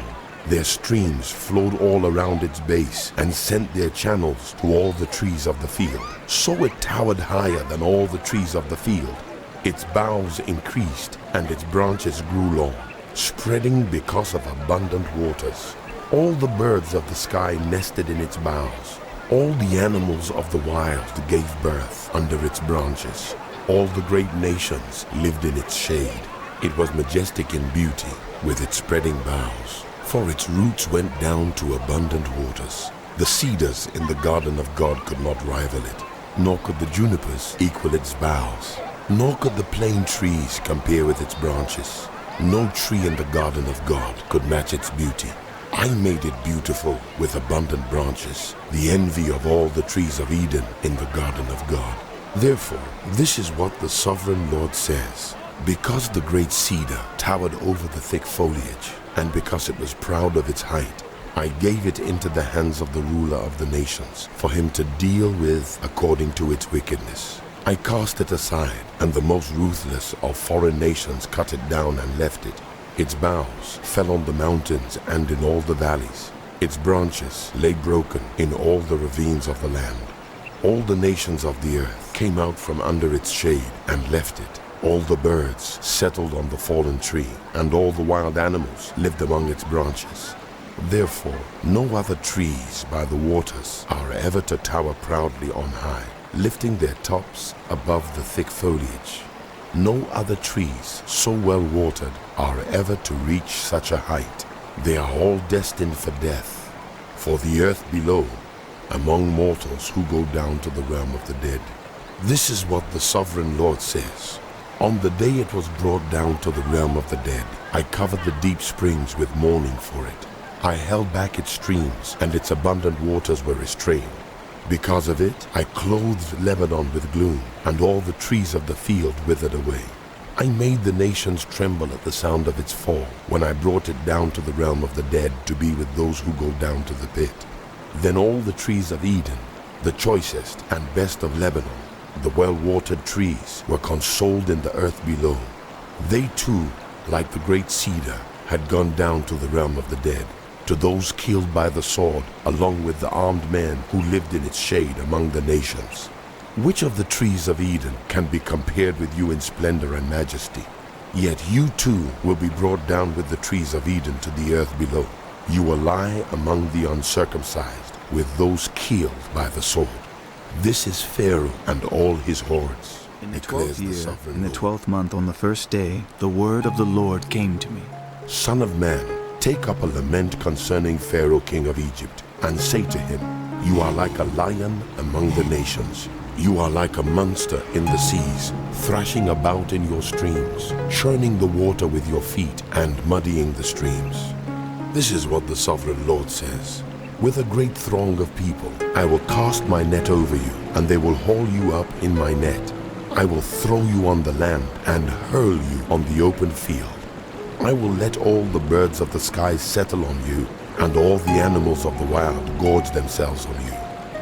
[SPEAKER 3] Their streams flowed all around its base and sent their channels to all the trees of the field. So it towered higher than all the trees of the field. Its boughs increased and its branches grew long, spreading because of abundant waters. All the birds of the sky nested in its boughs. All the animals of the wild gave birth under its branches. All the great nations lived in its shade. It was majestic in beauty, with its spreading boughs, for its roots went down to abundant waters. The cedars in the garden of God could not rival it, nor could the junipers equal its boughs, nor could the plane trees compare with its branches. No tree in the garden of God could match its beauty. I made it beautiful with abundant branches, the envy of all the trees of Eden in the garden of God. Therefore, this is what the sovereign Lord says. Because the great cedar towered over the thick foliage, and because it was proud of its height, I gave it into the hands of the ruler of the nations, for him to deal with according to its wickedness. I cast it aside, and the most ruthless of foreign nations cut it down and left it. Its boughs fell on the mountains and in all the valleys. Its branches lay broken in all the ravines of the land. All the nations of the earth came out from under its shade and left it. All the birds settled on the fallen tree, and all the wild animals lived among its branches. Therefore, no other trees by the waters are ever to tower proudly on high, lifting their tops above the thick foliage. No other trees so well watered are ever to reach such a height. They are all destined for death, for the earth below, among mortals who go down to the realm of the dead. This is what the sovereign Lord says. On the day it was brought down to the realm of the dead, I covered the deep springs with mourning for it. I held back its streams, and its abundant waters were restrained. Because of it, I clothed Lebanon with gloom, and all the trees of the field withered away. I made the nations tremble at the sound of its fall, when I brought it down to the realm of the dead to be with those who go down to the pit. Then all the trees of Eden, the choicest and best of Lebanon, the well-watered trees, were consoled in the earth below. They too, like the great cedar, had gone down to the realm of the dead, to those killed by the sword, along with the armed men who lived in its shade among the nations. Which of the trees of Eden can be compared with you in splendor and majesty? Yet you too will be brought down with the trees of Eden to the earth below. You will lie among the uncircumcised, with those killed by the sword. This is Pharaoh and all his hordes.
[SPEAKER 2] In the 12th year, in the 12th month, on the first day, the word of the Lord came to me.
[SPEAKER 3] Son of man, take up a lament concerning Pharaoh king of Egypt, and say to him, you are like a lion among the nations. You are like a monster in the seas, thrashing about in your streams, churning the water with your feet and muddying the streams. This is what the sovereign Lord says. With a great throng of people, I will cast my net over you, and they will haul you up in my net. I will throw you on the land and hurl you on the open field. I will let all the birds of the sky settle on you, and all the animals of the wild gorge themselves on you.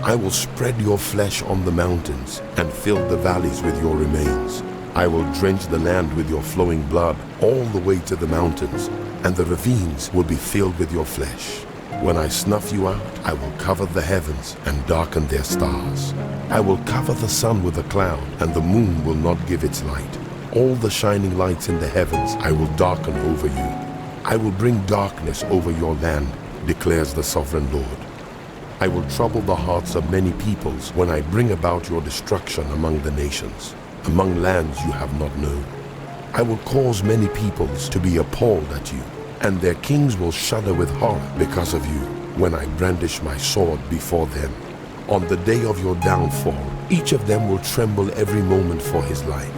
[SPEAKER 3] I will spread your flesh on the mountains and fill the valleys with your remains. I will drench the land with your flowing blood all the way to the mountains, and the ravines will be filled with your flesh. When I snuff you out, I will cover the heavens and darken their stars. I will cover the sun with a cloud, and the moon will not give its light. All the shining lights in the heavens I will darken over you. I will bring darkness over your land, declares the sovereign Lord. I will trouble the hearts of many peoples when I bring about your destruction among the nations, among lands you have not known. I will cause many peoples to be appalled at you, and their kings will shudder with horror because of you when I brandish my sword before them. On the day of your downfall, each of them will tremble every moment for his life.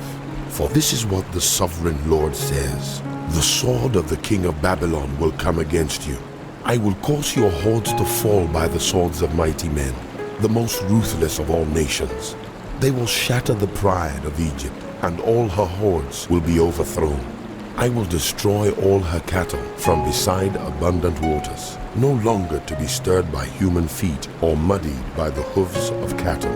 [SPEAKER 3] For this is what the sovereign Lord says. The sword of the king of Babylon will come against you. I will cause your hordes to fall by the swords of mighty men, the most ruthless of all nations. They will shatter the pride of Egypt, and all her hordes will be overthrown. I will destroy all her cattle from beside abundant waters, no longer to be stirred by human feet or muddied by the hooves of cattle.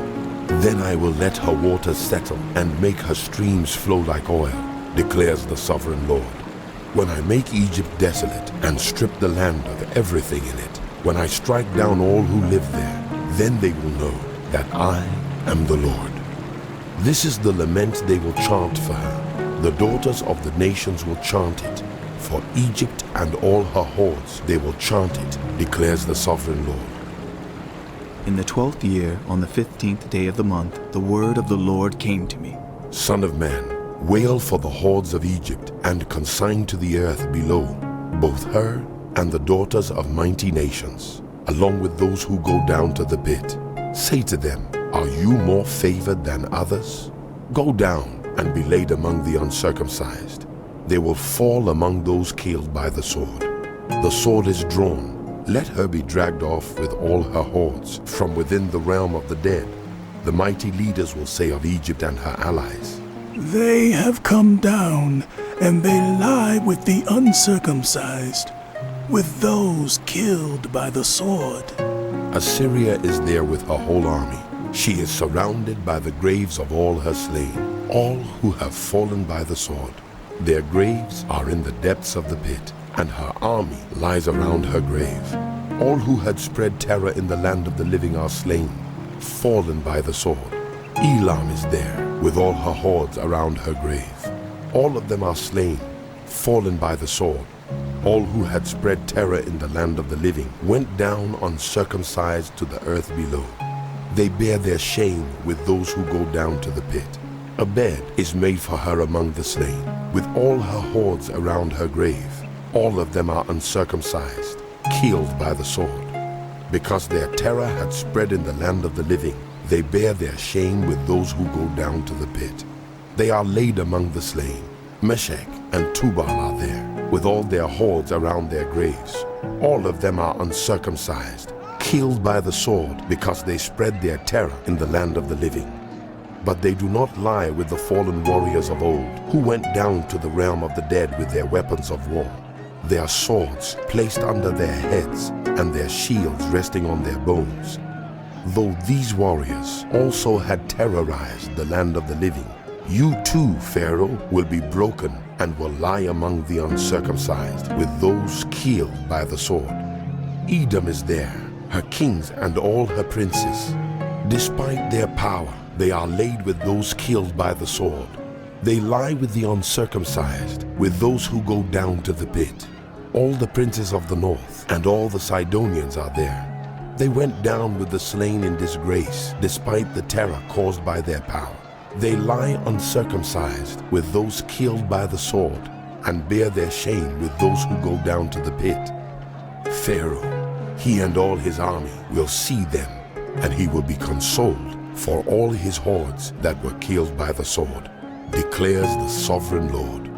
[SPEAKER 3] Then I will let her waters settle and make her streams flow like oil, declares the sovereign Lord. When I make Egypt desolate and strip the land of everything in it, when I strike down all who live there, then they will know that I am the Lord. This is the lament they will chant for her. The daughters of the nations will chant it. For Egypt and all her hordes, they will chant it, declares the sovereign Lord.
[SPEAKER 2] In the 12th year, on the 15th day of the month, the word of the Lord came to me.
[SPEAKER 3] Son of man, wail for the hordes of Egypt, and consign to the earth below, both her and the daughters of mighty nations, along with those who go down to the pit. Say to them, are you more favored than others? Go down and be laid among the uncircumcised. They will fall among those killed by the sword. The sword is drawn. Let her be dragged off with all her hordes from within the realm of the dead. The mighty leaders will say of Egypt and her allies,
[SPEAKER 6] They have come down, and they lie with the uncircumcised, with those killed by the sword.
[SPEAKER 3] Assyria is there with her whole army. She is surrounded by the graves of all her slain, all who have fallen by the sword. Their graves are in the depths of the pit, and her army lies around her grave. All who had spread terror in the land of the living are slain. fallen by the sword. Elam is there, with all her hordes around her grave. All of them are slain, fallen by the sword. All who had spread terror in the land of the living went down uncircumcised to the earth below. They bear their shame with those who go down to the pit. A bed is made for her among the slain, with all her hordes around her grave. All of them are uncircumcised, killed by the sword. Because their terror had spread in the land of the living, they bear their shame with those who go down to the pit. They are laid among the slain. Meshech and Tubal are there, with all their hordes around their graves. All of them are uncircumcised, killed by the sword, because they spread their terror in the land of the living. But they do not lie with the fallen warriors of old, who went down to the realm of the dead with their weapons of war, their swords placed under their heads, and their shields resting on their bones. Though these warriors also had terrorized the land of the living, you too, Pharaoh, will be broken and will lie among the uncircumcised with those killed by the sword. Edom is there, her kings and all her princes. Despite their power, they are laid with those killed by the sword. They lie with the uncircumcised, with those who go down to the pit. All the princes of the north and all the Sidonians are there. They went down with the slain in disgrace, despite the terror caused by their power. They lie uncircumcised with those killed by the sword, and bear their shame with those who go down to the pit. Pharaoh, he and all his army will see them, and he will be consoled for all his hordes that were killed by the sword, declares the sovereign Lord.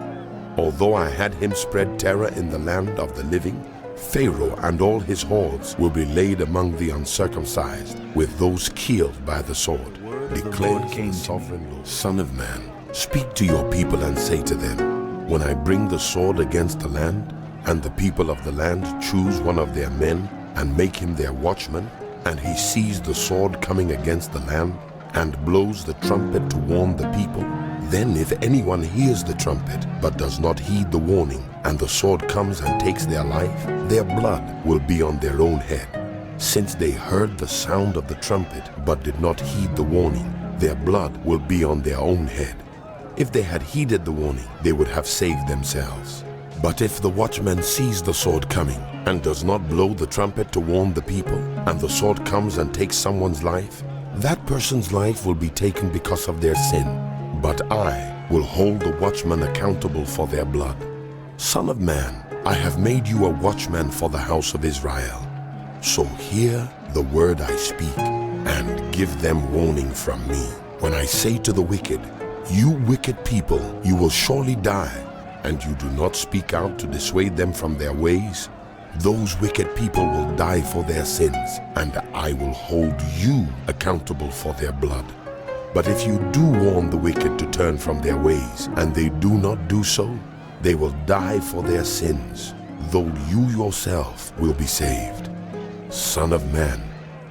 [SPEAKER 3] Although I had him spread terror in the land of the living, Pharaoh and all his hordes will be laid among the uncircumcised with those killed by the sword, declares the sovereign Lord. Son of man, speak to your people and say to them, when I bring the sword against the land, and the people of the land choose one of their men and make him their watchman, and he sees the sword coming against the land, and blows the trumpet to warn the people, then if anyone hears the trumpet but does not heed the warning, and the sword comes and takes their life, their blood will be on their own head. Since they heard the sound of the trumpet but did not heed the warning, their blood will be on their own head. If they had heeded the warning, they would have saved themselves. But if the watchman sees the sword coming and does not blow the trumpet to warn the people, and the sword comes and takes someone's life, that person's life will be taken because of their sin. But I will hold the watchman accountable for their blood. Son of man, I have made you a watchman for the house of Israel. So hear the word I speak, and give them warning from me. When I say to the wicked, you wicked people, you will surely die, and you do not speak out to dissuade them from their ways, those wicked people will die for their sins, and I will hold you accountable for their blood. But if you do warn the wicked to turn from their ways, and they do not do so, they will die for their sins, though you yourself will be saved. Son of man,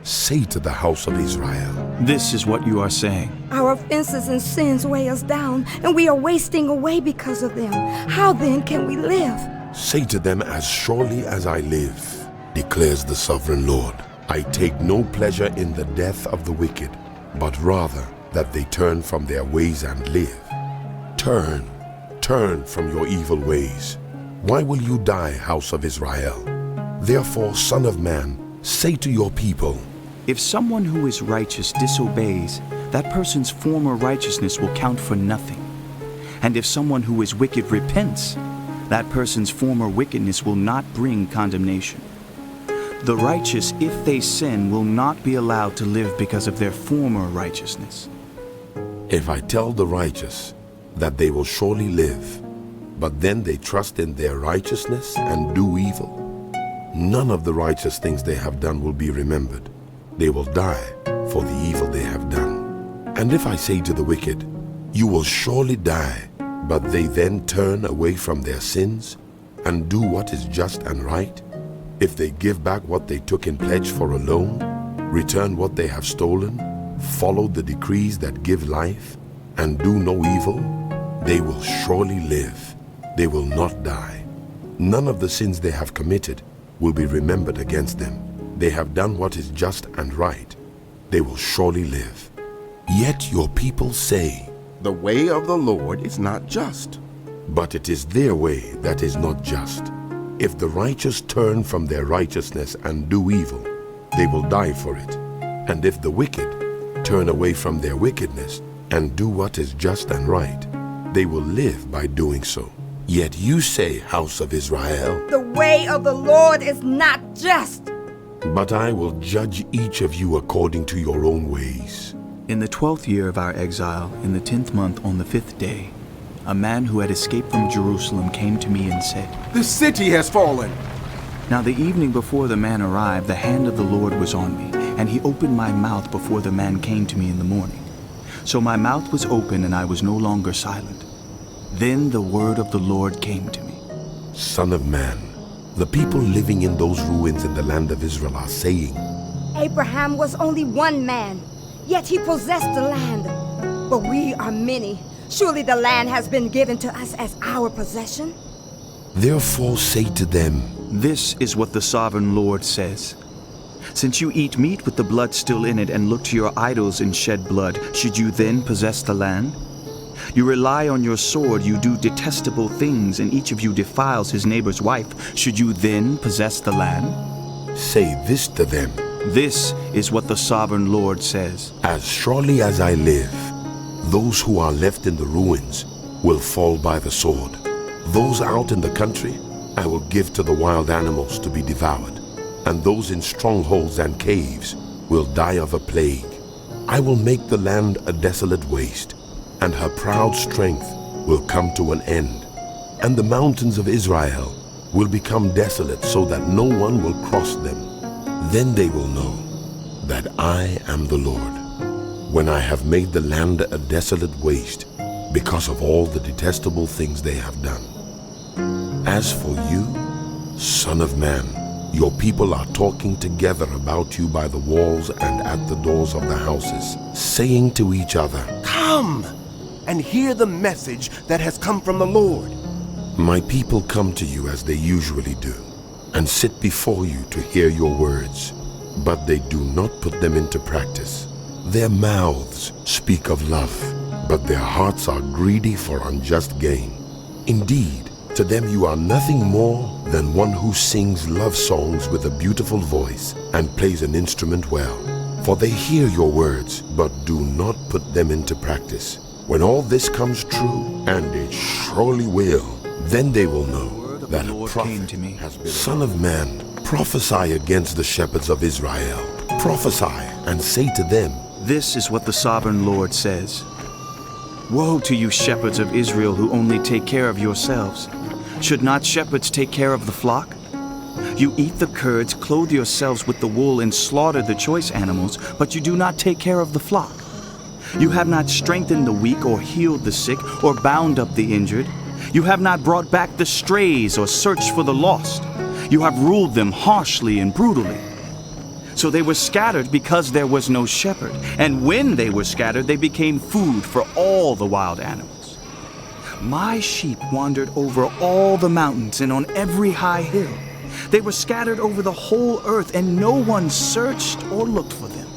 [SPEAKER 3] say to the house of Israel,
[SPEAKER 2] This is what you are saying.
[SPEAKER 5] Our offenses and sins weigh us down, and we are wasting away because of them. How then can we live?
[SPEAKER 3] say to them, as surely as I live, declares the sovereign Lord, I take no pleasure in the death of the wicked, but rather that they turn from their ways and live. Turn from your evil ways. Why will you die, house of Israel? Therefore, Son of man, say to your people,
[SPEAKER 2] If someone who is righteous disobeys, that person's former righteousness will count for nothing. And if someone who is wicked repents, that person's former wickedness will not bring condemnation. The righteous, if they sin, will not be allowed to live because of their former righteousness.
[SPEAKER 3] If I tell the righteous that they will surely live, but then they trust in their righteousness and do evil, none of the righteous things they have done will be remembered. They will die for the evil they have done. And if I say to the wicked, you will surely die, but they then turn away from their sins and do what is just and right, if they give back what they took in pledge for a loan, return what they have stolen, follow the decrees that give life, and do no evil, they will surely live. They will not die. None of the sins they have committed will be remembered against them. They have done what is just and right. they will surely live. Yet your people say,
[SPEAKER 4] The way of the Lord is not just.
[SPEAKER 3] but it is their way that is not just. If the righteous turn from their righteousness and do evil, they will die for it. And if the wicked turn away from their wickedness and do what is just and right, they will live by doing so. Yet you say, House of Israel,
[SPEAKER 5] The way of the Lord is not just.
[SPEAKER 3] but I will judge each of you according to your own ways.
[SPEAKER 2] In the 12th year of our exile, in the 10th month on the 5th day, a man who had escaped from Jerusalem came to me and said,
[SPEAKER 4] The city has fallen.
[SPEAKER 2] Now the evening before the man arrived, the hand of the Lord was on me, and he opened my mouth before the man came to me in the morning. So my mouth was open, and I was no longer silent. Then the word of the Lord came to me.
[SPEAKER 3] Son of man, the people living in those ruins in the land of Israel are saying,
[SPEAKER 5] Abraham was only one man, yet he possessed the land. But we are many. Surely the land has been given to us as our possession.
[SPEAKER 3] Therefore say to them,
[SPEAKER 2] This is what the sovereign Lord says. Since you eat meat with the blood still in it and look to your idols and shed blood, should you then possess the land? You rely on your sword, you do detestable things, and each of you defiles his neighbor's wife. Should you then possess the land?
[SPEAKER 3] say this to them,
[SPEAKER 2] This is what the sovereign Lord says.
[SPEAKER 3] As surely as I live, those who are left in the ruins will fall by the sword. Those out in the country I will give to the wild animals to be devoured, and those in strongholds and caves will die of a plague. I will make the land a desolate waste, and her proud strength will come to an end. And the mountains of Israel will become desolate so that no one will cross them. Then they will know that I am the Lord, when I have made the land a desolate waste because of all the detestable things they have done. As for you, Son of man, your people are talking together about you by the walls and at the doors of the houses, saying to each other,
[SPEAKER 4] Come and hear the message that has come from the Lord.
[SPEAKER 3] My people come to you as they usually do, and sit before you to hear your words, but they do not put them into practice. Their mouths speak of love, but their hearts are greedy for unjust gain. Indeed, to them you are nothing more than one who sings love songs with a beautiful voice and plays an instrument well. For they hear your words, but do not put them into practice. When all this comes true, and it surely will, then they will know that a prophet has been. Son of man, prophesy against the shepherds of Israel. Prophesy and say to them,
[SPEAKER 2] This is what the sovereign Lord says. Woe to you, shepherds of Israel, who only take care of yourselves. Should not shepherds take care of the flock? You eat the curds, clothe yourselves with the wool, and slaughter the choice animals, but you do not take care of the flock. You have not strengthened the weak, or healed the sick, or bound up the injured. You have not brought back the strays, or searched for the lost. You have ruled them harshly and brutally. So they were scattered because there was no shepherd. And when they were scattered, they became food for all the wild animals. My sheep wandered over all the mountains and on every high hill. They were scattered over the whole earth, and no one searched or looked for them.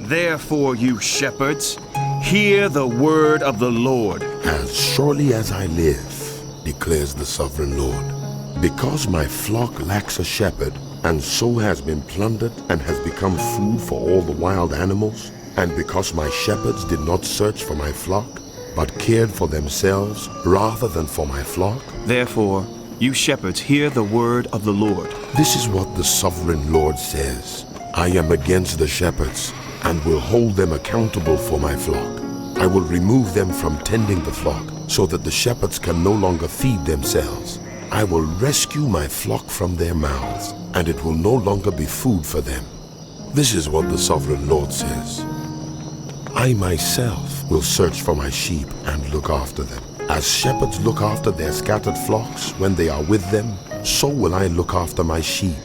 [SPEAKER 2] Therefore, you shepherds, hear the word of the Lord.
[SPEAKER 3] As surely as I live, declares the sovereign Lord, because my flock lacks a shepherd, and so has been plundered and has become food for all the wild animals, and because my shepherds did not search for my flock, but cared for themselves rather than for my flock.
[SPEAKER 2] Therefore, you shepherds, hear the word of the Lord.
[SPEAKER 3] This is what the sovereign Lord says. I am against the shepherds, and will hold them accountable for my flock. I will remove them from tending the flock, so that the shepherds can no longer feed themselves. I will rescue my flock from their mouths, and it will no longer be food for them. This is what the sovereign Lord says. I myself will search for my sheep and look after them. As shepherds look after their scattered flocks when they are with them, so will I look after my sheep.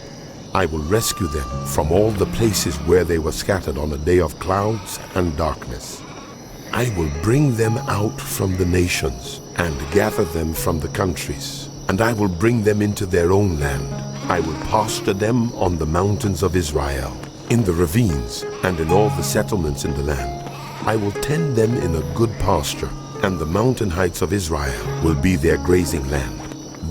[SPEAKER 3] I will rescue them from all the places where they were scattered on a day of clouds and darkness. I will bring them out from the nations and gather them from the countries, and I will bring them into their own land. I will pasture them on the mountains of Israel. In the ravines and in all the settlements in the land, I will tend them in a good pasture, and the mountain heights of Israel will be their grazing land.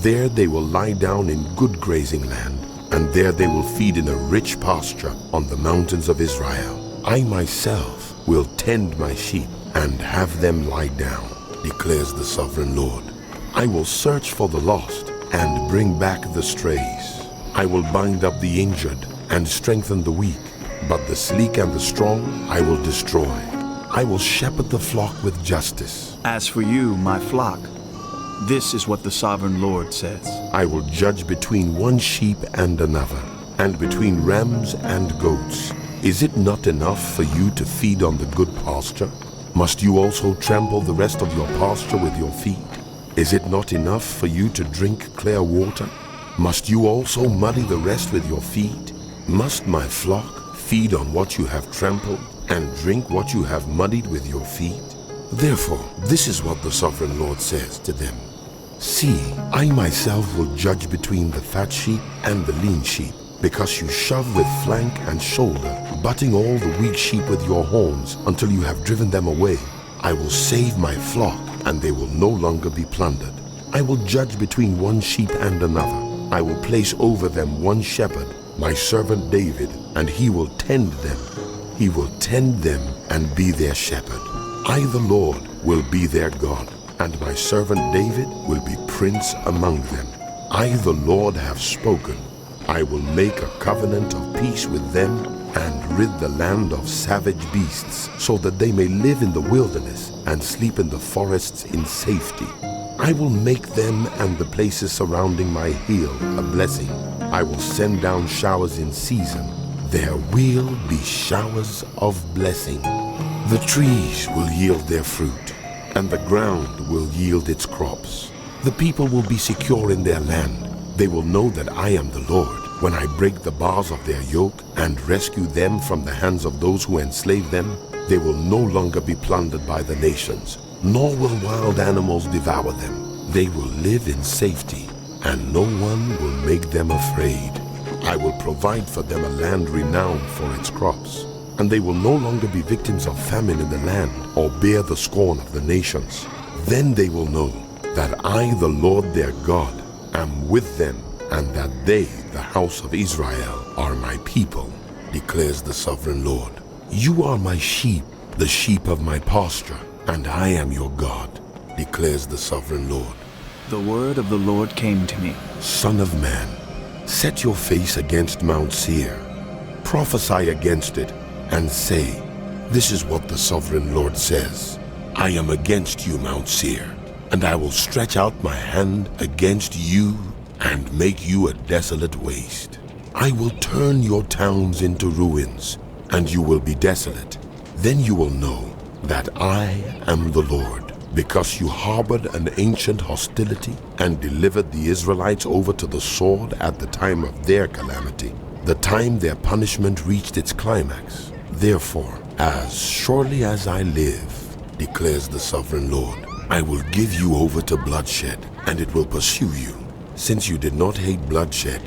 [SPEAKER 3] There they will lie down in good grazing land, and there they will feed in a rich pasture on the mountains of Israel. I myself will tend my sheep and have them lie down, declares the sovereign Lord. I will search for the lost and bring back the strays. I will bind up the injured and strengthen the weak, but the sleek and the strong I will destroy. I will shepherd the flock with justice.
[SPEAKER 2] As for you, my flock, this is what the sovereign Lord says.
[SPEAKER 3] I will judge between one sheep and another, and between rams and goats. Is it not enough for you to feed on the good pasture? Must you also trample the rest of your pasture with your feet? Is it not enough for you to drink clear water? Must you also muddy the rest with your feet? Must my flock feed on what you have trampled and drink what you have muddied with your feet? Therefore, this is what the sovereign Lord says to them. See, I myself will judge between the fat sheep and the lean sheep, because you shove with flank and shoulder, butting all the weak sheep with your horns until you have driven them away. I will save my flock, and they will no longer be plundered. I will judge between one sheep and another. I will place over them one shepherd, my servant David, and he will tend them. He will tend them and be their shepherd. I, the Lord, will be their God, and my servant David will be prince among them. I, the Lord, have spoken. I will make a covenant of peace with them and rid the land of savage beasts, so that they may live in the wilderness and sleep in the forests in safety. I will make them and the places surrounding my hill a blessing. I will send down showers in season. There will be showers of blessing. The trees will yield their fruit, and the ground will yield its crops. The people will be secure in their land. They will know that I am the Lord when I break the bars of their yoke and rescue them from the hands of those who enslave them. They will no longer be plundered by the nations, nor will wild animals devour them. They will live in safety, and no one will make them afraid. I will provide for them a land renowned for its crops, and they will no longer be victims of famine in the land or bear the scorn of the nations. Then they will know that I, the Lord their God, am with them, and that they, the house of Israel, are my people, declares the sovereign Lord. You are my sheep, the sheep of my pasture, and I am your God, declares the sovereign Lord.
[SPEAKER 2] The word of the Lord came to me.
[SPEAKER 3] Son of man, set your face against Mount Seir. Prophesy against it, and say, this is what the sovereign Lord says. I am against you, Mount Seir, and I will stretch out my hand against you and make you a desolate waste. I will turn your towns into ruins, and you will be desolate. Then you will know that I am the Lord, because you harbored an ancient hostility and delivered the Israelites over to the sword at the time of their calamity, the time their punishment reached its climax. Therefore, as surely as I live, declares the sovereign Lord, I will give you over to bloodshed, and it will pursue you. Since you did not hate bloodshed,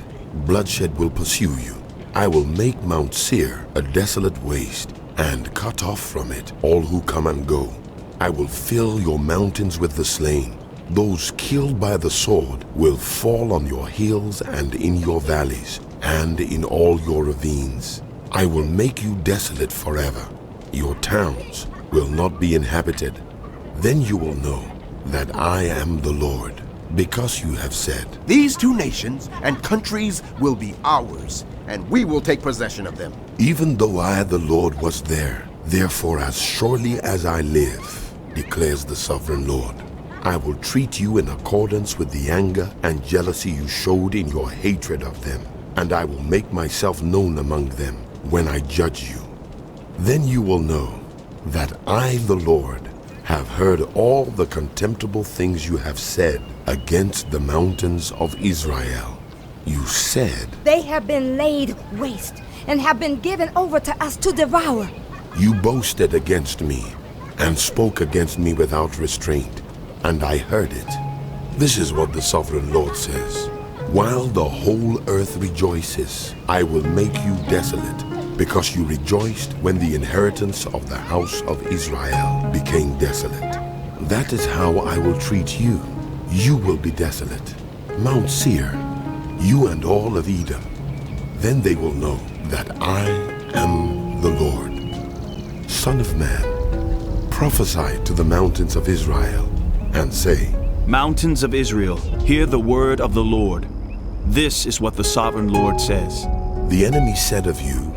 [SPEAKER 3] bloodshed will pursue you. I will make Mount Seir a desolate waste, and cut off from it all who come and go. I will fill your mountains with the slain. Those killed by the sword will fall on your hills and in your valleys, and in all your ravines. I will make you desolate forever. Your towns will not be inhabited. Then you will know that I am the Lord, because you have said,
[SPEAKER 4] These two nations and countries will be ours, and we will take possession of them.
[SPEAKER 3] even though I, the Lord, was there. Therefore, as surely as I live, declares the sovereign Lord, I will treat you in accordance with the anger and jealousy you showed in your hatred of them, and I will make myself known among them when I judge you. Then you will know that I, the Lord, have heard all the contemptible things you have said against the mountains of Israel. You said,
[SPEAKER 5] They have been laid waste and have been given over to us to devour.
[SPEAKER 3] you boasted against me and spoke against me without restraint, and I heard it. This is what the sovereign Lord says. While the whole earth rejoices, I will make you desolate, because you rejoiced when the inheritance of the house of Israel became desolate. That is how I will treat you. You will be desolate. Mount Seir, you and all of Edom. Then they will know that I am the Lord. Son of man, prophesy to the mountains of Israel and say,
[SPEAKER 2] Mountains of Israel, hear the word of the Lord. This is what the sovereign Lord says.
[SPEAKER 3] The enemy said of you,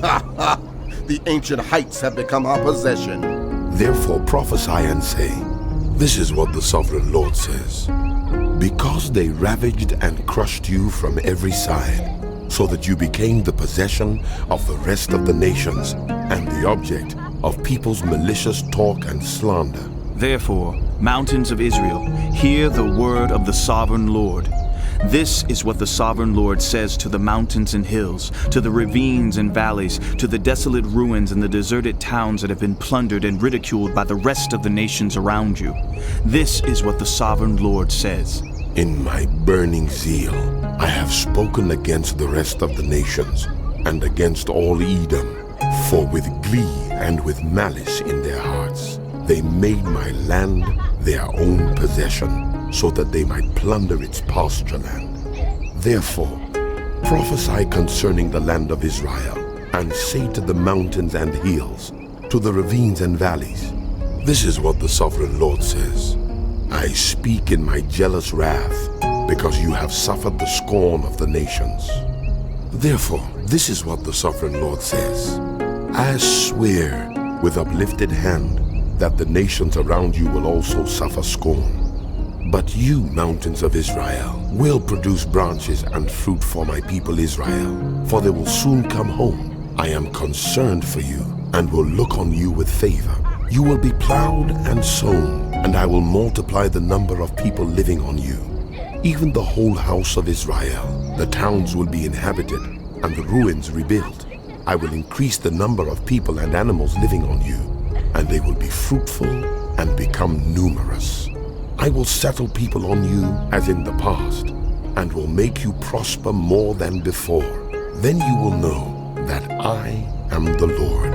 [SPEAKER 4] Ha ha! The ancient heights have become our possession.
[SPEAKER 3] Therefore prophesy and say, This is what the sovereign Lord says. Because they ravaged and crushed you from every side, so that you became the possession of the rest of the nations and the object of people's malicious talk and slander.
[SPEAKER 2] Therefore, mountains of Israel, hear the word of the sovereign Lord. This is what the sovereign Lord says to the mountains and hills, to the ravines and valleys, to the desolate ruins and the deserted towns that have been plundered and ridiculed by the rest of the nations around you. This is what the sovereign Lord says.
[SPEAKER 3] In my burning zeal, I have spoken against the rest of the nations and against all Edom, for with glee and with malice in their hearts, they made my land their own possession, so that they might plunder its pasture land. Therefore, prophesy concerning the land of Israel, and say to the mountains and hills, to the ravines and valleys, This is what the sovereign Lord says. I speak in my jealous wrath, because you have suffered the scorn of the nations. Therefore, this is what the sovereign Lord says. I swear with uplifted hand that the nations around you will also suffer scorn. But you, mountains of Israel, will produce branches and fruit for my people Israel, for they will soon come home. I am concerned for you, and will look on you with favor. You will be plowed and sown, and I will multiply the number of people living on you. Even the whole house of Israel, the towns will be inhabited, and the ruins rebuilt. I will increase the number of people and animals living on you, and they will be fruitful and become numerous. I will settle people on you as in the past, and will make you prosper more than before. Then you will know that I am the Lord.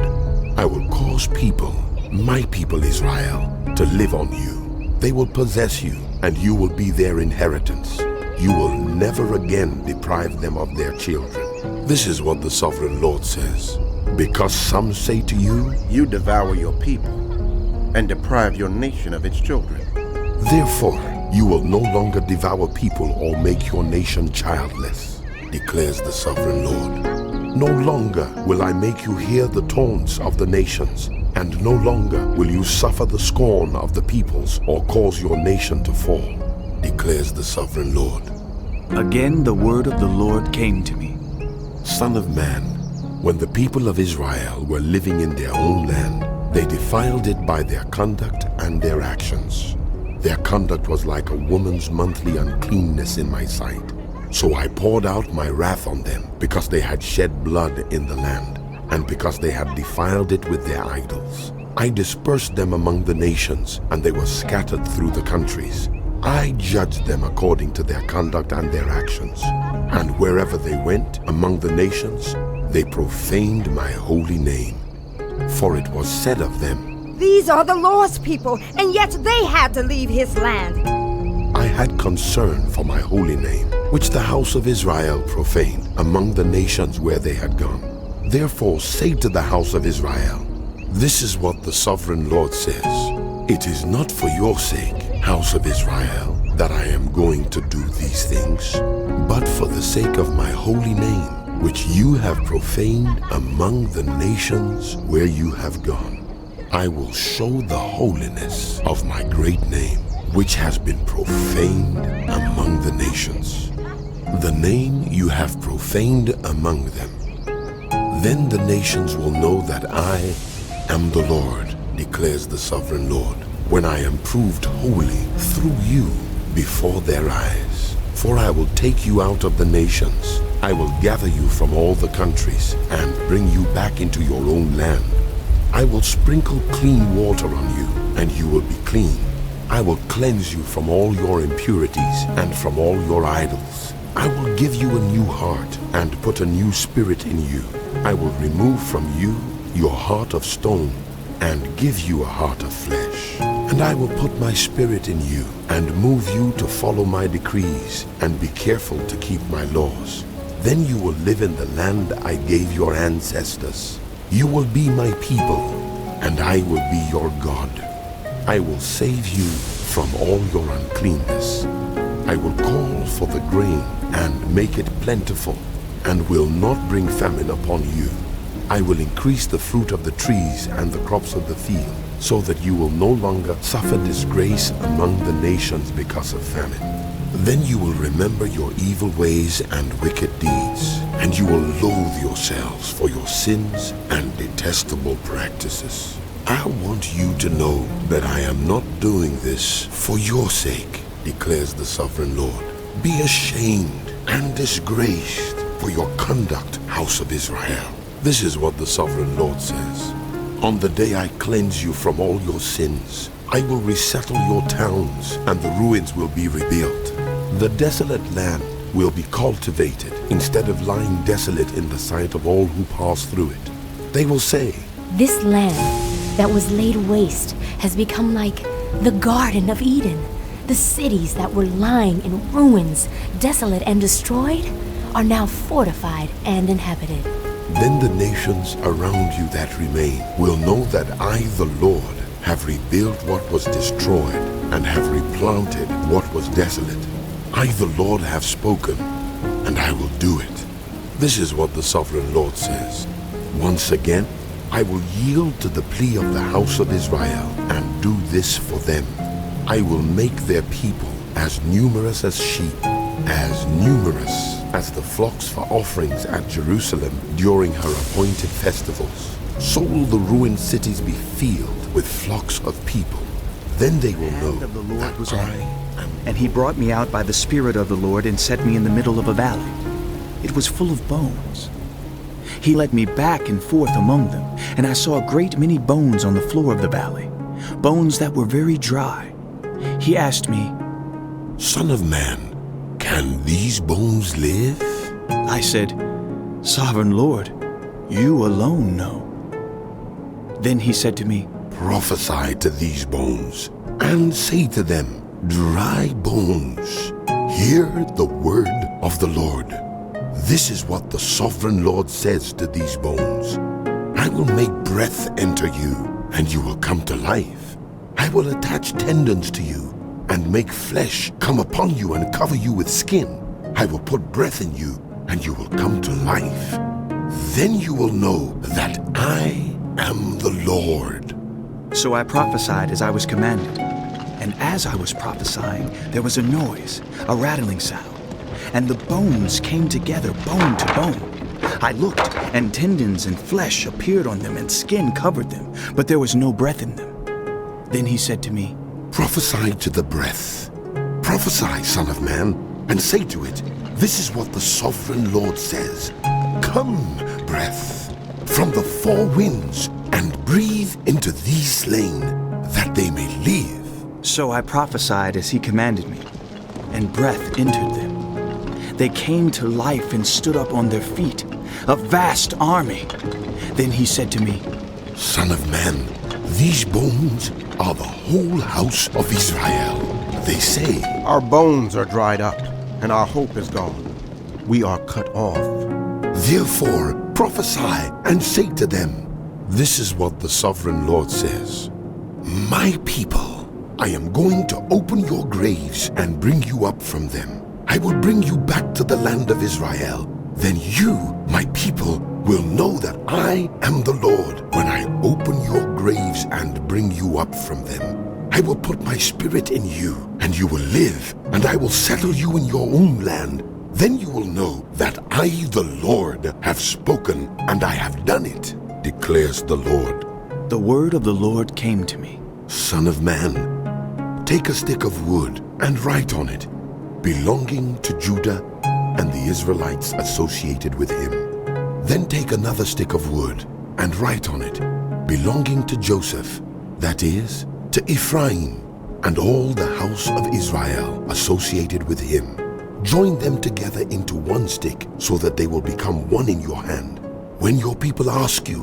[SPEAKER 3] I will cause people, my people Israel, to live on you. They will possess you, and you will be their inheritance. You will never again deprive them of their children. This is what the sovereign Lord says. Because some say to you,
[SPEAKER 4] You devour your people and deprive your nation of its children.
[SPEAKER 3] Therefore, you will no longer devour people or make your nation childless, declares the sovereign Lord. No longer will I make you hear the taunts of the nations, and no longer will you suffer the scorn of the peoples or cause your nation to fall, declares the sovereign Lord.
[SPEAKER 2] Again the word of the Lord came to me.
[SPEAKER 3] Son of man, when the people of Israel were living in their own land, they defiled it by their conduct and their actions. Their conduct was like a woman's monthly uncleanness in my sight. So I poured out my wrath on them, because they had shed blood in the land, and because they had defiled it with their idols. I dispersed them among the nations, and they were scattered through the countries. I judged them according to their conduct and their actions. And wherever they went among the nations, they profaned my holy name. For it was said of them,
[SPEAKER 5] These are the Lord's people, and yet they had to leave his land.
[SPEAKER 3] I had concern for my holy name, which the house of Israel profaned among the nations where they had gone. Therefore say to the house of Israel, This is what the sovereign Lord says. It is not for your sake, house of Israel, that I am going to do these things, but for the sake of my holy name, which you have profaned among the nations where you have gone. I will show the holiness of my great name, which has been profaned among the nations. The name you have profaned among them. Then the nations will know that I am the Lord, declares the sovereign Lord, when I am proved holy through you before their eyes. For I will take you out of the nations. I will gather you from all the countries and bring you back into your own land. I will sprinkle clean water on you, and you will be clean. I will cleanse you from all your impurities and from all your idols. I will give you a new heart and put a new spirit in you. I will remove from you your heart of stone and give you a heart of flesh. And I will put my spirit in you and move you to follow my decrees and be careful to keep my laws. Then you will live in the land I gave your ancestors. You will be my people, and I will be your God. I will save you from all your uncleanness. I will call for the grain and make it plentiful, and will not bring famine upon you. I will increase the fruit of the trees and the crops of the field, so that you will no longer suffer disgrace among the nations because of famine. Then you will remember your evil ways and wicked deeds, and you will loathe yourselves for your sins and detestable practices. I want you to know that I am not doing this for your sake, declares the sovereign Lord. Be ashamed and disgraced for your conduct, house of Israel. This is what the sovereign Lord says. On the day I cleanse you from all your sins, I will resettle your towns, and the ruins will be rebuilt. The desolate land will be cultivated instead of lying desolate in the sight of all who pass through it. They will say,
[SPEAKER 8] This land that was laid waste has become like the Garden of Eden. The cities that were lying in ruins, desolate and destroyed, are now fortified and inhabited.
[SPEAKER 3] Then the nations around you that remain will know that I, the Lord, have rebuilt what was destroyed and have replanted what was desolate. I, the Lord, have spoken, and I will do it. This is what the sovereign Lord says. Once again, I will yield to the plea of the house of Israel and do this for them. I will make their people as numerous as sheep, as numerous as the flocks for offerings at Jerusalem during her appointed festivals. So will the ruined cities be filled with flocks of people. Then they will know
[SPEAKER 2] The hand of the Lord
[SPEAKER 3] that
[SPEAKER 2] was on
[SPEAKER 3] I
[SPEAKER 2] me,
[SPEAKER 3] am.
[SPEAKER 2] and he brought me out by the Spirit of the Lord and set me in the middle of a valley. It was full of bones. He led me back and forth among them, and I saw a great many bones on the floor of the valley, bones that were very dry. He asked me,
[SPEAKER 3] Son of man, can these bones live?
[SPEAKER 2] I said, Sovereign Lord, you alone know. Then he said to me,
[SPEAKER 3] Prophesy to these bones, and say to them, Dry bones, hear the word of the Lord. This is what the sovereign Lord says to these bones. I will make breath enter you, and you will come to life. I will attach tendons to you, and make flesh come upon you and cover you with skin. I will put breath in you, and you will come to life. Then you will know that I am the Lord.
[SPEAKER 2] So I prophesied as I was commanded. And as I was prophesying, there was a noise, a rattling sound, and the bones came together bone to bone. I looked, and tendons and flesh appeared on them, and skin covered them, but there was no breath in them. Then he said to me,
[SPEAKER 3] Prophesy to the breath. Prophesy, son of man, and say to it, This is what the sovereign Lord says. Come, breath, from the four winds, and breathe into these slain, that they may live.
[SPEAKER 2] So I prophesied as he commanded me, and breath entered them. They came to life and stood up on their feet, a vast army. Then he said to me,
[SPEAKER 3] Son of man, these bones are the whole house of Israel. They say,
[SPEAKER 4] Our bones are dried up, and our hope is gone. We are cut off.
[SPEAKER 3] Therefore prophesy and say to them, This is what the sovereign Lord says. My people, I am going to open your graves and bring you up from them. I will bring you back to the land of Israel. Then you, my people, will know that I am the Lord when I open your graves and bring you up from them. I will put my spirit in you, and you will live, and I will settle you in your own land. Then you will know that I, the Lord, have spoken, and I have done it, declares the Lord.
[SPEAKER 2] The word of the Lord came to me.
[SPEAKER 3] Son of man, take a stick of wood and write on it, belonging to Judah and the Israelites associated with him. Then take another stick of wood and write on it, belonging to Joseph, that is, to Ephraim, and all the house of Israel associated with him. Join them together into one stick so that they will become one in your hand. when your people ask you,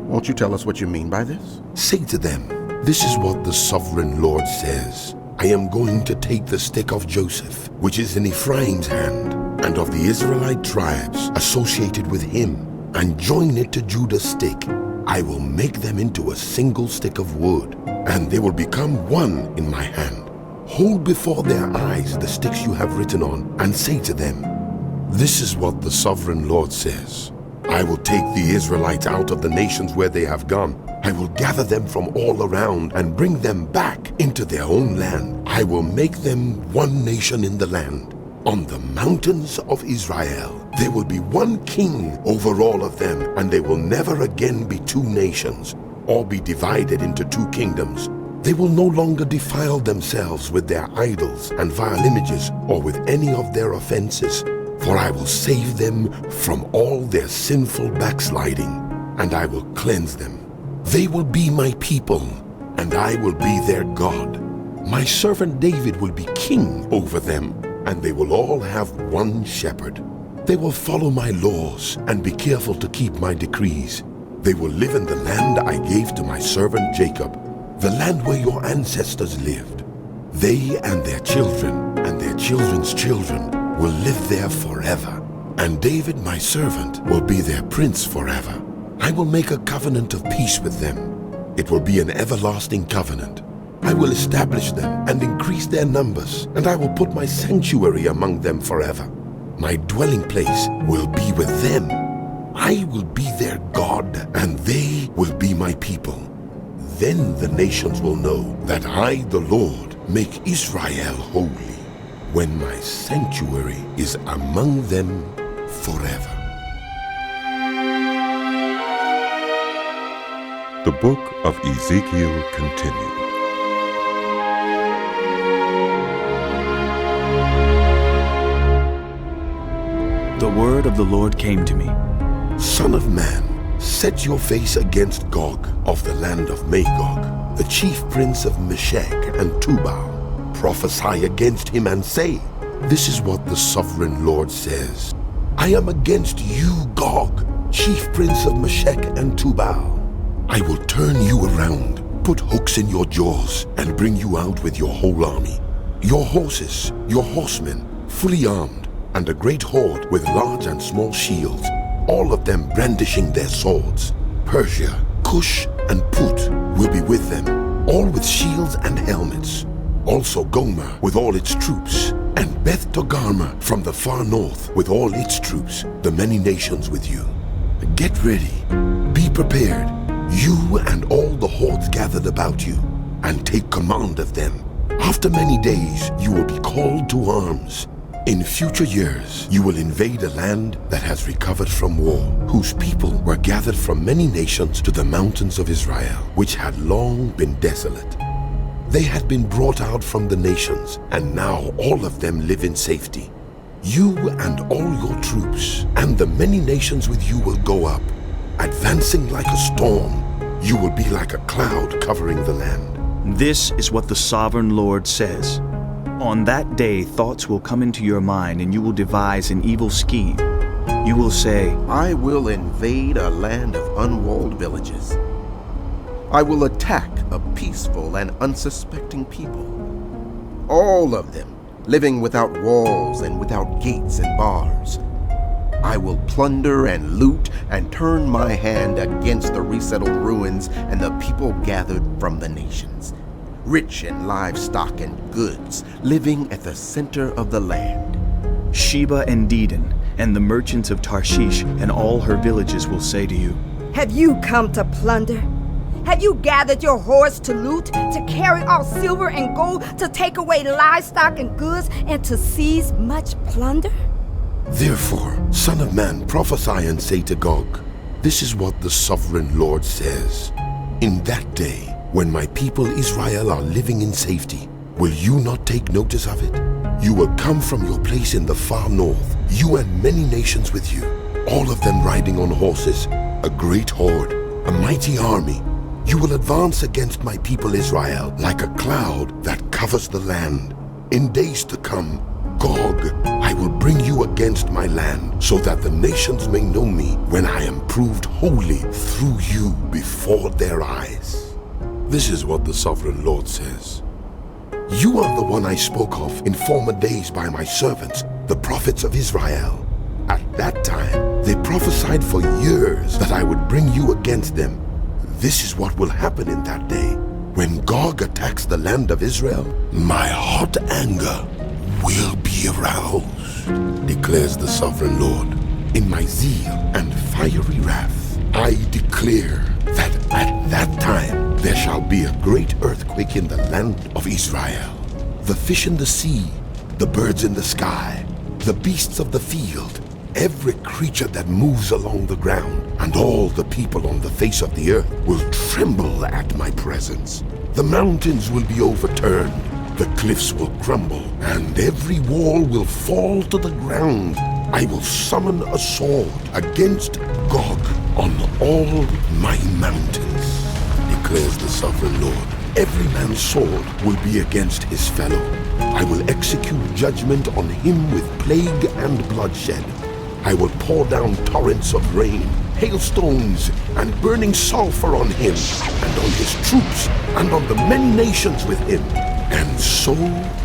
[SPEAKER 4] Won't you tell us what you mean by this?
[SPEAKER 3] say to them, this is what the sovereign Lord says. I am going to take the stick of Joseph, which is in Ephraim's hand, and of the Israelite tribes associated with him, and join it to Judah's stick. I will make them into a single stick of wood, and they will become one in my hand. Hold before their eyes the sticks you have written on, and say to them, this is what the sovereign Lord says. I will take the Israelites out of the nations where they have gone. I will gather them from all around and bring them back into their own land. I will make them one nation in the land. On the mountains of Israel, there will be one king over all of them, and they will never again be two nations, or be divided into two kingdoms. They will no longer defile themselves with their idols and vile images, or with any of their offenses, for I will save them from all their sinful backsliding, and I will cleanse them. They will be my people, and I will be their God. My servant David will be king over them, and they will all have one shepherd. They will follow my laws and be careful to keep my decrees. They will live in the land I gave to my servant Jacob, the land where your ancestors lived. They and their children and their children's children will live there forever, and David my servant will be their prince forever. I will make a covenant of peace with them. It will be an everlasting covenant. I will establish them and increase their numbers, and I will put my sanctuary among them forever. My dwelling place will be with them. I will be their God, and they will be my people. Then the nations will know that I, the Lord, make Israel holy, when my sanctuary is among them forever.
[SPEAKER 1] The book of Ezekiel continued.
[SPEAKER 2] The word of the Lord came to me.
[SPEAKER 3] Son of man, set your face against Gog of the land of Magog, the chief prince of Meshech and Tubal. Prophesy against him and say, this is what the sovereign Lord says. I am against you, Gog, chief prince of Meshech and Tubal. I will turn you around, put hooks in your jaws, and bring you out with your whole army. Your horses, your horsemen, fully armed, and a great horde with large and small shields, all of them brandishing their swords. Persia, Cush, and Put will be with them, all with shields and helmets. Also Gomer with all its troops, and Beth Togarmah from the far north with all its troops, the many nations with you. Get ready, be prepared, you and all the hordes gathered about you, and take command of them. After many days you will be called to arms. In future years you will invade a land that has recovered from war, whose people were gathered from many nations to the mountains of Israel, which had long been desolate. They had been brought out from the nations, and now all of them live in safety. You and all your troops and the many nations with you will go up. Advancing like a storm, you will be like a cloud covering the land.
[SPEAKER 2] This is what the sovereign Lord says. On that day thoughts will come into your mind, and you will devise an evil scheme. You will say,
[SPEAKER 4] I will invade a land of unwalled villages. I will attack a peaceful and unsuspecting people. All of them living without walls and without gates and bars. I will plunder and loot and turn my hand against the resettled ruins and the people gathered from the nations, rich in livestock and goods, living at the center of the land.
[SPEAKER 2] Sheba and Dedan and the merchants of Tarshish and all her villages will say to you,
[SPEAKER 5] Have you come to plunder? Have you gathered your hordes to loot, to carry off silver and gold, to take away livestock and goods, and to seize much plunder?
[SPEAKER 3] Therefore, Son of Man, prophesy and say to Gog, this is what the sovereign Lord says. In that day, when my people Israel are living in safety, will you not take notice of it? You will come from your place in the far north, you and many nations with you, all of them riding on horses, a great horde, a mighty army. You will advance against my people Israel like a cloud that covers the land. In days to come, Gog, I will bring you against against my land, so that the nations may know me when I am proved holy through you before their eyes. This is what the sovereign Lord says. You are the one I spoke of in former days by my servants, the prophets of Israel. At that time, they prophesied for years that I would bring you against them. This is what will happen in that day. When Gog attacks the land of Israel, my hot anger will be aroused, declares the sovereign Lord. In my zeal and fiery wrath, I declare that at that time there shall be a great earthquake in the land of Israel. The fish in the sea, the birds in the sky, the beasts of the field, every creature that moves along the ground, and all the people on the face of the earth will tremble at my presence. The mountains will be overturned, the cliffs will crumble, and every wall will fall to the ground. I will summon a sword against Gog on all my mountains, declares the sovereign Lord. Every man's sword will be against his fellow. I will execute judgment on him with plague and bloodshed. I will pour down torrents of rain, hailstones, and burning sulfur on him, and on his troops, and on the many nations with him. And so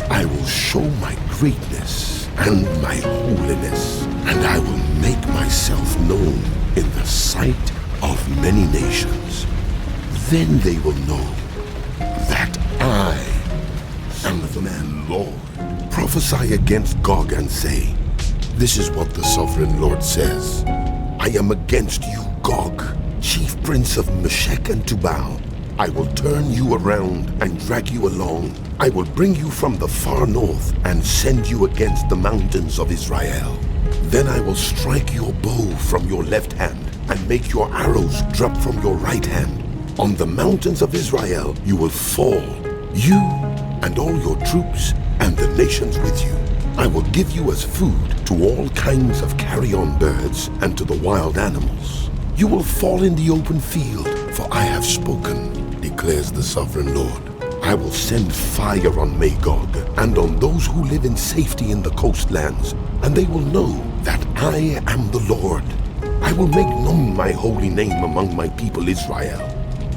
[SPEAKER 3] I will show my greatness and my holiness, and I will make myself known in the sight of many nations. Then they will know that I am the man Lord. Prophesy against Gog and say, this is what the sovereign Lord says. I am against you, Gog, chief prince of Meshech and Tubal. I will turn you around and drag you along. I will bring you from the far north and send you against the mountains of Israel. Then I will strike your bow from your left hand and make your arrows drop from your right hand. On the mountains of Israel you will fall, you and all your troops and the nations with you. I will give you as food to all kinds of carrion birds and to the wild animals. You will fall in the open field, for I have spoken, declares the sovereign Lord. I will send fire on Magog and on those who live in safety in the coastlands, and they will know that I am the Lord. I will make known my holy name among my people Israel.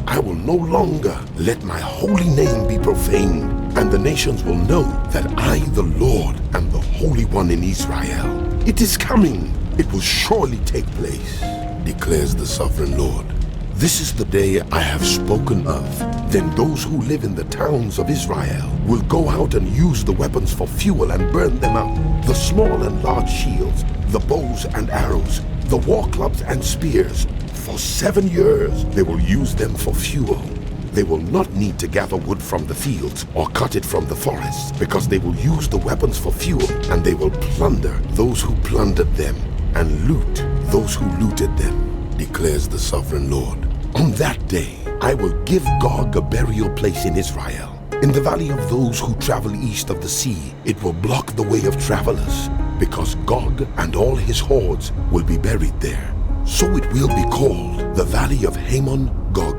[SPEAKER 3] I will no longer let my holy name be profaned, and the nations will know that I, the Lord, am the Holy One in Israel. It is coming. It will surely take place, declares the sovereign Lord. This is the day I have spoken of. Then those who live in the towns of Israel will go out and use the weapons for fuel and burn them up, the small and large shields, the bows and arrows, the war clubs and spears. For 7 years they will use them for fuel. They will not need to gather wood from the fields or cut it from the forests, because they will use the weapons for fuel, and they will plunder those who plundered them and loot those who looted them, declares the sovereign Lord. On that day I will give Gog a burial place in Israel. In the valley of those who travel east of the sea, it will block the way of travelers, because Gog and all his hordes will be buried there. So it will be called the Valley of Hamon Gog.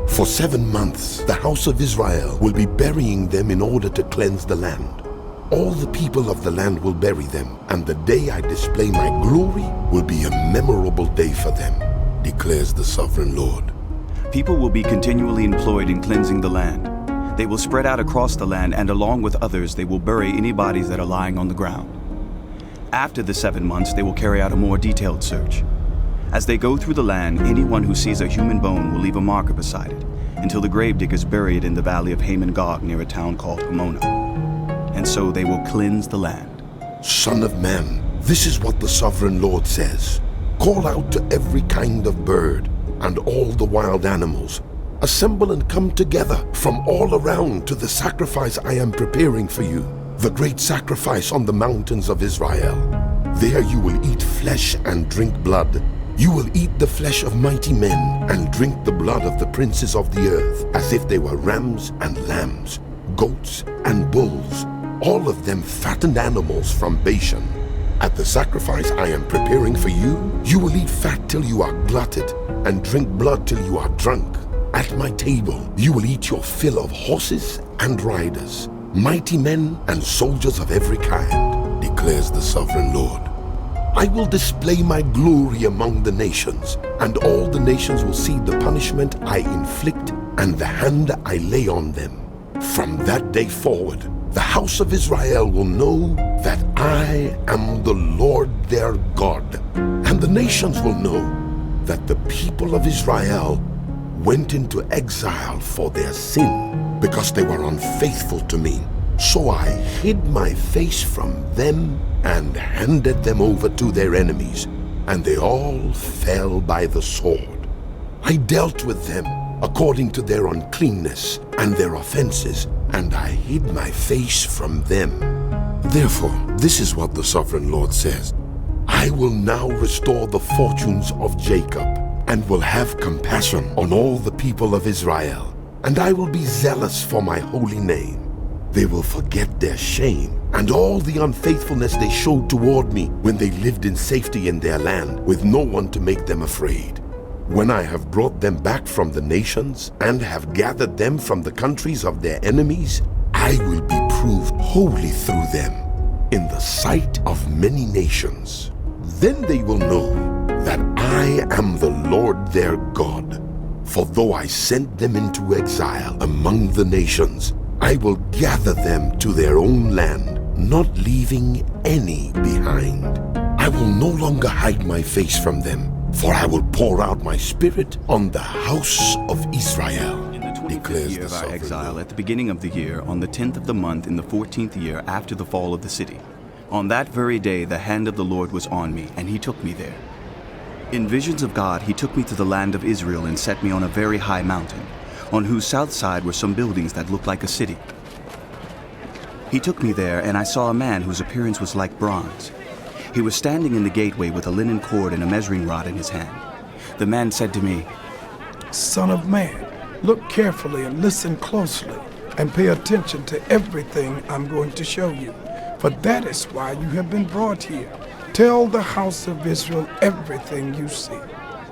[SPEAKER 3] For 7 months, the house of Israel will be burying them in order to cleanse the land. All the people of the land will bury them, and the day I display my glory will be a memorable day for them, declares the sovereign Lord.
[SPEAKER 2] People will be continually employed in cleansing the land. They will spread out across the land, and along with others they will bury any bodies that are lying on the ground. After the 7 months, they will carry out a more detailed search. As they go through the land, anyone who sees a human bone will leave a marker beside it, until the gravediggers bury it in the valley of Hamon Gog near a town called Pomona. And so they will cleanse the land.
[SPEAKER 3] Son of man, this is what the sovereign Lord says. Call out to every kind of bird and all the wild animals. Assemble and come together from all around to the sacrifice I am preparing for you, the great sacrifice on the mountains of Israel. There you will eat flesh and drink blood. You will eat the flesh of mighty men and drink the blood of the princes of the earth, as if they were rams and lambs, goats and bulls, all of them fattened animals from Bashan. At the sacrifice I am preparing for you, you will eat fat till you are glutted and drink blood till you are drunk. At my table you will eat your fill of horses and riders, mighty men and soldiers of every kind, declares the sovereign Lord. I will display my glory among the nations, and all the nations will see the punishment I inflict and the hand I lay on them. From that day forward, the house of Israel will know that I am the Lord their God, and the nations will know that the people of Israel went into exile for their sin, because they were unfaithful to me. So I hid my face from them and handed them over to their enemies, and they all fell by the sword. I dealt with them according to their uncleanness and their offenses, and I hid my face from them. Therefore, this is what the sovereign Lord says: I will now restore the fortunes of Jacob, and will have compassion on all the people of Israel, and I will be zealous for my holy name. They will forget their shame and all the unfaithfulness they showed toward me when they lived in safety in their land, with no one to make them afraid. When I have brought them back from the nations and have gathered them from the countries of their enemies, I will be proved holy through them in the sight of many nations. Then they will know that I am the Lord their God. For though I sent them into exile among the nations, I will gather them to their own land, not leaving any behind. I will no longer hide my face from them, for I will pour out my spirit on the house of Israel.
[SPEAKER 2] In the 25th year of our exile, at the beginning of the year, on the 10th of the month, in the 14th year after the fall of the city, on that very day the hand of the Lord was on me, and he took me there. In visions of God, he took me to the land of Israel and set me on a very high mountain, on whose south side were some buildings that looked like a city. He took me there, and I saw a man whose appearance was like bronze. He was standing in the gateway with a linen cord and a measuring rod in his hand. The man said to me,
[SPEAKER 6] Son of man, look carefully and listen closely, and pay attention to everything I'm going to show you, for that is why you have been brought here. Tell the house of Israel everything you see.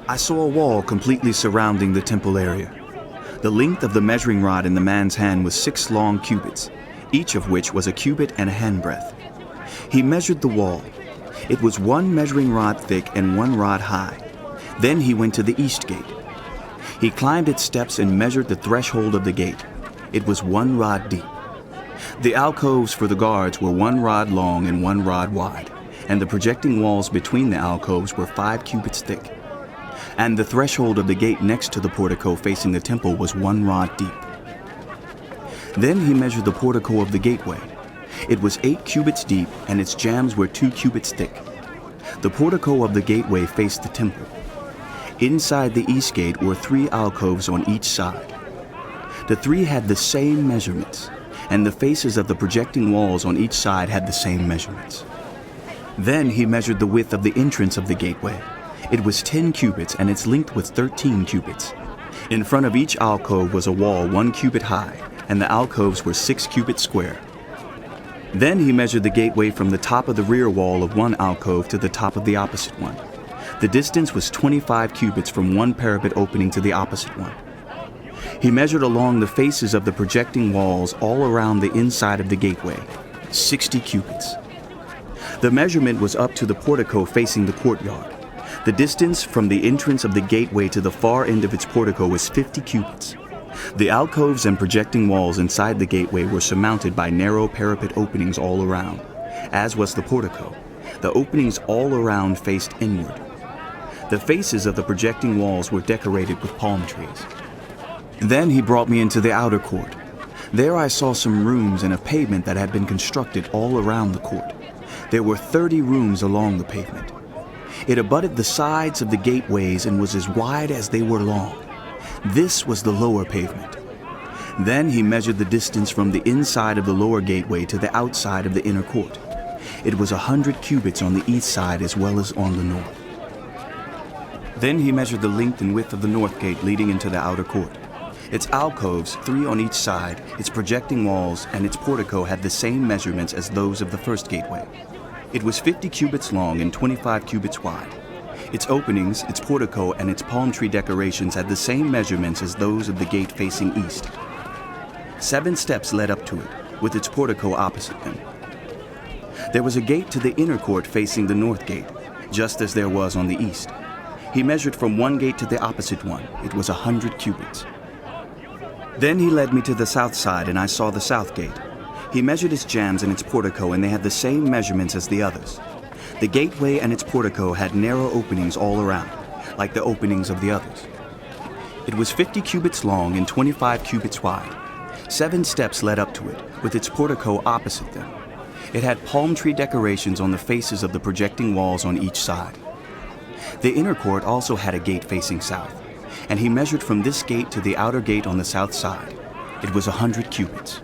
[SPEAKER 2] I saw a wall completely surrounding the temple area. The length of the measuring rod in the man's hand was 6 long cubits, each of which was a cubit and a handbreadth. He measured the wall. It was 1 measuring rod thick and 1 rod high. Then he went to the east gate. He climbed its steps and measured the threshold of the gate. It was 1 rod deep. The alcoves for the guards were 1 rod long and 1 rod wide, and the projecting walls between the alcoves were 5 cubits thick. And the threshold of the gate next to the portico facing the temple was 1 rod deep. Then he measured the portico of the gateway. It was 8 cubits deep, and its jambs were 2 cubits thick. The portico of the gateway faced the temple. Inside the east gate were 3 alcoves on each side. The 3 had the same measurements, and the faces of the projecting walls on each side had the same measurements. Then he measured the width of the entrance of the gateway. It was 10 cubits, and its length was 13 cubits. In front of each alcove was a wall 1 cubit high, and the alcoves were 6 cubits square. Then he measured the gateway from the top of the rear wall of one alcove to the top of the opposite one. The distance was 25 cubits from one parapet opening to the opposite one. He measured along the faces of the projecting walls all around the inside of the gateway, 60 cubits. The measurement was up to the portico facing the courtyard. The distance from the entrance of the gateway to the far end of its portico was 50 cubits. The alcoves and projecting walls inside the gateway were surmounted by narrow parapet openings all around, as was the portico. The openings all around faced inward. The faces of the projecting walls were decorated with palm trees. Then he brought me into the outer court. There I saw some rooms and a pavement that had been constructed all around the court. There were 30 rooms along the pavement. It abutted the sides of the gateways and was as wide as they were long. This was the lower pavement. Then he measured the distance from the inside of the lower gateway to the outside of the inner court. It was 100 cubits on the east side as well as on the north. Then he measured the length and width of the north gate leading into the outer court. Its alcoves, 3 on each side, its projecting walls, and its portico had the same measurements as those of the first gateway. It was 50 cubits long and 25 cubits wide. Its openings, its portico, and its palm tree decorations had the same measurements as those of the gate facing east. 7 steps led up to it, with its portico opposite them. There was a gate to the inner court facing the north gate, just as there was on the east. He measured from one gate to the opposite one. It was 100 cubits. Then he led me to the south side, and I saw the south gate. He measured its jambs and its portico, and they had the same measurements as the others. The gateway and its portico had narrow openings all around, like the openings of the others. It was 50 cubits long and 25 cubits wide. 7 steps led up to it, with its portico opposite them. It had palm tree decorations on the faces of the projecting walls on each side. The inner court also had a gate facing south, and he measured from this gate to the outer gate on the south side. It was 100 cubits.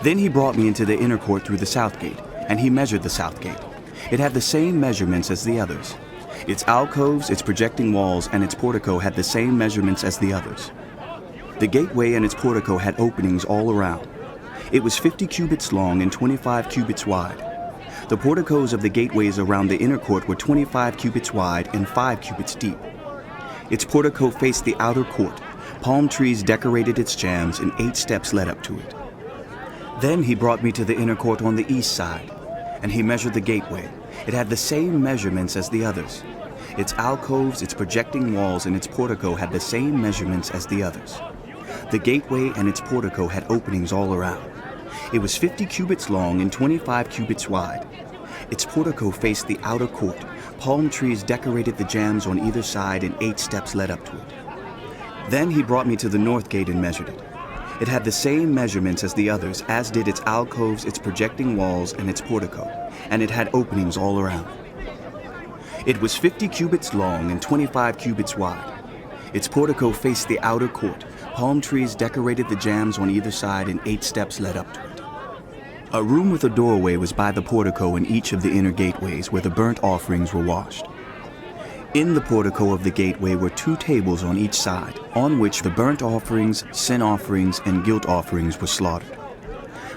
[SPEAKER 2] Then he brought me into the inner court through the south gate, and he measured the south gate. It had the same measurements as the others. Its alcoves, its projecting walls, and its portico had the same measurements as the others. The gateway and its portico had openings all around. It was 50 cubits long and 25 cubits wide. The porticos of the gateways around the inner court were 25 cubits wide and 5 cubits deep. Its portico faced the outer court. Palm trees decorated its jambs, and 8 steps led up to it. Then he brought me to the inner court on the east side, and he measured the gateway. It had the same measurements as the others. Its alcoves, its projecting walls, and its portico had the same measurements as the others. The gateway and its portico had openings all around. It was 50 cubits long and 25 cubits wide. Its portico faced the outer court. Palm trees decorated the jambs on either side, and 8 steps led up to it. Then he brought me to the north gate and measured it. It had the same measurements as the others, as did its alcoves, its projecting walls, and its portico, and it had openings all around. It was 50 cubits long and 25 cubits wide. Its portico faced the outer court. Palm trees decorated the jambs on either side, and 8 steps led up to it. A room with a doorway was by the portico in each of the inner gateways where the burnt offerings were washed. In the portico of the gateway were 2 tables on each side, on which the burnt offerings, sin offerings, and guilt offerings were slaughtered.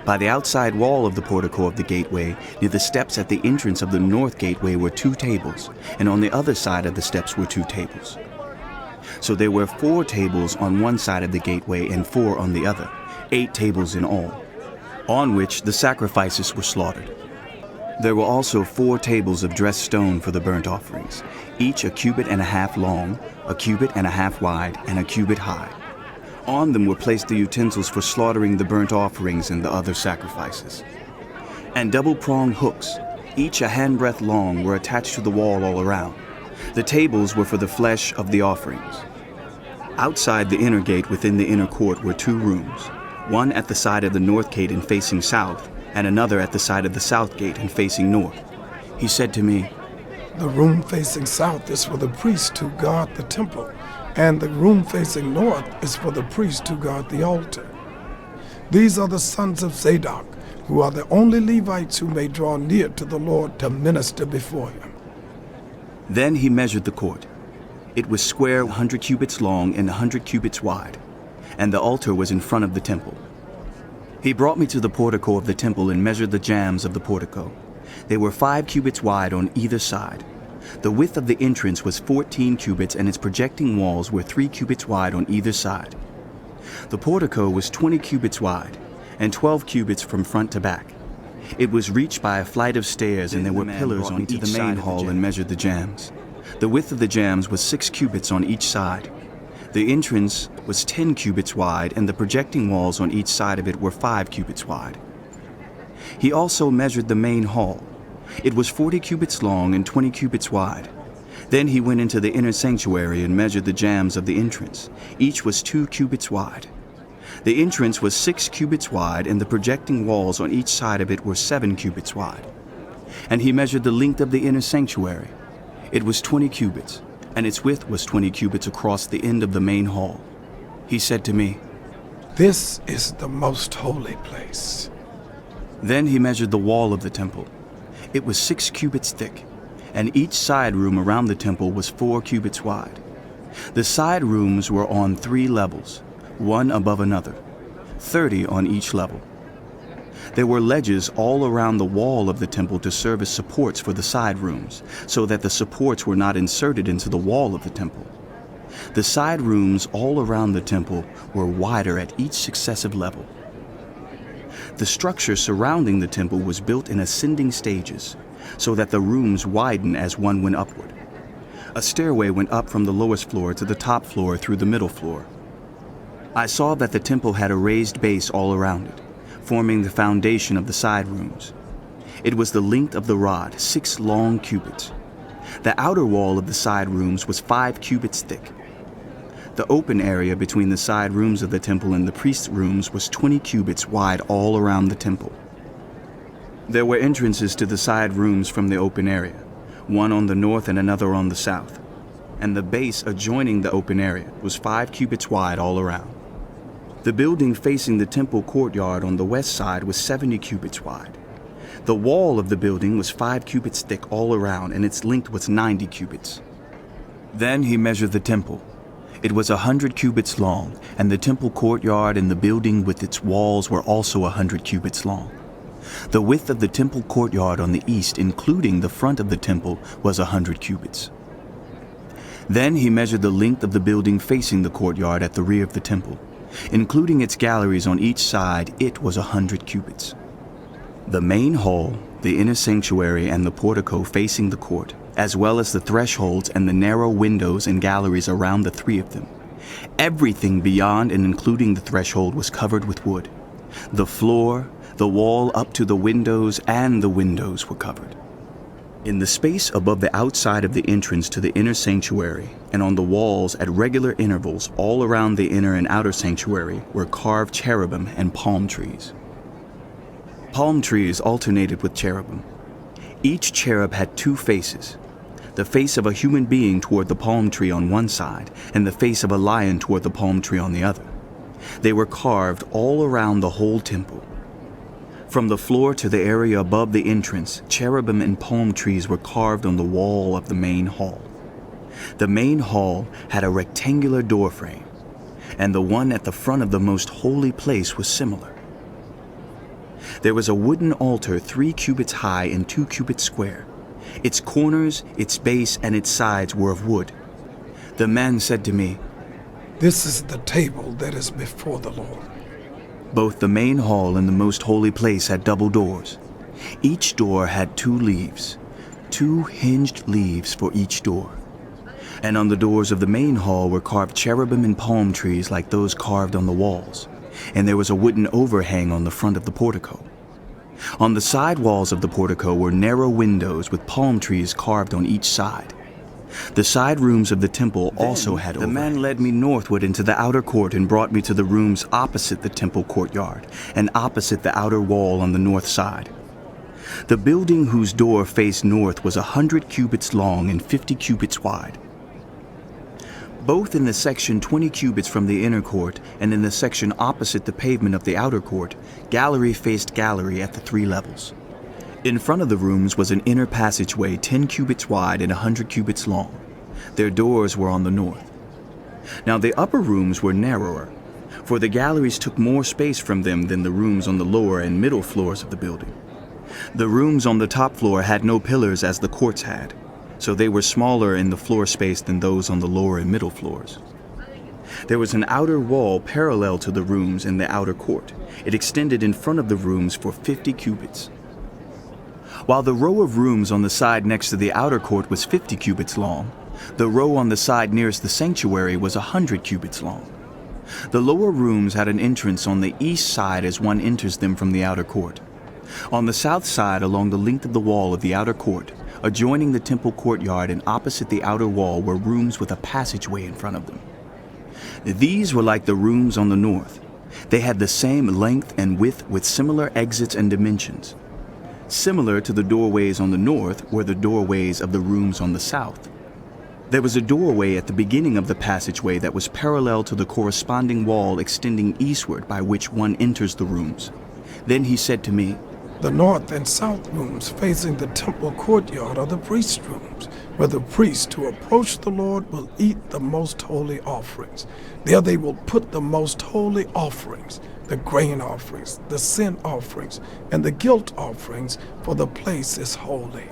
[SPEAKER 2] By the outside wall of the portico of the gateway, near the steps at the entrance of the north gateway were 2 tables, and on the other side of the steps were 2 tables. So there were 4 tables on one side of the gateway and 4 on the other, 8 tables in all, on which the sacrifices were slaughtered. There were also 4 tables of dressed stone for the burnt offerings, each a cubit and a half long, a cubit and a half wide, and a cubit high. On them were placed the utensils for slaughtering the burnt offerings and the other sacrifices. And double-pronged hooks, each a handbreadth long, were attached to the wall all around. The tables were for the flesh of the offerings. Outside the inner gate within the inner court were 2 rooms, one at the side of the north gate and facing south, and another at the side of the south gate and facing north. He said to me,
[SPEAKER 6] The room facing south is for the priests who guard the temple, and the room facing north is for the priests who guard the altar. These are the sons of Zadok, who are the only Levites who may draw near to the Lord to minister before him.
[SPEAKER 2] Then he measured the court. It was square, 100 cubits long and 100 cubits wide, and the altar was in front of the temple. He brought me to the portico of the temple and measured the jambs of the portico. They were 5 cubits wide on either side. The width of the entrance was 14 cubits, and its projecting walls were 3 cubits wide on either side. The portico was 20 cubits wide, and 12 cubits from front to back. It was reached by a flight of stairs, and there were pillars on each side. The main hall and measured the jambs. The width of the jambs was 6 cubits on each side. The entrance was 10 cubits wide, and the projecting walls on each side of it were 5 cubits wide. He also measured the main hall. It was 40 cubits long and 20 cubits wide. Then he went into the inner sanctuary and measured the jambs of the entrance. Each was 2 cubits wide. The entrance was 6 cubits wide, and the projecting walls on each side of it were 7 cubits wide. And he measured the length of the inner sanctuary. It was 20 cubits, and its width was 20 cubits across the end of the main hall. He said to me,
[SPEAKER 6] This is the most holy place.
[SPEAKER 2] Then he measured the wall of the temple. It was 6 cubits thick, and each side room around the temple was 4 cubits wide. The side rooms were on 3 levels, one above another, 30 on each level. There were ledges all around the wall of the temple to serve as supports for the side rooms, so that the supports were not inserted into the wall of the temple. The side rooms all around the temple were wider at each successive level. The structure surrounding the temple was built in ascending stages. so that the rooms widened as one went upward. A stairway went up from the lowest floor to the top floor through the middle floor. I saw that the temple had a raised base all around it, forming the foundation of the side rooms. It was the length of the rod, 6 long cubits. The outer wall of the side rooms was 5 cubits thick. The open area between the side rooms of the temple and the priest's rooms was 20 cubits wide all around the temple. There were entrances to the side rooms from the open area, one on the north and another on the south, and the base adjoining the open area was 5 cubits wide all around. The building facing the temple courtyard on the west side was 70 cubits wide. The wall of the building was 5 cubits thick all around, and its length was 90 cubits. Then he measured the temple. It was 100 cubits long, and the temple courtyard and the building with its walls were also 100 cubits long. The width of the temple courtyard on the east, including the front of the temple, was 100 cubits. Then he measured the length of the building facing the courtyard at the rear of the temple. Including its galleries on each side, it was 100 cubits. The main hall, the inner sanctuary, and the portico facing the court, as well as the thresholds and the narrow windows and galleries around the 3 of them. Everything beyond and including the threshold was covered with wood. The floor, the wall up to the windows, and the windows were covered. In the space above the outside of the entrance to the inner sanctuary, and on the walls at regular intervals all around the inner and outer sanctuary, were carved cherubim and palm trees. Palm trees alternated with cherubim. Each cherub had 2 faces, the face of a human being toward the palm tree on one side, and the face of a lion toward the palm tree on the other. They were carved all around the whole temple. From the floor to the area above the entrance, cherubim and palm trees were carved on the wall of the main hall. The main hall had a rectangular doorframe, and the one at the front of the most holy place was similar. There was a wooden altar 3 cubits high and 2 cubits square. Its corners, its base, and its sides were of wood. The man said to me,
[SPEAKER 6] "This is the table that is before the Lord."
[SPEAKER 2] Both the main hall and the most holy place had double doors. Each door had 2 leaves, 2 hinged leaves for each door. And on the doors of the main hall were carved cherubim and palm trees like those carved on the walls, and there was a wooden overhang on the front of the portico. On the side walls of the portico were narrow windows with palm trees carved on each side. The side rooms of the temple also had overhangs. The man led me northward into the outer court and brought me to the rooms opposite the temple courtyard and opposite the outer wall on the north side. The building whose door faced north was 100 cubits long and 50 cubits wide. Both in the section 20 cubits from the inner court and in the section opposite the pavement of the outer court, gallery faced gallery at the 3 levels. In front of the rooms was an inner passageway 10 cubits wide and 100 cubits long. Their doors were on the north. Now the upper rooms were narrower, for the galleries took more space from them than the rooms on the lower and middle floors of the building. The rooms on the top floor had no pillars as the courts had, so they were smaller in the floor space than those on the lower and middle floors. There was an outer wall parallel to the rooms in the outer court. It extended in front of the rooms for 50 cubits. While the row of rooms on the side next to the outer court was 50 cubits long, the row on the side nearest the sanctuary was 100 cubits long. The lower rooms had an entrance on the east side as one enters them from the outer court. On the south side, along the length of the wall of the outer court, adjoining the temple courtyard and opposite the outer wall, were rooms with a passageway in front of them. These were like the rooms on the north. They had the same length and width with similar exits and dimensions. Similar to the doorways on the north were the doorways of the rooms on the south. There was a doorway at the beginning of the passageway that was parallel to the corresponding wall extending eastward by which one enters the rooms. Then he said to me,
[SPEAKER 6] "The north and south rooms facing the temple courtyard are the priest rooms, where the priests who approach the Lord will eat the most holy offerings. There they will put the most holy offerings, the grain offerings, the sin offerings, and the guilt offerings, for the place is holy.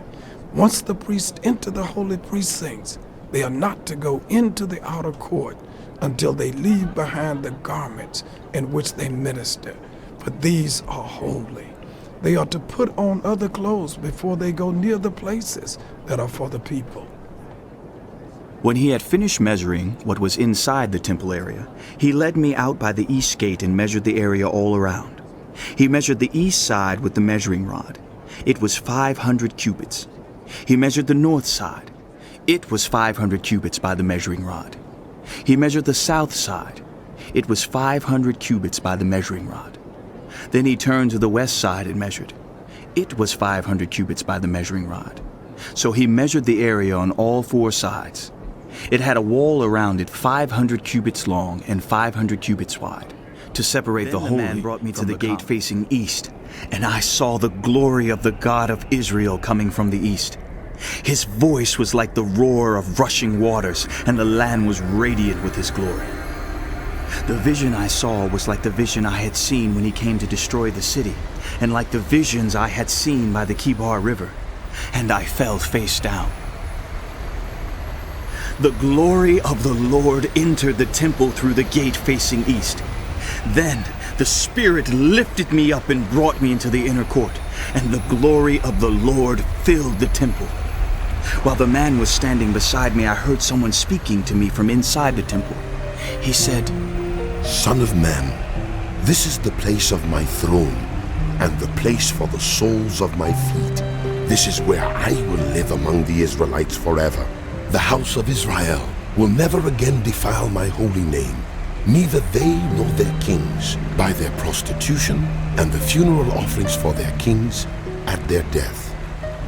[SPEAKER 6] Once the priests enter the holy precincts, they are not to go into the outer court until they leave behind the garments in which they minister, for these are holy. They are to put on other clothes before they go near the places that are for the people.
[SPEAKER 2] When he had finished measuring what was inside the temple area, he led me out by the east gate and measured the area all around. He measured the east side with the measuring rod. It was 500 cubits. He measured the north side. It was 500 cubits by the measuring rod. He measured the south side. It was 500 cubits by the measuring rod. Then he turned to the west side and measured. It was 500 cubits by the measuring rod. So he measured the area on all four sides. It had a wall around it 500 cubits long and 500 cubits wide, to separate the holy. Man brought me to the gate facing east, and I saw the glory of the God of Israel coming from the east. His voice was like the roar of rushing waters, and the land was radiant with his glory. The vision I saw was like the vision I had seen when he came to destroy the city, and like the visions I had seen by the Kibar River, and I fell face down. The glory of the Lord entered the temple through the gate facing east. Then the Spirit lifted me up and brought me into the inner court, and the glory of the Lord filled the temple. While the man was standing beside me, I heard someone speaking to me from inside the temple. He said,
[SPEAKER 3] "Son of man, this is the place of my throne, and the place for the soles of my feet. This is where I will live among the Israelites forever. The house of Israel will never again defile my holy name, neither they nor their kings, by their prostitution and the funeral offerings for their kings at their death.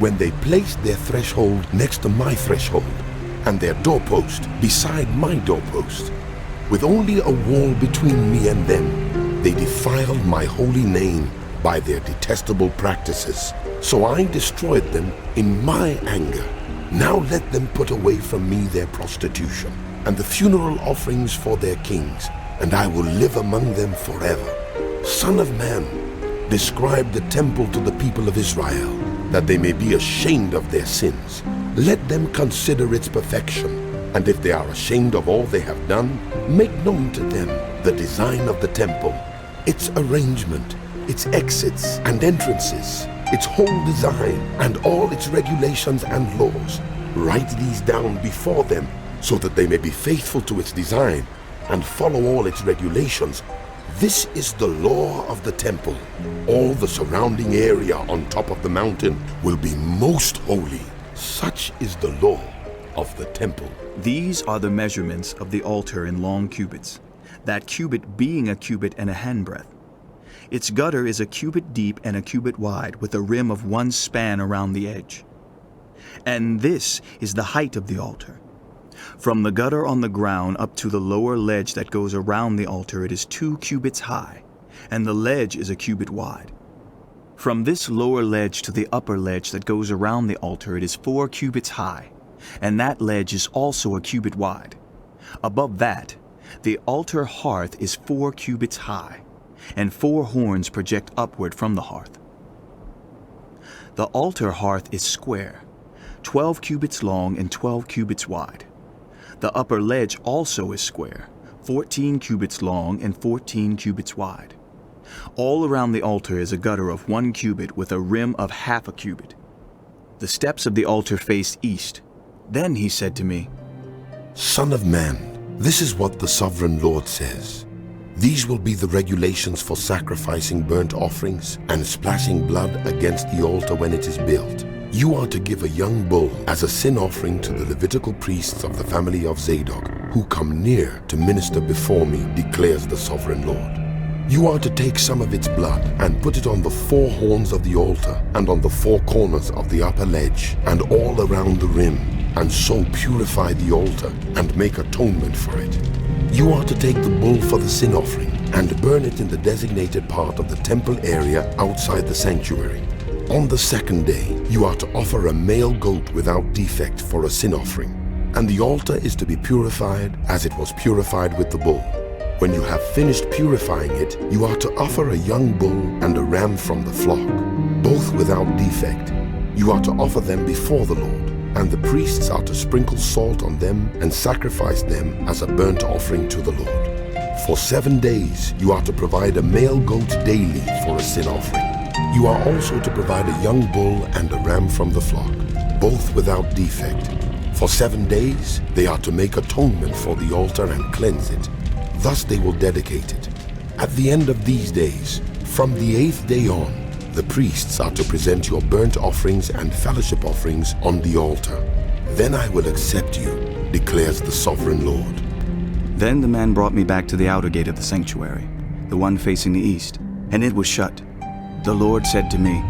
[SPEAKER 3] When they placed their threshold next to my threshold, and their doorpost beside my doorpost, with only a wall between me and them, they defiled my holy name by their detestable practices. So I destroyed them in my anger. Now let them put away from me their prostitution and the funeral offerings for their kings, and I will live among them forever. Son of man, describe the temple to the people of Israel, that they may be ashamed of their sins. Let them consider its perfection, and if they are ashamed of all they have done, make known to them the design of the temple, its arrangement, its exits and entrances, its whole design, and all its regulations and laws. Write these down before them, so that they may be faithful to its design and follow all its regulations. This is the law of the temple. All the surrounding area on top of the mountain will be most holy. Such is the law of the temple."
[SPEAKER 2] These are the measurements of the altar in long cubits, that cubit being a cubit and a handbreadth. Its gutter is a cubit deep and a cubit wide, with a rim of 1 span around the edge. And this is the height of the altar. From the gutter on the ground up to the lower ledge that goes around the altar, it is 2 cubits high, and the ledge is a cubit wide. From this lower ledge to the upper ledge that goes around the altar, it is 4 cubits high, and that ledge is also a cubit wide. Above that, the altar hearth is 4 cubits high, and 4 horns project upward from the hearth. The altar hearth is square, 12 cubits long and 12 cubits wide. The upper ledge also is square, 14 cubits long and 14 cubits wide. All around the altar is a gutter of 1 cubit with a rim of half a cubit. The steps of the altar face east. Then he said to me,
[SPEAKER 3] "Son of man, this is what the sovereign Lord says. These will be the regulations for sacrificing burnt offerings and splashing blood against the altar when it is built. You are to give a young bull as a sin offering to the Levitical priests of the family of Zadok, who come near to minister before me, declares the sovereign Lord. You are to take some of its blood and put it on the 4 horns of the altar and on the 4 corners of the upper ledge and all around the rim, and so purify the altar and make atonement for it. You are to take the bull for the sin offering and burn it in the designated part of the temple area outside the sanctuary. On the 2nd day, you are to offer a male goat without defect for a sin offering, and the altar is to be purified as it was purified with the bull. When you have finished purifying it, you are to offer a young bull and a ram from the flock, both without defect. You are to offer them before the Lord, and the priests are to sprinkle salt on them and sacrifice them as a burnt offering to the Lord. For 7 days you are to provide a male goat daily for a sin offering. You are also to provide a young bull and a ram from the flock, both without defect. For 7 days they are to make atonement for the altar and cleanse it. Thus they will dedicate it. At the end of these days, from the 8th day on, the priests are to present your burnt offerings and fellowship offerings on the altar. Then I will accept you, declares the sovereign Lord.
[SPEAKER 2] Then the man brought me back to the outer gate of the sanctuary, the one facing the east, and it was shut. The Lord said to me,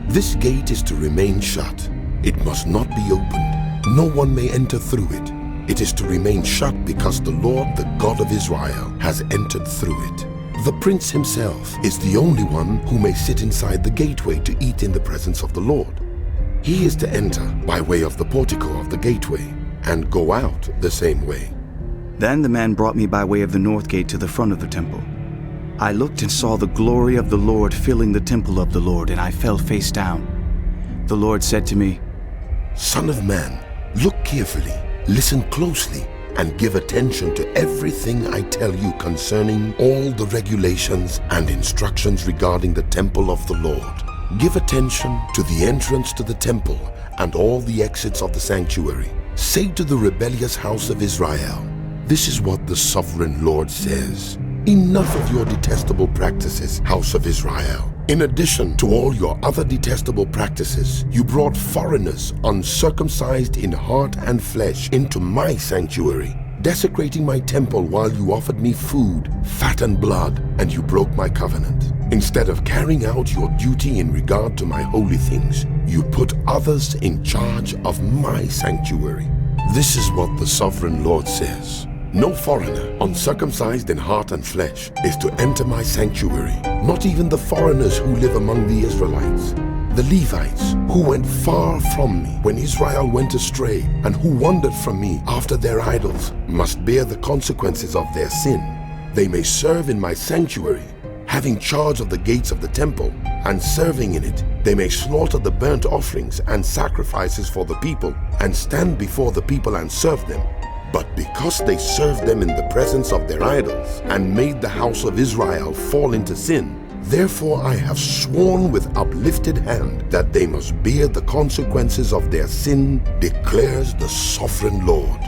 [SPEAKER 3] This gate is to remain shut. It must not be opened. No one may enter through it. It is to remain shut because the Lord, the God of Israel, has entered through it. The prince himself is the only one who may sit inside the gateway to eat in the presence of the Lord. He is to enter by way of the portico of the gateway and go out the same way.
[SPEAKER 2] Then the man brought me by way of the north gate to the front of the temple. I looked and saw the glory of the Lord filling the temple of the Lord, and I fell face down. The Lord said to me,
[SPEAKER 3] Son of man, look carefully, listen closely, and give attention to everything I tell you concerning all the regulations and instructions regarding the temple of the Lord. Give attention to the entrance to the temple and all the exits of the sanctuary. Say to the rebellious house of Israel, This is what the sovereign Lord says. Enough of your detestable practices, house of Israel. In addition to all your other detestable practices, you brought foreigners, uncircumcised in heart and flesh, into my sanctuary, desecrating my temple while you offered me food, fat and blood, and you broke my covenant. Instead of carrying out your duty in regard to my holy things, you put others in charge of my sanctuary. This is what the sovereign Lord says. No foreigner, uncircumcised in heart and flesh, is to enter my sanctuary, not even the foreigners who live among the Israelites. The Levites, who went far from me when Israel went astray, and who wandered from me after their idols, must bear the consequences of their sin. They may serve in my sanctuary, having charge of the gates of the temple, and serving in it, they may slaughter the burnt offerings and sacrifices for the people, and stand before the people and serve them. But because they served them in the presence of their idols, and made the house of Israel fall into sin, therefore I have sworn with uplifted hand that they must bear the consequences of their sin, declares the sovereign Lord.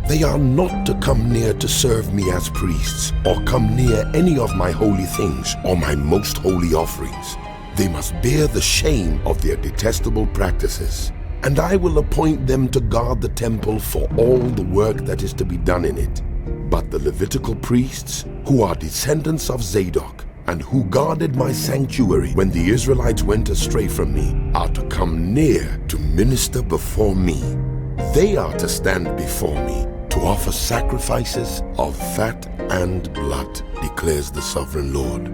[SPEAKER 3] They are not to come near to serve me as priests, or come near any of my holy things, or my most holy offerings. They must bear the shame of their detestable practices. And I will appoint them to guard the temple for all the work that is to be done in it. But the Levitical priests, who are descendants of Zadok, and who guarded my sanctuary when the Israelites went astray from me, are to come near to minister before me. They are to stand before me to offer sacrifices of fat and blood, declares the sovereign Lord.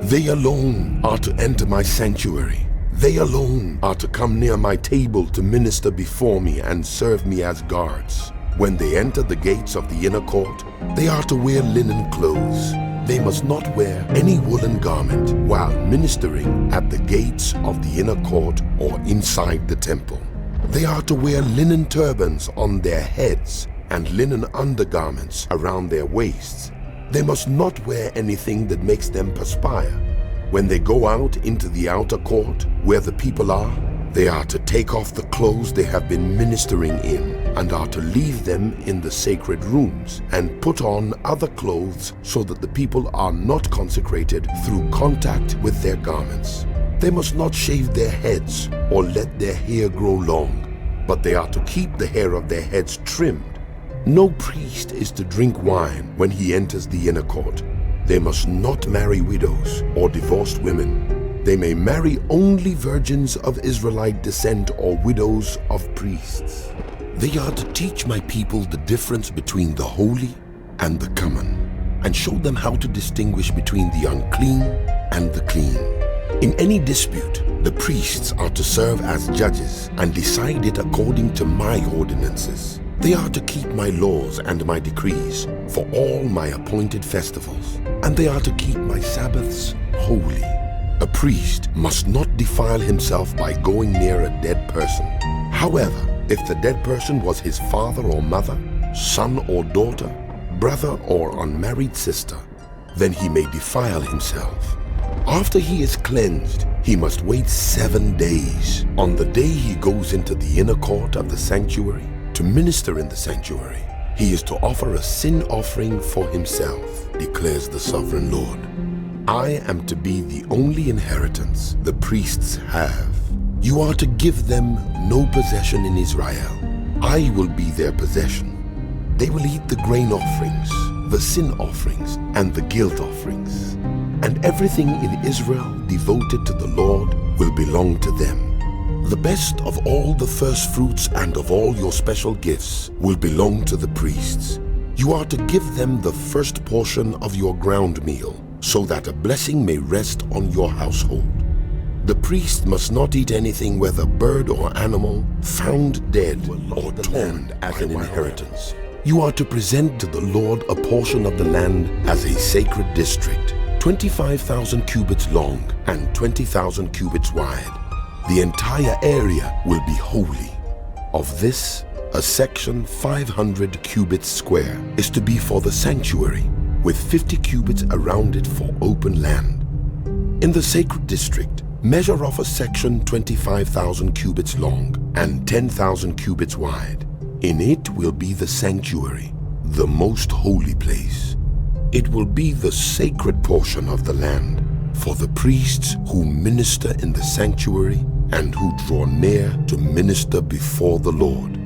[SPEAKER 3] They alone are to enter my sanctuary. They alone are to come near my table to minister before me and serve me as guards. When they enter the gates of the inner court, they are to wear linen clothes. They must not wear any woolen garment while ministering at the gates of the inner court or inside the temple. They are to wear linen turbans on their heads and linen undergarments around their waists. They must not wear anything that makes them perspire. When they go out into the outer court, where the people are, they are to take off the clothes they have been ministering in, and are to leave them in the sacred rooms, and put on other clothes so that the people are not consecrated through contact with their garments. They must not shave their heads or let their hair grow long, but they are to keep the hair of their heads trimmed. No priest is to drink wine when he enters the inner court. They must not marry widows or divorced women. They may marry only virgins of Israelite descent or widows of priests. They are to teach my people the difference between the holy and the common, and show them how to distinguish between the unclean and the clean. In any dispute, the priests are to serve as judges and decide it according to my ordinances. They are to keep my laws and my decrees for all my appointed festivals, and they are to keep my Sabbaths holy. A priest must not defile himself by going near a dead person. However, if the dead person was his father or mother, son or daughter, brother or unmarried sister, then he may defile himself. After he is cleansed, he must wait 7 days. On the day he goes into the inner court of the sanctuary to minister in the sanctuary, he is to offer a sin offering for himself, declares the sovereign Lord. I am to be the only inheritance the priests have. You are to give them no possession in Israel. I will be their possession. They will eat the grain offerings, the sin offerings, and the guilt offerings. And everything in Israel devoted to the Lord will belong to them. The best of all the first fruits and of all your special gifts will belong to the priests. You are to give them the first portion of your ground meal, so that a blessing may rest on your household. The priest must not eat anything, whether bird or animal, found dead or torn as an inheritance. You are to present to the Lord a portion of the land as a sacred district, 25,000 cubits long and 20,000 cubits wide. The entire area will be holy. Of this, a section 500 cubits square is to be for the sanctuary, with 50 cubits around it for open land. In the sacred district, measure off a section 25,000 cubits long and 10,000 cubits wide. In it will be the sanctuary, the most holy place. It will be the sacred portion of the land for the priests who minister in the sanctuary and who draw near to minister before the Lord.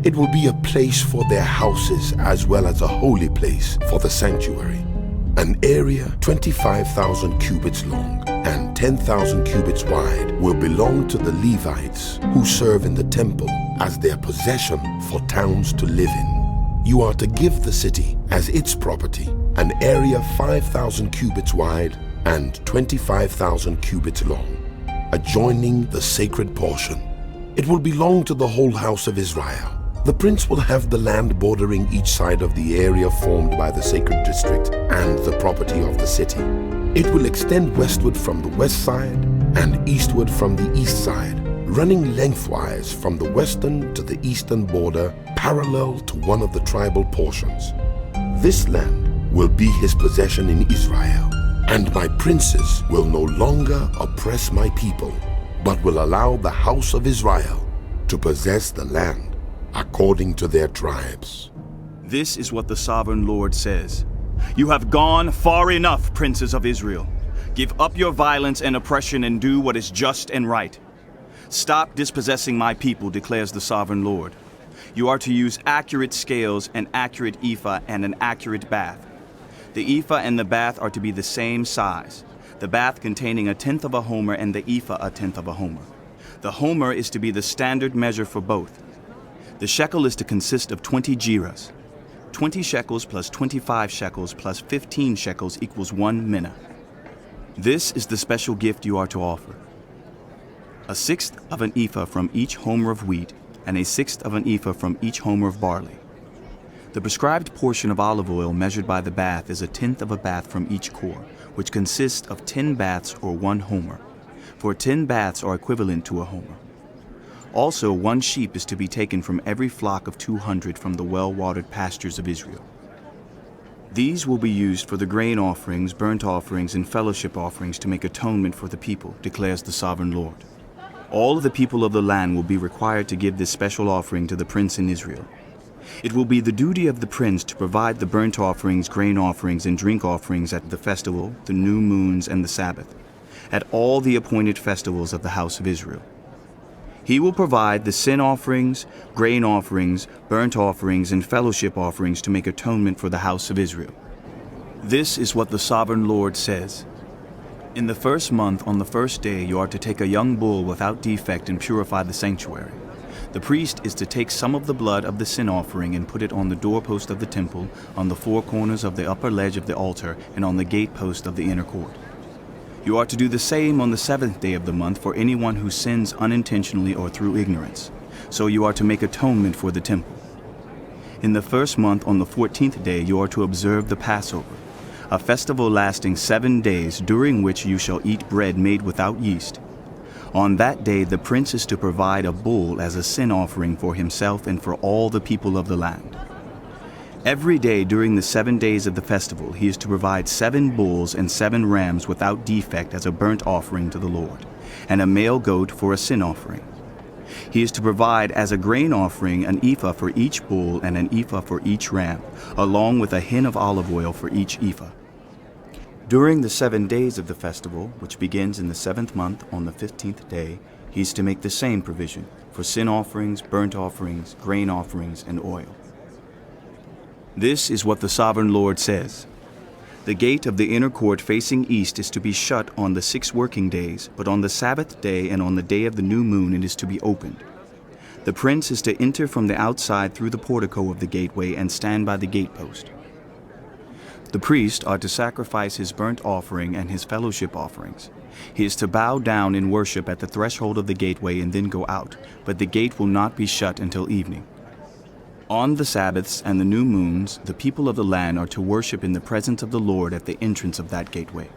[SPEAKER 3] It will be a place for their houses as well as a holy place for the sanctuary. An area 25,000 cubits long and 10,000 cubits wide will belong to the Levites who serve in the temple as their possession for towns to live in. You are to give the city as its property an area 5,000 cubits wide and 25,000 cubits long, adjoining the sacred portion. It will belong to the whole house of Israel. The prince will have the land bordering each side of the area formed by the sacred district and the property of the city. It will extend westward from the west side and eastward from the east side, running lengthwise from the western to the eastern border, parallel to one of the tribal portions. This land will be his possession in Israel, and my princes will no longer oppress my people, but will allow the house of Israel to possess the land according to their tribes.
[SPEAKER 2] This is what the sovereign Lord says. You have gone far enough, princes of Israel. Give up your violence and oppression and do what is just and right. Stop dispossessing my people, declares the sovereign Lord. You are to use accurate scales, an accurate ephah, and an accurate bath. The ephah and the bath are to be the same size, the bath containing 1/10 of a homer and the ephah 1/10 of a homer. The homer is to be the standard measure for both. The shekel is to consist of 20 gerahs. 20 shekels plus 25 shekels plus 15 shekels equals 1 minna. This is the special gift you are to offer: 1/6 of an ephah from each homer of wheat and 1/6 of an ephah from each homer of barley. The prescribed portion of olive oil measured by the bath is 1/10 of a bath from each core, which consists of 10 baths or 1 homer, for 10 baths are equivalent to a homer. Also, 1 sheep is to be taken from every flock of 200 from the well-watered pastures of Israel. These will be used for the grain offerings, burnt offerings, and fellowship offerings to make atonement for the people, declares the sovereign Lord. All of the people of the land will be required to give this special offering to the prince in Israel. It will be the duty of the prince to provide the burnt offerings, grain offerings, and drink offerings at the festival, the new moons, and the Sabbath, at all the appointed festivals of the house of Israel. He will provide the sin offerings, grain offerings, burnt offerings, and fellowship offerings to make atonement for the house of Israel. This is what the sovereign Lord says. In the first month, on the first day, you are to take a young bull without defect and purify the sanctuary. The priest is to take some of the blood of the sin offering and put it on the doorpost of the temple, on the 4 corners of the upper ledge of the altar, and on the gatepost of the inner court. You are to do the same on the 7th day of the month for anyone who sins unintentionally or through ignorance. So you are to make atonement for the temple. In the first month, on the 14th day, you are to observe the Passover, a festival lasting 7 days, during which you shall eat bread made without yeast. On that day, the prince is to provide a bull as a sin offering for himself and for all the people of the land. Every day during the 7 days of the festival, he is to provide 7 bulls and 7 rams without defect as a burnt offering to the Lord, and a male goat for a sin offering. He is to provide as a grain offering an ephah for each bull and an ephah for each ram, along with a hin of olive oil for each ephah. During the 7 days of the festival, which begins in the 7th month on the 15th day, he is to make the same provision for sin offerings, burnt offerings, grain offerings, and oil. This is what the sovereign Lord says. The gate of the inner court facing east is to be shut on the 6 working days, but on the Sabbath day and on the day of the new moon it is to be opened. The prince is to enter from the outside through the portico of the gateway and stand by the gatepost. The priest are to sacrifice his burnt offering and his fellowship offerings. He is to bow down in worship at the threshold of the gateway and then go out, but the gate will not be shut until evening. On the Sabbaths and the new moons, the people of the land are to worship in the presence of the Lord at the entrance of that gateway.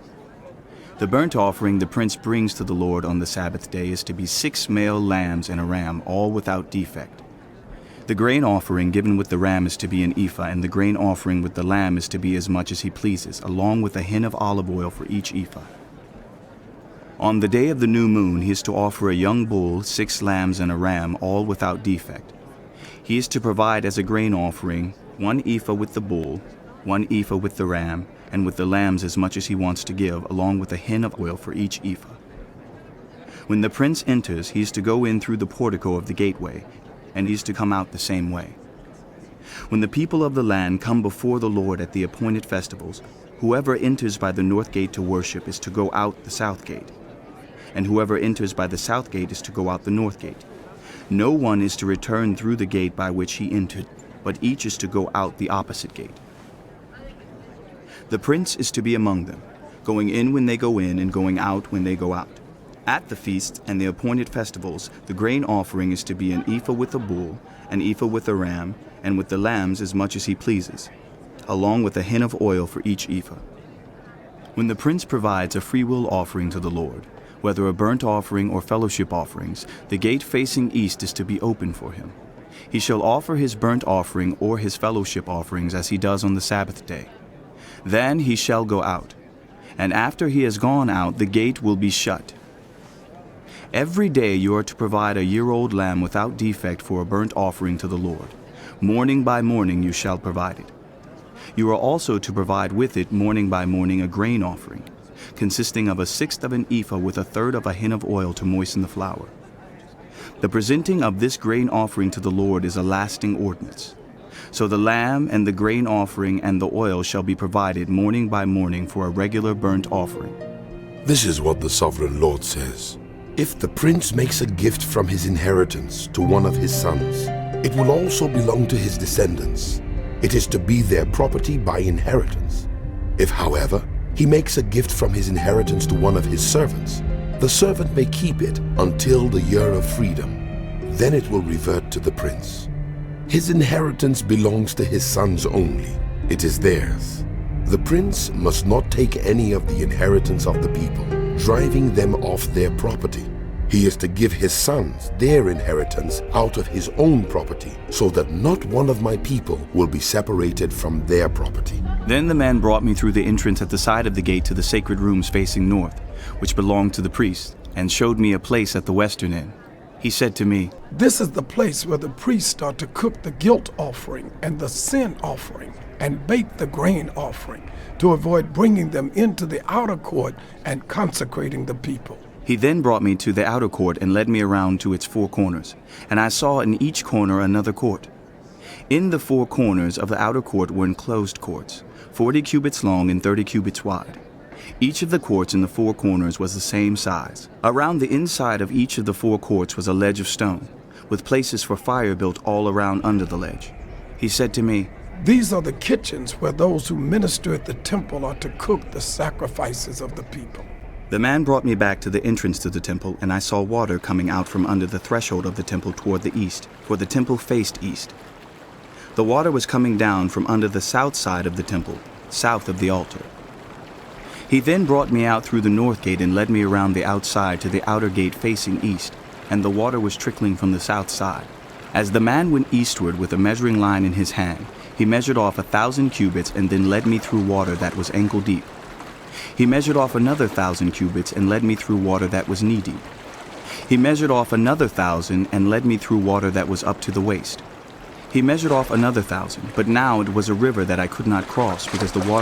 [SPEAKER 2] The burnt offering the prince brings to the Lord on the Sabbath day is to be 6 male lambs and a ram, all without defect. The grain offering given with the ram is to be an ephah, and the grain offering with the lamb is to be as much as he pleases, along with a hin of olive oil for each ephah. On the day of the new moon, he is to offer a young bull, 6 lambs, and a ram, all without defect. He is to provide as a grain offering 1 ephah with the bull, 1 ephah with the ram, and with the lambs as much as he wants to give, along with a hin of oil for each ephah. When the prince enters, he is to go in through the portico of the gateway, and he is to come out the same way. When the people of the land come before the Lord at the appointed festivals, whoever enters by the north gate to worship is to go out the south gate, and whoever enters by the south gate is to go out the north gate. No one is to return through the gate by which he entered, but each is to go out the opposite gate. The prince is to be among them, going in when they go in and going out when they go out. At the feasts and the appointed festivals, the grain offering is to be an ephah with a bull, an ephah with a ram, and with the lambs as much as he pleases, along with a hin of oil for each ephah. When the prince provides a freewill offering to the Lord, whether a burnt offering or fellowship offerings, the gate facing east is to be open for him. He shall offer his burnt offering or his fellowship offerings as he does on the Sabbath day. Then he shall go out, and after he has gone out, the gate will be shut. Every day you are to provide a year-old lamb without defect for a burnt offering to the Lord. Morning by morning you shall provide it. You are also to provide with it morning by morning a grain offering, consisting of 1/6 of an ephah with 1/3 of a hin of oil to moisten the flour. The presenting of this grain offering to the Lord is a lasting ordinance. So the lamb and the grain offering and the oil shall be provided morning by morning for a regular burnt offering.
[SPEAKER 3] This is what the sovereign Lord says. If the prince makes a gift from his inheritance to one of his sons, it will also belong to his descendants. It is to be their property by inheritance. If, however, he makes a gift from his inheritance to one of his servants, the servant may keep it until the year of freedom. Then it will revert to the prince. His inheritance belongs to his sons only. It is theirs. The prince must not take any of the inheritance of the people, driving them off their property. He is to give his sons their inheritance out of his own property, so that not one of my people will be separated from their property.
[SPEAKER 2] Then the man brought me through the entrance at the side of the gate to the sacred rooms facing north, which belonged to the priests, and showed me a place at the western end. He said to me,
[SPEAKER 6] This is the place where the priests are to cook the guilt offering and the sin offering and bake the grain offering to avoid bringing them into the outer court and consecrating the people.
[SPEAKER 2] He then brought me to the outer court and led me around to its 4 corners, and I saw in each corner another court. In the 4 corners of the outer court were enclosed courts, 40 cubits long and 30 cubits wide. Each of the courts in the 4 corners was the same size. Around the inside of each of the 4 courts was a ledge of stone, with places for fire built all around under the ledge. He said to me,
[SPEAKER 6] These are the kitchens where those who minister at the temple are to cook the sacrifices of the people.
[SPEAKER 2] The man brought me back to the entrance to the temple, and I saw water coming out from under the threshold of the temple toward the east, for the temple faced east. The water was coming down from under the south side of the temple, south of the altar. He then brought me out through the north gate and led me around the outside to the outer gate facing east, and the water was trickling from the south side. As the man went eastward with a measuring line in his hand, he measured off 1,000 cubits and then led me through water that was ankle deep. He measured off another 1,000 cubits and led me through water that was knee deep. He measured off another 1,000 and led me through water that was up to the waist. He measured off another 1,000, but now it was a river that I could not cross because the water